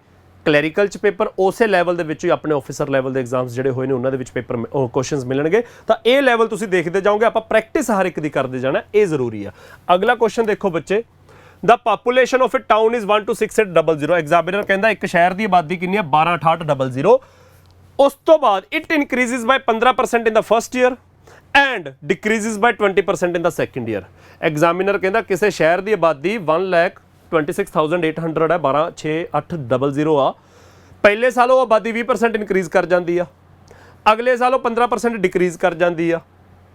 ਕਲੈਰੀਕਲ 'ਚ ਪੇਪਰ, ਉਸੇ ਲੈਵਲ ਦੇ ਵਿੱਚ ਹੀ ਆਪਣੇ ਆਫਿਸਰ ਲੈਵਲ ਦੇ ਐਗਜ਼ਾਮਸ ਜਿਹੜੇ ਹੋਏ ਨੇ ਉਹਨਾਂ ਦੇ ਵਿੱਚ ਪੇਪਰ ਕੁਐਸਚਨਸ ਮਿਲਣਗੇ। ਤਾਂ ਇਹ ਲੈਵਲ ਤੁਸੀਂ ਦੇਖਦੇ ਜਾਓਗੇ, ਆਪਾਂ ਪ੍ਰੈਕਟਿਸ ਹਰ ਇੱਕ ਦੀ ਕਰਦੇ ਜਾਣਾ, ਇਹ ਜ਼ਰੂਰੀ ਆ। ਅਗਲਾ ਕੁਐਸਚਨ ਦੇਖੋ ਬੱਚੇ, the population of a town is 126800। Examiner ਕਹਿੰਦਾ ਇੱਕ ਸ਼ਹਿਰ ਦੀ ਆਬਾਦੀ ਕਿੰਨੀ ਹੈ 126800। ਉਸ ਤੋਂ ਬਾਅਦ it increases by 15% in the first year and decreases by 20% in the second year. Examiner ਕਹਿੰਦਾ ਕਿਸੇ ਸ਼ਹਿਰ ਦੀ ਆਬਾਦੀ 1,26,800 ਹੈ, 12,6800 ਆ। ਪਹਿਲੇ ਸਾਲ ਉਹ ਆਬਾਦੀ 20% ਇਨਕਰੀਜ਼ ਕਰ ਜਾਂਦੀ ਆ, ਅਗਲੇ ਸਾਲ ਉਹ 15% ਡਿਕਰੀਜ਼ ਕਰ ਜਾਂਦੀ ਆ।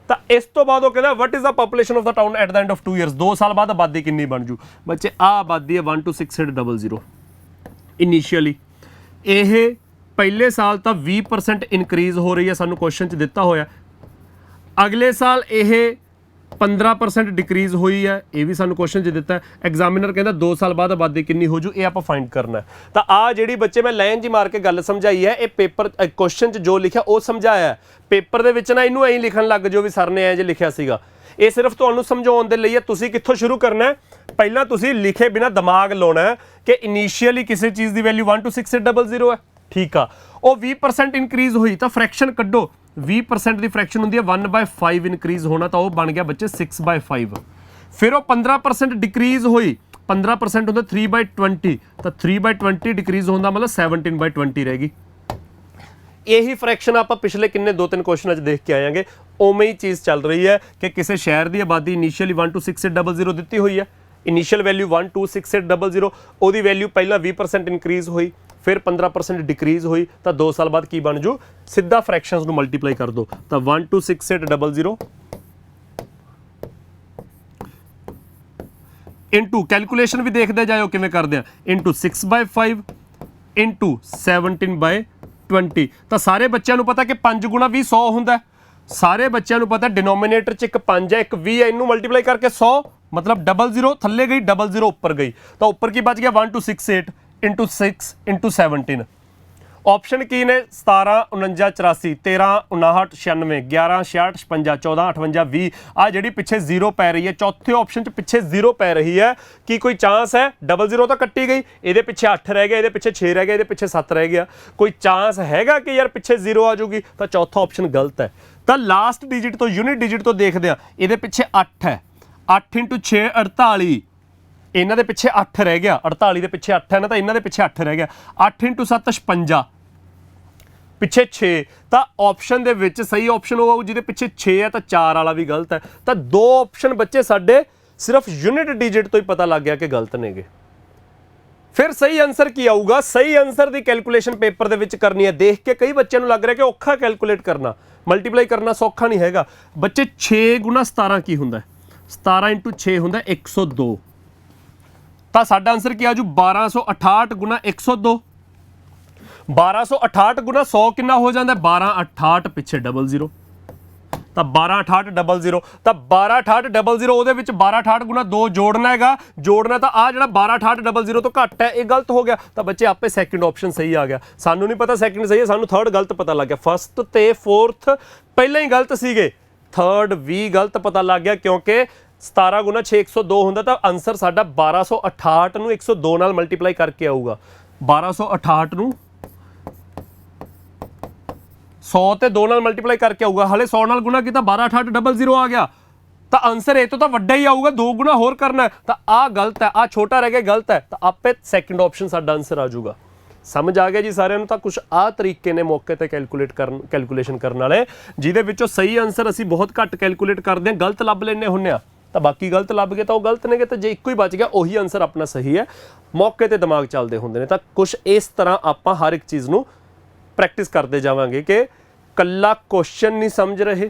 ਤਾਂ ਇਸ ਤੋਂ ਬਾਅਦ ਉਹ ਕਹਿੰਦਾ what is the population of the town at the end of 2 years. 2 ਸਾਲ ਬਾਅਦ ਆਬਾਦੀ ਕਿੰਨੀ ਬਣ ਜੂ ਬੱਚੇ? ਆ ਆਬਾਦੀ ਹੈ 126800 ਇਨੀਸ਼ੀਅਲੀ। ਇਹ ਪਹਿਲੇ ਸਾਲ ਤਾਂ 20% ਇਨਕਰੀਜ਼ ਹੋ ਰਹੀ ਹੈ, ਸਾਨੂੰ ਕੁਐਸਚਨ 'ਚ ਦਿੱਤਾ ਹੋਇਆ। ਅਗਲੇ ਸਾਲ ਇਹ 15% ਡਿਕਰੀਜ਼ ਹੋਈ ਹੈ, ਇਹ ਵੀ ਸਾਨੂੰ ਕੁਐਸਚਨ 'ਚ ਦਿੱਤਾ। ਐਗਜ਼ਾਮੀਨਰ ਕਹਿੰਦਾ 2 ਸਾਲ ਬਾਅਦ ਆਬਾਦੀ ਕਿੰਨੀ ਹੋ ਜੂ, ਇਹ ਆਪਾਂ ਫਾਈਂਡ ਕਰਨਾ। ਤਾਂ ਆ ਜਿਹੜੀ ਬੱਚੇ ਮੈਂ ਲਾਈਨ ਜੀ ਮਾਰ ਕੇ ਗੱਲ ਸਮਝਾਈ ਹੈ, ਇਹ ਪੇਪਰ ਕੁਐਸਚਨ 'ਚ ਜੋ ਲਿਖਿਆ ਉਹ ਸਮਝਾਇਆ। ਪੇਪਰ ਦੇ ਵਿੱਚ ਨਾ ਇਹਨੂੰ ਐਂ ਲਿਖਣ ਲੱਗ ਜਾਓ ਵੀ ਸਰ ਨੇ ਐਂ ਜੇ ਲਿਖਿਆ ਸੀਗਾ। ਇਹ ਸਿਰਫ ਤੁਹਾਨੂੰ ਸਮਝਾਉਣ ਦੇ ਲਈ ਹੈ। ਤੁਸੀਂ ਕਿੱਥੋਂ ਸ਼ੁਰੂ ਕਰਨਾ ਹੈ? ਪਹਿਲਾਂ ਤੁਸੀਂ ਲਿਖੇ ਬਿਨਾ ਦਿਮਾਗ ਲਾਉਣਾ ਕਿ ਇਨੀਸ਼ੀਅਲੀ ਕਿਸੇ ਚੀਜ਼ ਦੀ ਵੈਲਿਊ 126800 ਹੈ, ਠੀਕ ਆ। ਉਹ 20% ਇਨਕਰੀਜ਼ ਹੋਈ ਤਾਂ ਫ੍ਰੈਕਸ਼ਨ ਕੱਢੋ। 20% ਦੀ ਫ੍ਰੈਕਸ਼ਨ ਹੁੰਦੀ ਹੈ 1/5 ਇਨਕਰੀਜ਼ ਹੋਣਾ, ਤਾਂ ਉਹ ਬਣ ਗਿਆ ਬੱਚੇ 6/5। ਫਿਰ ਉਹ 15% ਡਿਕਰੀਜ਼ ਹੋਈ, 15% ਹੁੰਦਾ 3/20, ਤਾਂ 3/20 ਡਿਕਰੀਜ਼ ਹੁੰਦਾ ਮਤਲਬ 17/20 ਰਹਿ ਗਈ। ਇਹੀ ਫ੍ਰੈਕਸ਼ਨ ਆਪਾਂ ਪਿਛਲੇ ਕਿੰਨੇ 2-3 ਕੁਐਸਚਨਾਂ 'ਚ ਦੇਖ ਕੇ ਆਏਂਗੇ। ਉਵੇਂ ਹੀ ਚੀਜ਼ ਚੱਲ ਰਹੀ ਹੈ ਕਿ ਕਿਸੇ ਸ਼ਹਿਰ ਦੀ ਆਬਾਦੀ ਇਨੀਸ਼ੀਅਲੀ 126800 ਦਿੱਤੀ ਹੋਈ ਹੈ, ਇਨੀਸ਼ੀਅਲ ਵੈਲਿਊ 126800, ਉਹਦੀ ਵੈਲਿਊ ਪਹਿਲਾਂ 20% ਇਨਕਰੀਜ਼ ਹੋਈ, ਫਿਰ 15% ਡਿਕਰੀਜ਼ ਹੋਈ, ਤਾਂ 2 ਸਾਲ ਬਾਅਦ ਕੀ ਬਣ ਜੂ? ਸਿੱਧਾ ਫ੍ਰੈਕਸ਼ਨਸ ਨੂੰ ਮਲਟੀਪਲਾਈ ਕਰ ਦੋ, ਤਾਂ 126800 ਇਨਟੂ ਕੈਲਕੂਲੇਸ਼ਨ ਵੀ ਦੇਖਦੇ ਜਾਇਓ ਕਿਵੇਂ ਕਰਦੇ ਆ, ਇਨਟੂ 6/5 ਇਨਟੂ 17/20। ਤਾਂ ਸਾਰੇ ਬੱਚਿਆਂ ਨੂੰ ਪਤਾ ਕਿ 5 ਗੁਣਾ 20 100 ਹੁੰਦਾ। ਸਾਰੇ ਬੱਚਿਆਂ ਨੂੰ ਪਤਾ ਡਿਨੋਮੀਨੇਟਰ 'ਚ ਇੱਕ 5 ਹੈ, ਇੱਕ 20 ਹੈ, ਇਹਨੂੰ ਮਲਟੀਪਲਾਈ ਕਰਕੇ 100 ਮਤਲਬ 00 ਥੱਲੇ ਗਈ, 00 ਉੱਪਰ ਗਈ, ਤਾਂ ਉੱਪਰ ਕੀ ਬਚ ਗਿਆ 1268 ਇੰਟੂ 6 ਇੰਟੂ 17। ਆਪਸ਼ਨ ਕੀ ਨੇ? 17 49 84 13 59 96 11 66 56 14 58 20। ਆ ਜਿਹੜੀ ਪਿੱਛੇ 0 ਪੈ ਰਹੀ ਹੈ, ਚੌਥੇ ਆਪਸ਼ਨ 'ਚ ਪਿੱਛੇ 0 ਪੈ ਰਹੀ ਹੈ, ਕੀ ਕੋਈ ਚਾਂਸ ਹੈ? 00 ਤਾਂ ਕੱਟੀ ਗਈ, ਇਹਦੇ ਪਿੱਛੇ 8 ਰਹਿ ਗਿਆ, ਇਹਦੇ ਪਿੱਛੇ 6 ਰਹਿ ਗਿਆ, ਇਹਦੇ ਪਿੱਛੇ 7 ਰਹਿ ਗਿਆ। ਕੋਈ ਚਾਂਸ ਹੈਗਾ ਕਿ ਯਾਰ ਪਿੱਛੇ 0 ਆ ਜੂਗੀ? ਤਾਂ ਚੌਥਾ ਆਪਸ਼ਨ ਗਲਤ ਹੈ। ਤਾਂ ਲਾਸਟ ਡਿਜਿਟ ਤੋਂ, ਯੂਨਿਟ ਡਿਜਿਟ ਤੋਂ ਦੇਖਦੇ ਆ, ਇਹਦੇ ਪਿੱਛੇ 8 ਹੈ, 8 ਇੰਟੂ 6 48, ਇਹਨਾਂ ਦੇ ਪਿੱਛੇ 8 ਰਹਿ ਗਿਆ, 48 ਦੇ ਪਿੱਛੇ 8 ਹੈ ਨਾ, ਤਾਂ ਇਹਨਾਂ ਦੇ ਪਿੱਛੇ 8 ਰਹਿ ਗਿਆ। 8 × 7 56, ਪਿੱਛੇ 6, ਤਾਂ ਆਪਸ਼ਨ ਦੇ ਵਿੱਚ ਸਹੀ ਆਪਸ਼ਨ ਉਹ ਆਊ ਜਿਹਦੇ ਪਿੱਛੇ 6 ਹੈ, ਤਾਂ 4 ਵਾਲਾ ਵੀ ਗਲਤ ਹੈ। ਤਾਂ ਦੋ ਆਪਸ਼ਨ ਬੱਚੇ ਸਾਡੇ ਸਿਰਫ ਯੂਨਿਟ ਡਿਜਿਟ ਤੋਂ ਹੀ ਪਤਾ ਲੱਗ ਗਿਆ ਕਿ ਗਲਤ ਨੇਗੇ। ਫਿਰ ਸਹੀ ਆਨਸਰ ਕੀ ਆਊਗਾ? ਸਹੀ ਆਨਸਰ ਦੀ ਕੈਲਕੂਲੇਸ਼ਨ ਪੇਪਰ ਦੇ ਵਿੱਚ ਕਰਨੀ ਹੈ। ਦੇਖ ਕੇ ਕਈ ਬੱਚਿਆਂ ਨੂੰ ਲੱਗ ਰਿਹਾ ਕਿ ਔਖਾ ਕੈਲਕੂਲੇਟ ਕਰਨਾ, ਮਲਟੀਪਲਾਈ ਕਰਨਾ ਸੌਖਾ ਨਹੀਂ ਹੈਗਾ। ਬੱਚੇ 6 × 17 ਕੀ ਹੁੰਦਾ? 17 × 6 ਹੁੰਦਾ 102। ਤਾਂ ਸਾਡਾ ਆਨਸਰ ਕੀ ਆਜੂ? 1268 × 102। 1268 × 100 ਕਿੰਨਾ ਹੋ ਜਾਂਦਾ? 1268 ਪਿੱਛੇ 00, ਤਾਂ 1268 00। ਤਾਂ 1268 00 ਉਹਦੇ ਵਿੱਚ 1268 × 2 ਜੋੜਨਾ ਹੈਗਾ, ਜੋੜਨਾ ਤਾਂ ਆ ਜਿਹੜਾ 1268 00 ਤੋਂ ਘੱਟ ਹੈ ਇਹ ਗਲਤ ਹੋ ਗਿਆ। ਤਾਂ ਬੱਚੇ ਆਪੇ ਸੈਕਿੰਡ ਆਪਸ਼ਨ ਸਹੀ ਆ ਗਿਆ। ਸਾਨੂੰ ਨਹੀਂ ਪਤਾ ਸੈਕਿੰਡ ਸਹੀ ਹੈ, ਸਾਨੂੰ ਥਰਡ ਗਲਤ ਪਤਾ ਲੱਗ ਗਿਆ। ਫਸਟ ਤੇ ਫੋਰਥ ਪਹਿਲਾਂ ਹੀ ਗਲਤ ਸੀਗੇ, ਥਰਡ ਵੀ ਗਲਤ ਪਤਾ ਲੱਗ ਗਿਆ ਕਿਉਂਕਿ 17 × 6 102 ਹੁੰਦਾ। ਤਾਂ ਆਨਸਰ ਸਾਡਾ 1268 ਨੂੰ 102 ਨਾਲ ਮਲਟੀਪਲਾਈ ਕਰਕੇ ਆਊਗਾ। 1268 ਨੂੰ 100 ਤੇ 2 ਨਾਲ ਮਲਟੀਪਲਾਈ ਕਰਕੇ ਆਊਗਾ। ਹਲੇ 100 ਨਾਲ ਗੁਣਾ ਕੀਤਾ 1268 00 ਆ ਗਿਆ। ਤਾਂ ਆਨਸਰ ਇਹ ਤੋਂ ਤਾਂ ਵੱਡਾ ਹੀ ਆਊਗਾ, 2 ਗੁਣਾ ਹੋਰ ਕਰਨਾ ਹੈ। ਤਾਂ ਆਹ ਗਲਤ ਹੈ, ਆਹ ਛੋਟਾ ਰਹਿ ਗਿਆ, ਗਲਤ ਹੈ। ਤਾਂ ਆਪੇ ਸੈਕਿੰਡ ਆਪਸ਼ਨ ਸਾਡਾ ਆਨਸਰ ਆ ਜਾਊਗਾ। ਸਮਝ ਆ ਗਿਆ ਜੀ ਸਾਰਿਆਂ ਨੂੰ? ਤਾਂ ਕੁਛ ਆਹ ਤਰੀਕੇ ਨੇ ਮੌਕੇ ਤੇ ਕੈਲਕੂਲੇਸ਼ਨ ਕਰਨ ਵਾਲੇ, ਜਿਹਦੇ ਵਿੱਚੋਂ ਸਹੀ ਆਨਸਰ ਅਸੀਂ ਬਹੁਤ ਘੱਟ ਕੈਲਕੂਲੇਟ ਕਰਦੇ ਹਾਂ, ਗਲਤ ਲੱਭ ਲੈਂਦੇ ਹੁੰਦੇ ਆ। ਤਾਂ ਬਾਕੀ ਗਲਤ ਲੱਭ ਗਏ ਤਾਂ ਉਹ ਗਲਤ ਨੇਗੇ, ਤਾਂ ਜੇ ਇੱਕੋ ਹੀ ਬਚ ਗਿਆ ਉਹੀ ਆਨਸਰ ਆਪਣਾ ਸਹੀ ਹੈ। ਮੌਕੇ ਤੇ ਦਿਮਾਗ ਚੱਲਦੇ ਹੁੰਦੇ ਨੇ। ਤਾਂ ਕੁਛ ਇਸ ਤਰ੍ਹਾਂ ਆਪਾਂ ਹਰ ਇੱਕ ਚੀਜ਼ ਨੂੰ ਪ੍ਰੈਕਟਿਸ ਕਰਦੇ ਜਾਵਾਂਗੇ ਕਿ ਕੱਲਾ ਕੁਐਸਚਨ ਨਹੀਂ ਸਮਝ ਰਹੇ,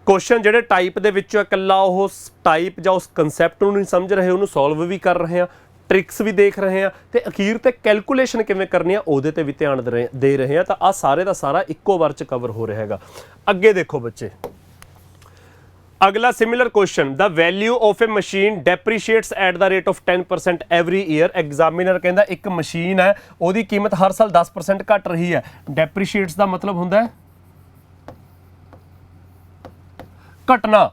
ਕੁਐਸਚਨ ਜਿਹੜੇ ਟਾਈਪ ਦੇ ਵਿੱਚੋਂ ਹੈ ਕੱਲਾ ਉਹ ਟਾਈਪ ਜਾਂ ਉਸ ਕਨਸੈਪਟ ਨੂੰ ਨਹੀਂ ਸਮਝ ਰਹੇ, ਉਹਨੂੰ ਸੋਲਵ ਵੀ ਕਰ ਰਹੇ ਹਾਂ, ਟ੍ਰਿਕਸ ਵੀ ਦੇਖ ਰਹੇ ਹਾਂ, ਤੇ ਅਖੀਰ ਤੇ ਕੈਲਕੂਲੇਸ਼ਨ ਕਿਵੇਂ ਕਰਨੀ ਆ ਉਹਦੇ ਤੇ ਵੀ ਧਿਆਨ ਦੇ ਰਹੇ ਹਾਂ। ਤਾਂ ਆਹ ਸਾਰੇ ਦਾ ਸਾਰਾ ਇੱਕੋ ਵਾਰ ਚ ਕਵਰ ਹੋ ਰਿਹਾ ਹੈਗਾ। ਅੱਗੇ ਦੇਖੋ ਬੱਚੇ, ਅਗਲਾ similar question, the value of a machine depreciates at the rate of 10% every year. Examiner ਕਹਿੰਦਾ ਇੱਕ ਮਸ਼ੀਨ ਹੈ, ਉਹਦੀ ਕੀਮਤ ਹਰ ਸਾਲ 10% ਘਟ ਰਹੀ ਹੈ। ਡੈਪਰੀਸ਼ੀਏਟਸ ਦਾ ਮਤਲਬ ਹੁੰਦਾ ਹੈ ਘਟਣਾ,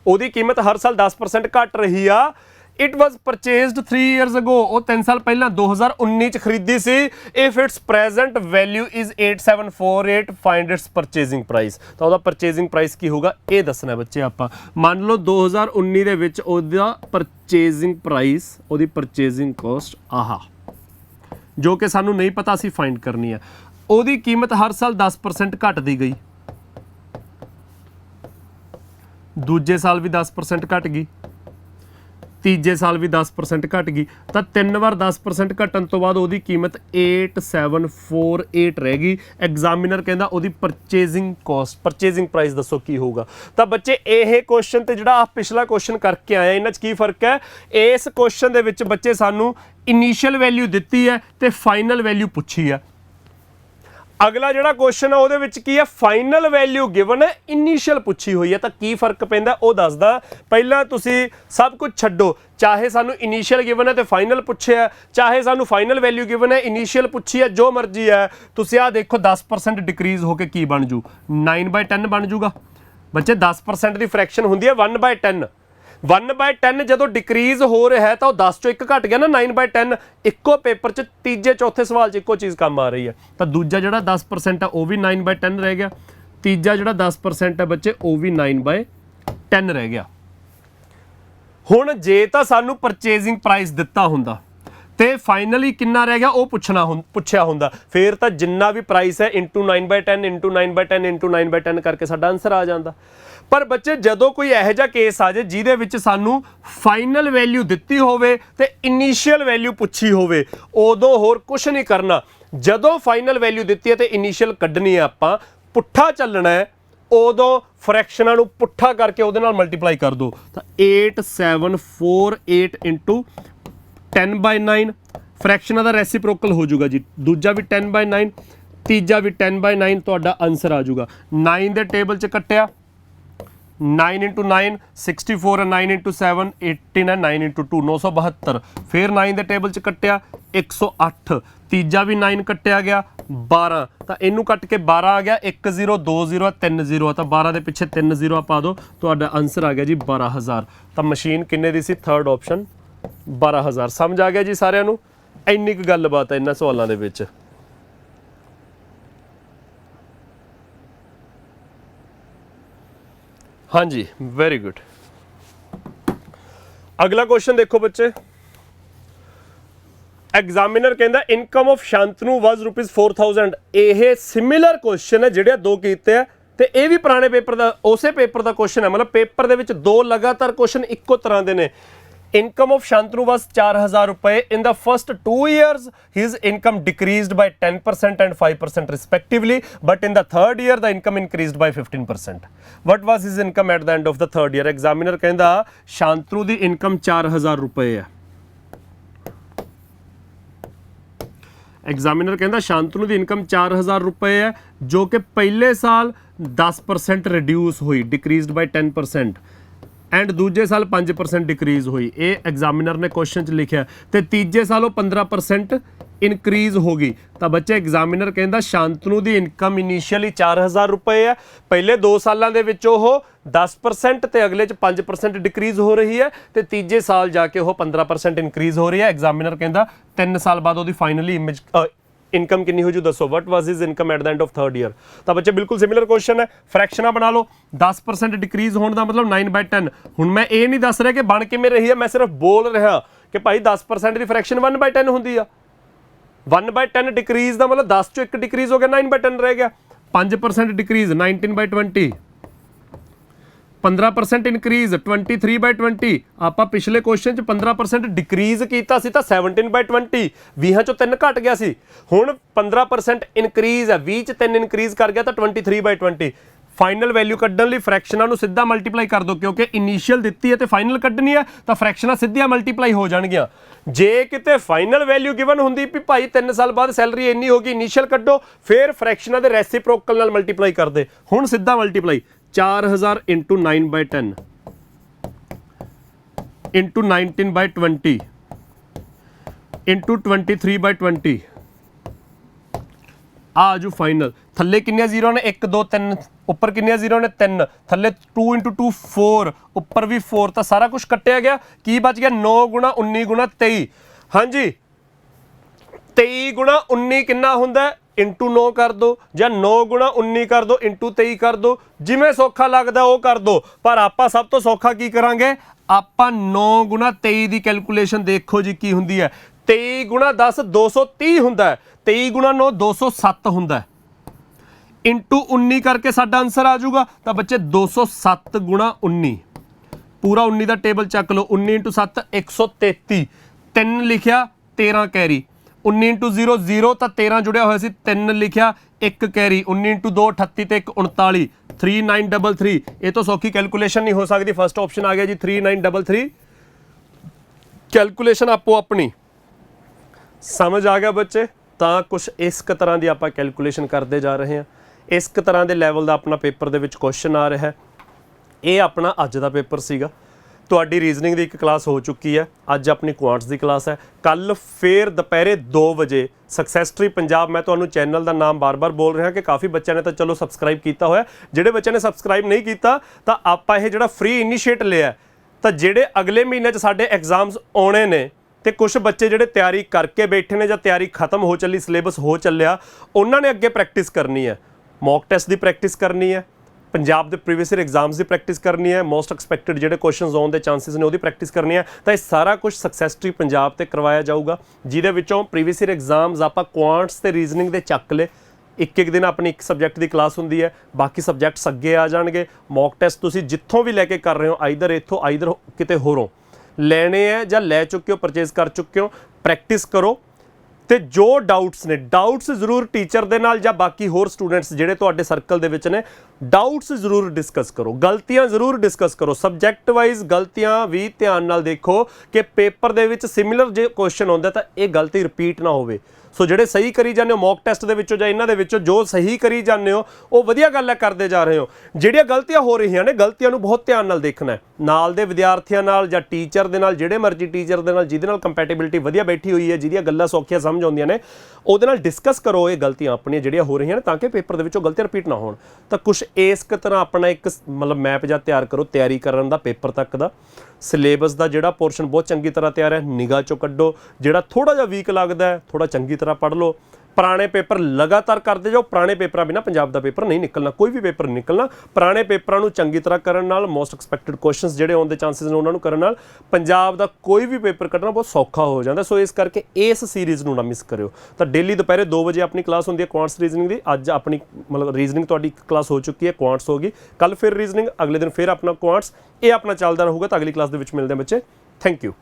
ਉਹਦੀ ਕੀਮਤ ਹਰ ਸਾਲ 10% ਘਟ ਰਹੀ ਆ। It was purchased 3 years ago, ਉਹ 3 ਸਾਲ ਪਹਿਲਾਂ 2019 ਚ ਖਰੀਦੀ ਸੀ। If its present value is 8748 find its purchasing price. ਤਾਂ ਉਹਦਾ ਪਰਚੇਜ਼ਿੰਗ ਪ੍ਰਾਈਸ ਕੀ ਹੋਊਗਾ ਇਹ ਦੱਸਣਾ ਬੱਚੇ ਆਪਾਂ। ਮੰਨ ਲਓ 2019 ਦੇ ਵਿੱਚ ਉਹਦਾ ਪਰਚੇਜ਼ਿੰਗ ਪ੍ਰਾਈਸ, ਉਹਦੀ ਪਰਚੇਜ਼ਿੰਗ ਕੋਸਟ ਆਹਾ, ਜੋ ਕਿ ਸਾਨੂੰ ਨਹੀਂ ਪਤਾ, ਅਸੀਂ ਫਾਈਂਡ ਕਰਨੀ ਹੈ। ਉਹਦੀ ਕੀਮਤ ਹਰ ਸਾਲ 10% ਘਟਦੀ ਗਈ, ਦੂਜੇ ਸਾਲ ਵੀ 10% ਘਟ ਗਈ, ਤੀਜੇ ਸਾਲ ਵੀ 10% ਘਟ ਗਈ। ਤਾਂ 3 ਵਾਰ 10% ਘਟਣ ਤੋਂ ਬਾਅਦ ਉਹਦੀ ਕੀਮਤ 8748 ਰਹਿ ਗਈ। ਐਗਜ਼ਾਮੀਨਰ ਕਹਿੰਦਾ ਉਹਦੀ ਪਰਚੇਜ਼ਿੰਗ ਕੋਸਟ, ਪਰਚੇਜ਼ਿੰਗ ਪ੍ਰਾਈਸ ਦੱਸੋ ਕੀ ਹੋਊਗਾ। ਤਾਂ ਬੱਚੇ ਇਹ ਕੁਐਸਚਨ ਤੇ ਜਿਹੜਾ ਆਹ ਪਿਛਲਾ ਕੁਐਸਚਨ ਕਰਕੇ ਆਇਆ, ਇਹਨਾਂ 'ਚ ਕੀ ਫਰਕ ਹੈ? ਇਸ ਕੁਐਸਚਨ ਦੇ ਵਿੱਚ ਬੱਚੇ ਸਾਨੂੰ ਇਨੀਸ਼ੀਅਲ ਵੈਲਿਊ ਦਿੱਤੀ ਹੈ ਤੇ ਫਾਈਨਲ ਵੈਲਿਊ ਪੁੱਛੀ ਹੈ। ਅਗਲਾ ਜਿਹੜਾ ਕੁਐਸਚਨ ਹੈ ਉਹਦੇ ਵਿੱਚ ਕੀ ਹੈ? ਫਾਈਨਲ ਵੈਲਿਊ ਗਿਵਨ ਹੈ, ਇਨੀਸ਼ੀਅਲ ਪੁੱਛੀ ਹੋਈ ਹੈ। ਤਾਂ ਕੀ ਫਰਕ ਪੈਂਦਾ ਉਹ ਦੱਸਦਾ। ਪਹਿਲਾਂ ਤੁਸੀਂ ਸਭ ਕੁਝ ਛੱਡੋ, ਚਾਹੇ ਸਾਨੂੰ ਇਨੀਸ਼ੀਅਲ ਗਿਵਨ ਹੈ ਤੇ ਫਾਈਨਲ ਪੁੱਛਿਆ, ਚਾਹੇ ਸਾਨੂੰ ਫਾਈਨਲ ਵੈਲਿਊ ਗਿਵਨ ਹੈ ਇਨੀਸ਼ੀਅਲ ਪੁੱਛੀ ਹੈ, ਜੋ ਮਰਜ਼ੀ ਹੈ। ਤੁਸੀਂ ਆਹ ਦੇਖੋ 10% ਡਿਕਰੀਜ਼ ਹੋ ਕੇ ਕੀ ਬਣ ਜੂ? 9/10 ਬਣ ਜੂਗਾ ਬੱਚੇ। 10% ਦੀ ਫਰੈਕਸ਼ਨ ਹੁੰਦੀ ਹੈ 1/10। 1/10 ਜਦੋਂ ਡਿਕਰੀਜ਼ ਹੋ ਰਿਹਾ ਹੈ ਤਾਂ ਉਹ 10 ਚੋਂ 1 ਘਟ ਗਿਆ ਨਾ, 9/10। ਇੱਕੋ ਪੇਪਰ 'ਚ ਤੀਜੇ ਚੌਥੇ ਸਵਾਲ 'ਚ ਇੱਕੋ ਚੀਜ਼ ਕੰਮ ਆ ਰਹੀ ਹੈ। ਤਾਂ ਦੂਜਾ ਜਿਹੜਾ 10% ਹੈ ਉਹ ਵੀ 9/10 ਰਹਿ ਗਿਆ, ਤੀਜਾ ਜਿਹੜਾ 10% ਹੈ ਬੱਚੇ ਉਹ ਵੀ 9/10 ਰਹਿ ਗਿਆ। ਹੁਣ ਜੇ ਤਾਂ ਸਾਨੂੰ ਪਰਚੇਜ਼ਿੰਗ ਪ੍ਰਾਈਸ ਦਿੱਤਾ ਹੁੰਦਾ ਤੇ ਫਾਈਨਲੀ ਕਿੰਨਾ ਰਹਿ ਗਿਆ ਉਹ ਪੁੱਛਿਆ ਹੁੰਦਾ, ਫਿਰ ਤਾਂ ਜਿੰਨਾ ਵੀ ਪ੍ਰਾਈਸ ਹੈ ਇੰਟੂ 9/10 ਇੰਟੂ 9/10 ਇੰਟੂ 9/10 ਕਰਕੇ ਸਾਡਾ ਆਨਸਰ ਆ ਜਾਂਦਾ। ਪਰ ਬੱਚੇ ਜਦੋਂ ਕੋਈ ਇਹੋ ਜਿਹਾ ਕੇਸ ਆ ਜਾਏ ਜਿਹਦੇ ਵਿੱਚ ਸਾਨੂੰ ਫਾਈਨਲ ਵੈਲਿਊ ਦਿੱਤੀ ਹੋਵੇ ਤੇ ਇਨੀਸ਼ੀਅਲ ਵੈਲਿਊ ਪੁੱਛੀ ਹੋਵੇ, ਉਦੋਂ ਹੋਰ ਕੁਝ ਨਹੀਂ ਕਰਨਾ। ਜਦੋਂ ਫਾਈਨਲ ਵੈਲਿਊ ਦਿੱਤੀ ਹੈ ਤੇ ਇਨੀਸ਼ੀਅਲ ਕੱਢਣੀ ਹੈ, ਆਪਾਂ ਪੁੱਠਾ ਚੱਲਣਾ ਹੈ। ਉਦੋਂ ਫਰੈਕਸ਼ਨਾਂ ਨੂੰ ਪੁੱਠਾ ਕਰਕੇ ਉਹਦੇ ਨਾਲ ਮਲਟੀਪਲਾਈ ਕਰ ਦਿਓ। ਤਾਂ 8748 ਇੰਟੂ 10/9 ਫਰੈਕਸ਼ਨਾਂ ਦਾ ਰੈਸੀਪ੍ਰੋਕਲ ਹੋ ਜਾਊਗਾ ਜੀ। ਦੂਜਾ ਵੀ 10/9, ਤੀਜਾ ਵੀ 10/9, ਤੁਹਾਡਾ ਆਨਸਰ ਆ ਜਾਊਗਾ। 9 ਦੇ ਟੇਬਲ 'ਚ ਕੱਟਿਆ, 9 × 9 64 ਹੈ, 9 × 7 18 ਹੈ, 9 × 2 972। ਫਿਰ 9 ਦੇ ਟੇਬਲ 'ਚ ਕੱਟਿਆ 108, ਤੀਜਾ ਵੀ 9 ਕੱਟਿਆ ਗਿਆ 12। ਤਾਂ ਇਹਨੂੰ ਕੱਟ ਕੇ 12 ਆ ਗਿਆ, 1 0 2 0 3 0 ਤਾਂ 12 ਦੇ ਪਿੱਛੇ 3 0 ਪਾ ਦਿਓ, ਤੁਹਾਡਾ ਆਨਸਰ ਆ ਗਿਆ ਜੀ 12000। ਤਾਂ ਮਸ਼ੀਨ ਕਿੰਨੇ ਦੀ ਸੀ? Third option 12000। ਸਮਝ ਆ ਗਿਆ ਜੀ ਸਾਰਿਆਂ ਨੂੰ? ਇੰਨੀ ਕੁ ਗੱਲਬਾਤ ਹੈ ਇਹਨਾਂ ਸਵਾਲਾਂ ਦੇ ਵਿੱਚ। ਹਾਂਜੀ, ਵੈਰੀ ਗੁੱਡ। अगला क्वेश्चन देखो बच्चे, एग्जामिनर कहता इनकम ऑफ शांतनु वाज ₹4000। यह सिमिलर क्वेश्चन है ਜਿਹੜੇ ਦੋ ਕੀਤੇ ਆ ਤੇ ਇਹ ਵੀ ਪੁਰਾਣੇ ਪੇਪਰ ਦਾ ਉਸੇ ਪੇਪਰ ਦਾ क्वेश्चन ਹੈ, मतलब पेपर ਦੇ ਵਿੱਚ ਦੋ ਲਗਾਤਾਰ क्वेश्चन ਇੱਕੋ ਤਰ੍ਹਾਂ ਦੇ ਨੇ। Income of Shantanu was 4000 rupees. In the first 2 years, his income decreased by 10% and 5% respectively. But in the third year, the income increased by 15%. What was his income at the end of the third year? Examiner कहता Shantanu दी income 4000 रुपए है। Examiner कहता शांतनु की income 4000 रुपए है, जो कि पहले साल 10% रिड्यूस हुई, डिक्रीज्ड बाय 10%, एंड दूजे साल 5% डिक्रीज हुई। ये एग्जामिनर ने क्वेश्चन च लिखा, तो तीजे साल वो 15% इनक्रीज होगी। तो बच्चे एग्जामिनर कहता शांतनु की इनकम इनीशियली 4000 रुपए है, पहले 2 सालों के 10% तो अगले 5% डिक्रीज हो रही है, तो तीजे साल जाके वो 15% इनक्रीज हो रही है। एग्जामिनर कहता 3 साल बाद वो फाइनली इमेज इनकम कितनी हो जू दसो, what was his income at the end of third year. तो बच्चे बिल्कुल सिमिलर क्वेश्चन है, फ्रैक्शना बना लो। 10% डिक्रीज होने का मतलब 9/10। हुण मैं ये नहीं दस रहा कि बन किवें रही है, मैं सिर्फ बोल रहा कि भाई 10% की फ्रैक्शन 1/10 होंदी आ। 1/10 डिक्रीज का मतलब 10 चो 1 डिक्रीज हो गया, 9/10 रह गया। 5% डिक्रीज 19/20, 15% इनक्रीज 23/20। आप पिछले क्वेश्चन 15% डिक्रीज किया 17/20, 20 चो 3 घट गया सी। हुण 15% इनक्रीज है, 20 च 3 इनक्रीज कर गया तो 23/20। फाइनल वैल्यू कड्ढण लई फ्रैक्शनां नूं सीधा मल्टीप्लाई कर दो, क्योंकि इनीशियल दित्ती है तो फाइनल कड्ढनी है, तो फ्रैक्शनां सीधियां मल्टीप्लाई हो जाणगियां। जे किते फाइनल वैल्यू गिवन हुंदी भी भाई 3 साल बाद सैलरी इन्नी होगी, इनीशियल कड्ढो, फिर फ्रैक्शनां दे रेसिप्रोकल नाल मल्टीप्लाई कर दे। हुण सीधा मल्टीप्लाई 4000 इंटू 9/10 इंटू 19/20 इंटू 23/20 आजू फाइनल। थले किन्नियां जीरो ने 1 2 3, उपर किन्नियां जीरो ने 3, थले 2 × 2 4, उपर भी 4, तो सारा कुछ कट्टिया गया। की बच गया 9 × 19 × 23। हाँ जी 23 × 19 किन्ना हुंदा है, इंटू 9 कर दो, या 9 × 19 कर दो, इंटू 23 कर दो, जिमें सौखा लगता वो कर दो। पर आपां सब तो सौखा की करांगे, आपां 9 × 23 की कैलकुलेशन देखो जी की हुंदी है। 23 × 10 230 हुंदा है, 23 × 9 207 हुंदा है, इंटू 19 करके साडा आंसर आ जाऊगा। तो बच्चे 207 × 19, पूरा 19 का टेबल चक लो, 19 × 7 133, 3 लिखिया 13 कैरी, 19 × 0 0, तो 13 जुड़िया होया सी, 3 लिखिया 1 कैरी, 19 × 2 38 ते 1 39, 3933। ये तो सौखी कैलकुलेशन नहीं हो सकती। फर्स्ट ऑप्शन आ गया जी 3933। कैलकुलेशन आपो अपनी समझ आ गया बच्चे। तो कुछ इस तरह की आप कैलकुलेशन करते जा रहे हैं, इस तरह के लैवल का अपना पेपर के क्वेश्चन आ रहा है। ये अपना अज का पेपर सीगा, ਤੁਹਾਡੀ रीजनिंग की एक क्लास हो चुकी है, अज अपनी क्वांट्स की क्लास है। कल फिर दोपहरे 2 बजे सक्सैस ट्री पंजाब, मैं ਤੁਹਾਨੂੰ चैनल का नाम बार बार बोल रहा कि काफ़ी बच्चों ने तो चलो सबसक्राइब किया होया, ਜਿਹੜੇ बच्चों ने सबसक्राइब नहीं किया तो आप ये जो फ्री इनीशिएट लिया, तो ਜਿਹੜੇ अगले महीने साडे एग्जाम्स आने ने, तो कुछ बच्चे ਜਿਹੜੇ तैयारी करके बैठे ने, ਜਾਂ तैयारी खत्म हो चली, सिलेबस हो ਚੱਲਿਆ, उन्होंने अगे प्रैक्टिस करनी है, मॉक टेस्ट की प्रैक्टिस करनी है, पंजाब के प्रीवियस ईयर एग्जाम्स की प्रैक्टिस करनी है, मोस्ट एक्सपैक्टेड जो क्वेश्चन आने के चांसिस ने वो प्रैक्टिस करनी है। तो ये सारा कुछ सक्सैस ट्री पंजाब से करवाया जाऊगा, जिहदे विचों प्रीवियस ईयर एग्जाम्स आप क्वांट्स ते रीजनिंग के चक ले। एक दिन अपनी एक सबजैक्ट की क्लास होंदी है, बाकी सबजैक्ट्स अगे आ जाएंगे। मॉक टेस्ट तुसीं जित्थों भी लैके कर रहे हो, आइदर इत्थों आइदर किते होरों लेने हैं ਜਾਂ लै चुके हो, परचेज कर चुके हो, प्रैक्टिस करो। तो जो डाउट्स ने, डाउट्स जरूर टीचर दे नाल ਜਾਂ बाकी होर स्टूडेंट्स ਜਿਹੜੇ ਤੁਹਾਡੇ सर्कल ਦੇ ਵਿੱਚ ਨੇ, डाउट्स जरूर डिस्कस करो, गलतियां जरूर डिस्कस करो। सबजैक्ट वाइज गलतियां भी ध्यान नाल देखो कि पेपर ਦੇ ਵਿੱਚ सिमिलर जो क्वेश्चन आउंदा ਤਾਂ ਇਹ गलती रिपीट ना होवे। सो ਜਿਹੜੇ सही करी जाने हो मॉक टेस्ट ਦੇ ਵਿੱਚੋਂ ਜਾਂ ਇਹਨਾਂ ਦੇ ਵਿੱਚੋਂ जो सही करी जाने हो, ਉਹ ਵਧੀਆ ਗੱਲ ਹੈ ਕਰਦੇ ਜਾ ਰਹੇ ਹੋ। ਜਿਹੜੀਆਂ ਗਲਤੀਆਂ ਹੋ ਰਹੀਆਂ ਨੇ, ਗਲਤੀਆਂ ਨੂੰ ਬਹੁਤ ਧਿਆਨ ਨਾਲ ਦੇਖਣਾ ਹੈ, ਨਾਲ ਦੇ ਵਿਦਿਆਰਥੀਆਂ ਨਾਲ ਜਾਂ ਟੀਚਰ ਦੇ ਨਾਲ, ਜਿਹੜੇ ਮਰਜ਼ੀ ਟੀਚਰ ਦੇ ਨਾਲ ਜਿਹਦੇ ਨਾਲ ਕੰਪੈਟੀਬਿਲਿਟੀ ਵਧੀਆ ਬੈਠੀ ਹੋਈ ਹੈ, ਜਿਹਦੀਆਂ ਗੱਲਾਂ ਸੌਖੀਆਂ ਸਮਝ ਆਉਂਦੀਆਂ ਨੇ, ਉਹਦੇ ਨਾਲ ਡਿਸਕਸ ਕਰੋ ਇਹ ਗਲਤੀਆਂ ਆਪਣੀਆਂ ਜਿਹੜੀਆਂ ਹੋ ਰਹੀਆਂ ਨੇ, ਤਾਂ ਕਿ ਪੇਪਰ ਦੇ ਵਿੱਚੋਂ ਗਲਤੀਆਂ ਰਿਪੀਟ ਨਾ ਹੋਣ। ਤਾਂ ਕੁਛ ਇਸ ਤਰ੍ਹਾਂ ਆਪਣਾ ਇੱਕ मतलब मैप ਜਾਂ ਤਿਆਰ ਕਰੋ, ਤਿਆਰੀ ਕਰਨ ਦਾ पेपर तक ਦਾ। सिलेबस का जोड़ा पोर्शन बहुत चंगी तरह तैयार है, निगाह चो कड्डो, जोड़ा थोड़ा जिहा वीक लगता है थोड़ा चंगी तरह पढ़ लो। ਪੁਰਾਣੇ ਪੇਪਰ ਲਗਾਤਾਰ ਕਰਦੇ ਜਾਓ। ਪੁਰਾਣੇ ਪੇਪਰਾਂ ਬਿਨਾਂ ਪੰਜਾਬ ਦਾ ਪੇਪਰ ਨਹੀਂ ਨਿਕਲਣਾ, ਕੋਈ ਵੀ ਪੇਪਰ ਨਹੀਂ ਨਿਕਲਣਾ। ਪੁਰਾਣੇ ਪੇਪਰਾਂ ਨੂੰ ਚੰਗੀ ਤਰ੍ਹਾਂ ਕਰਨ ਨਾਲ, ਮੋਸਟ ਐਕਸਪੈਕਟਡ ਕੁਐਸਚਨਸ ਜਿਹੜੇ ਆਉਣ ਦੇ ਚਾਂਸਸ ਨੇ ਉਹਨਾਂ ਨੂੰ ਕਰਨ ਨਾਲ ਪੰਜਾਬ ਦਾ ਕੋਈ ਵੀ ਪੇਪਰ ਕੱਢਣਾ ਬਹੁਤ ਸੌਖਾ ਹੋ ਜਾਂਦਾ। ਸੋ ਇਸ ਕਰਕੇ ਇਸ ਸੀਰੀਜ਼ ਨੂੰ ਨਾ ਮਿਸ ਕਰਿਓ। ਤਾਂ ਡੇਲੀ ਦੁਪਹਿਰੇ 2 ਵਜੇ ਆਪਣੀ ਕਲਾਸ ਹੁੰਦੀ ਹੈ ਕੁਆਂਟਸ ਰੀਜ਼ਨਿੰਗ ਦੀ। ਅੱਜ ਆਪਣੀ ਮਤਲਬ ਰੀਜ਼ਨਿੰਗ ਤੁਹਾਡੀ ਕਲਾਸ ਹੋ ਚੁੱਕੀ ਹੈ, ਕੁਆਂਟਸ ਹੋ ਗਈ। ਕੱਲ ਫਿਰ ਰੀਜ਼ਨਿੰਗ, ਅਗਲੇ ਦਿਨ ਫਿਰ ਆਪਣਾ ਕੁਆਂਟਸ। ਇਹ ਆਪਣਾ ਚੱਲਦਾ ਰਹੂਗਾ। ਤਾਂ ਅਗਲੀ ਕਲਾਸ ਦੇ ਵਿੱਚ ਮਿਲਦੇ ਹਾਂ ਬੱਚੇ। Thank you.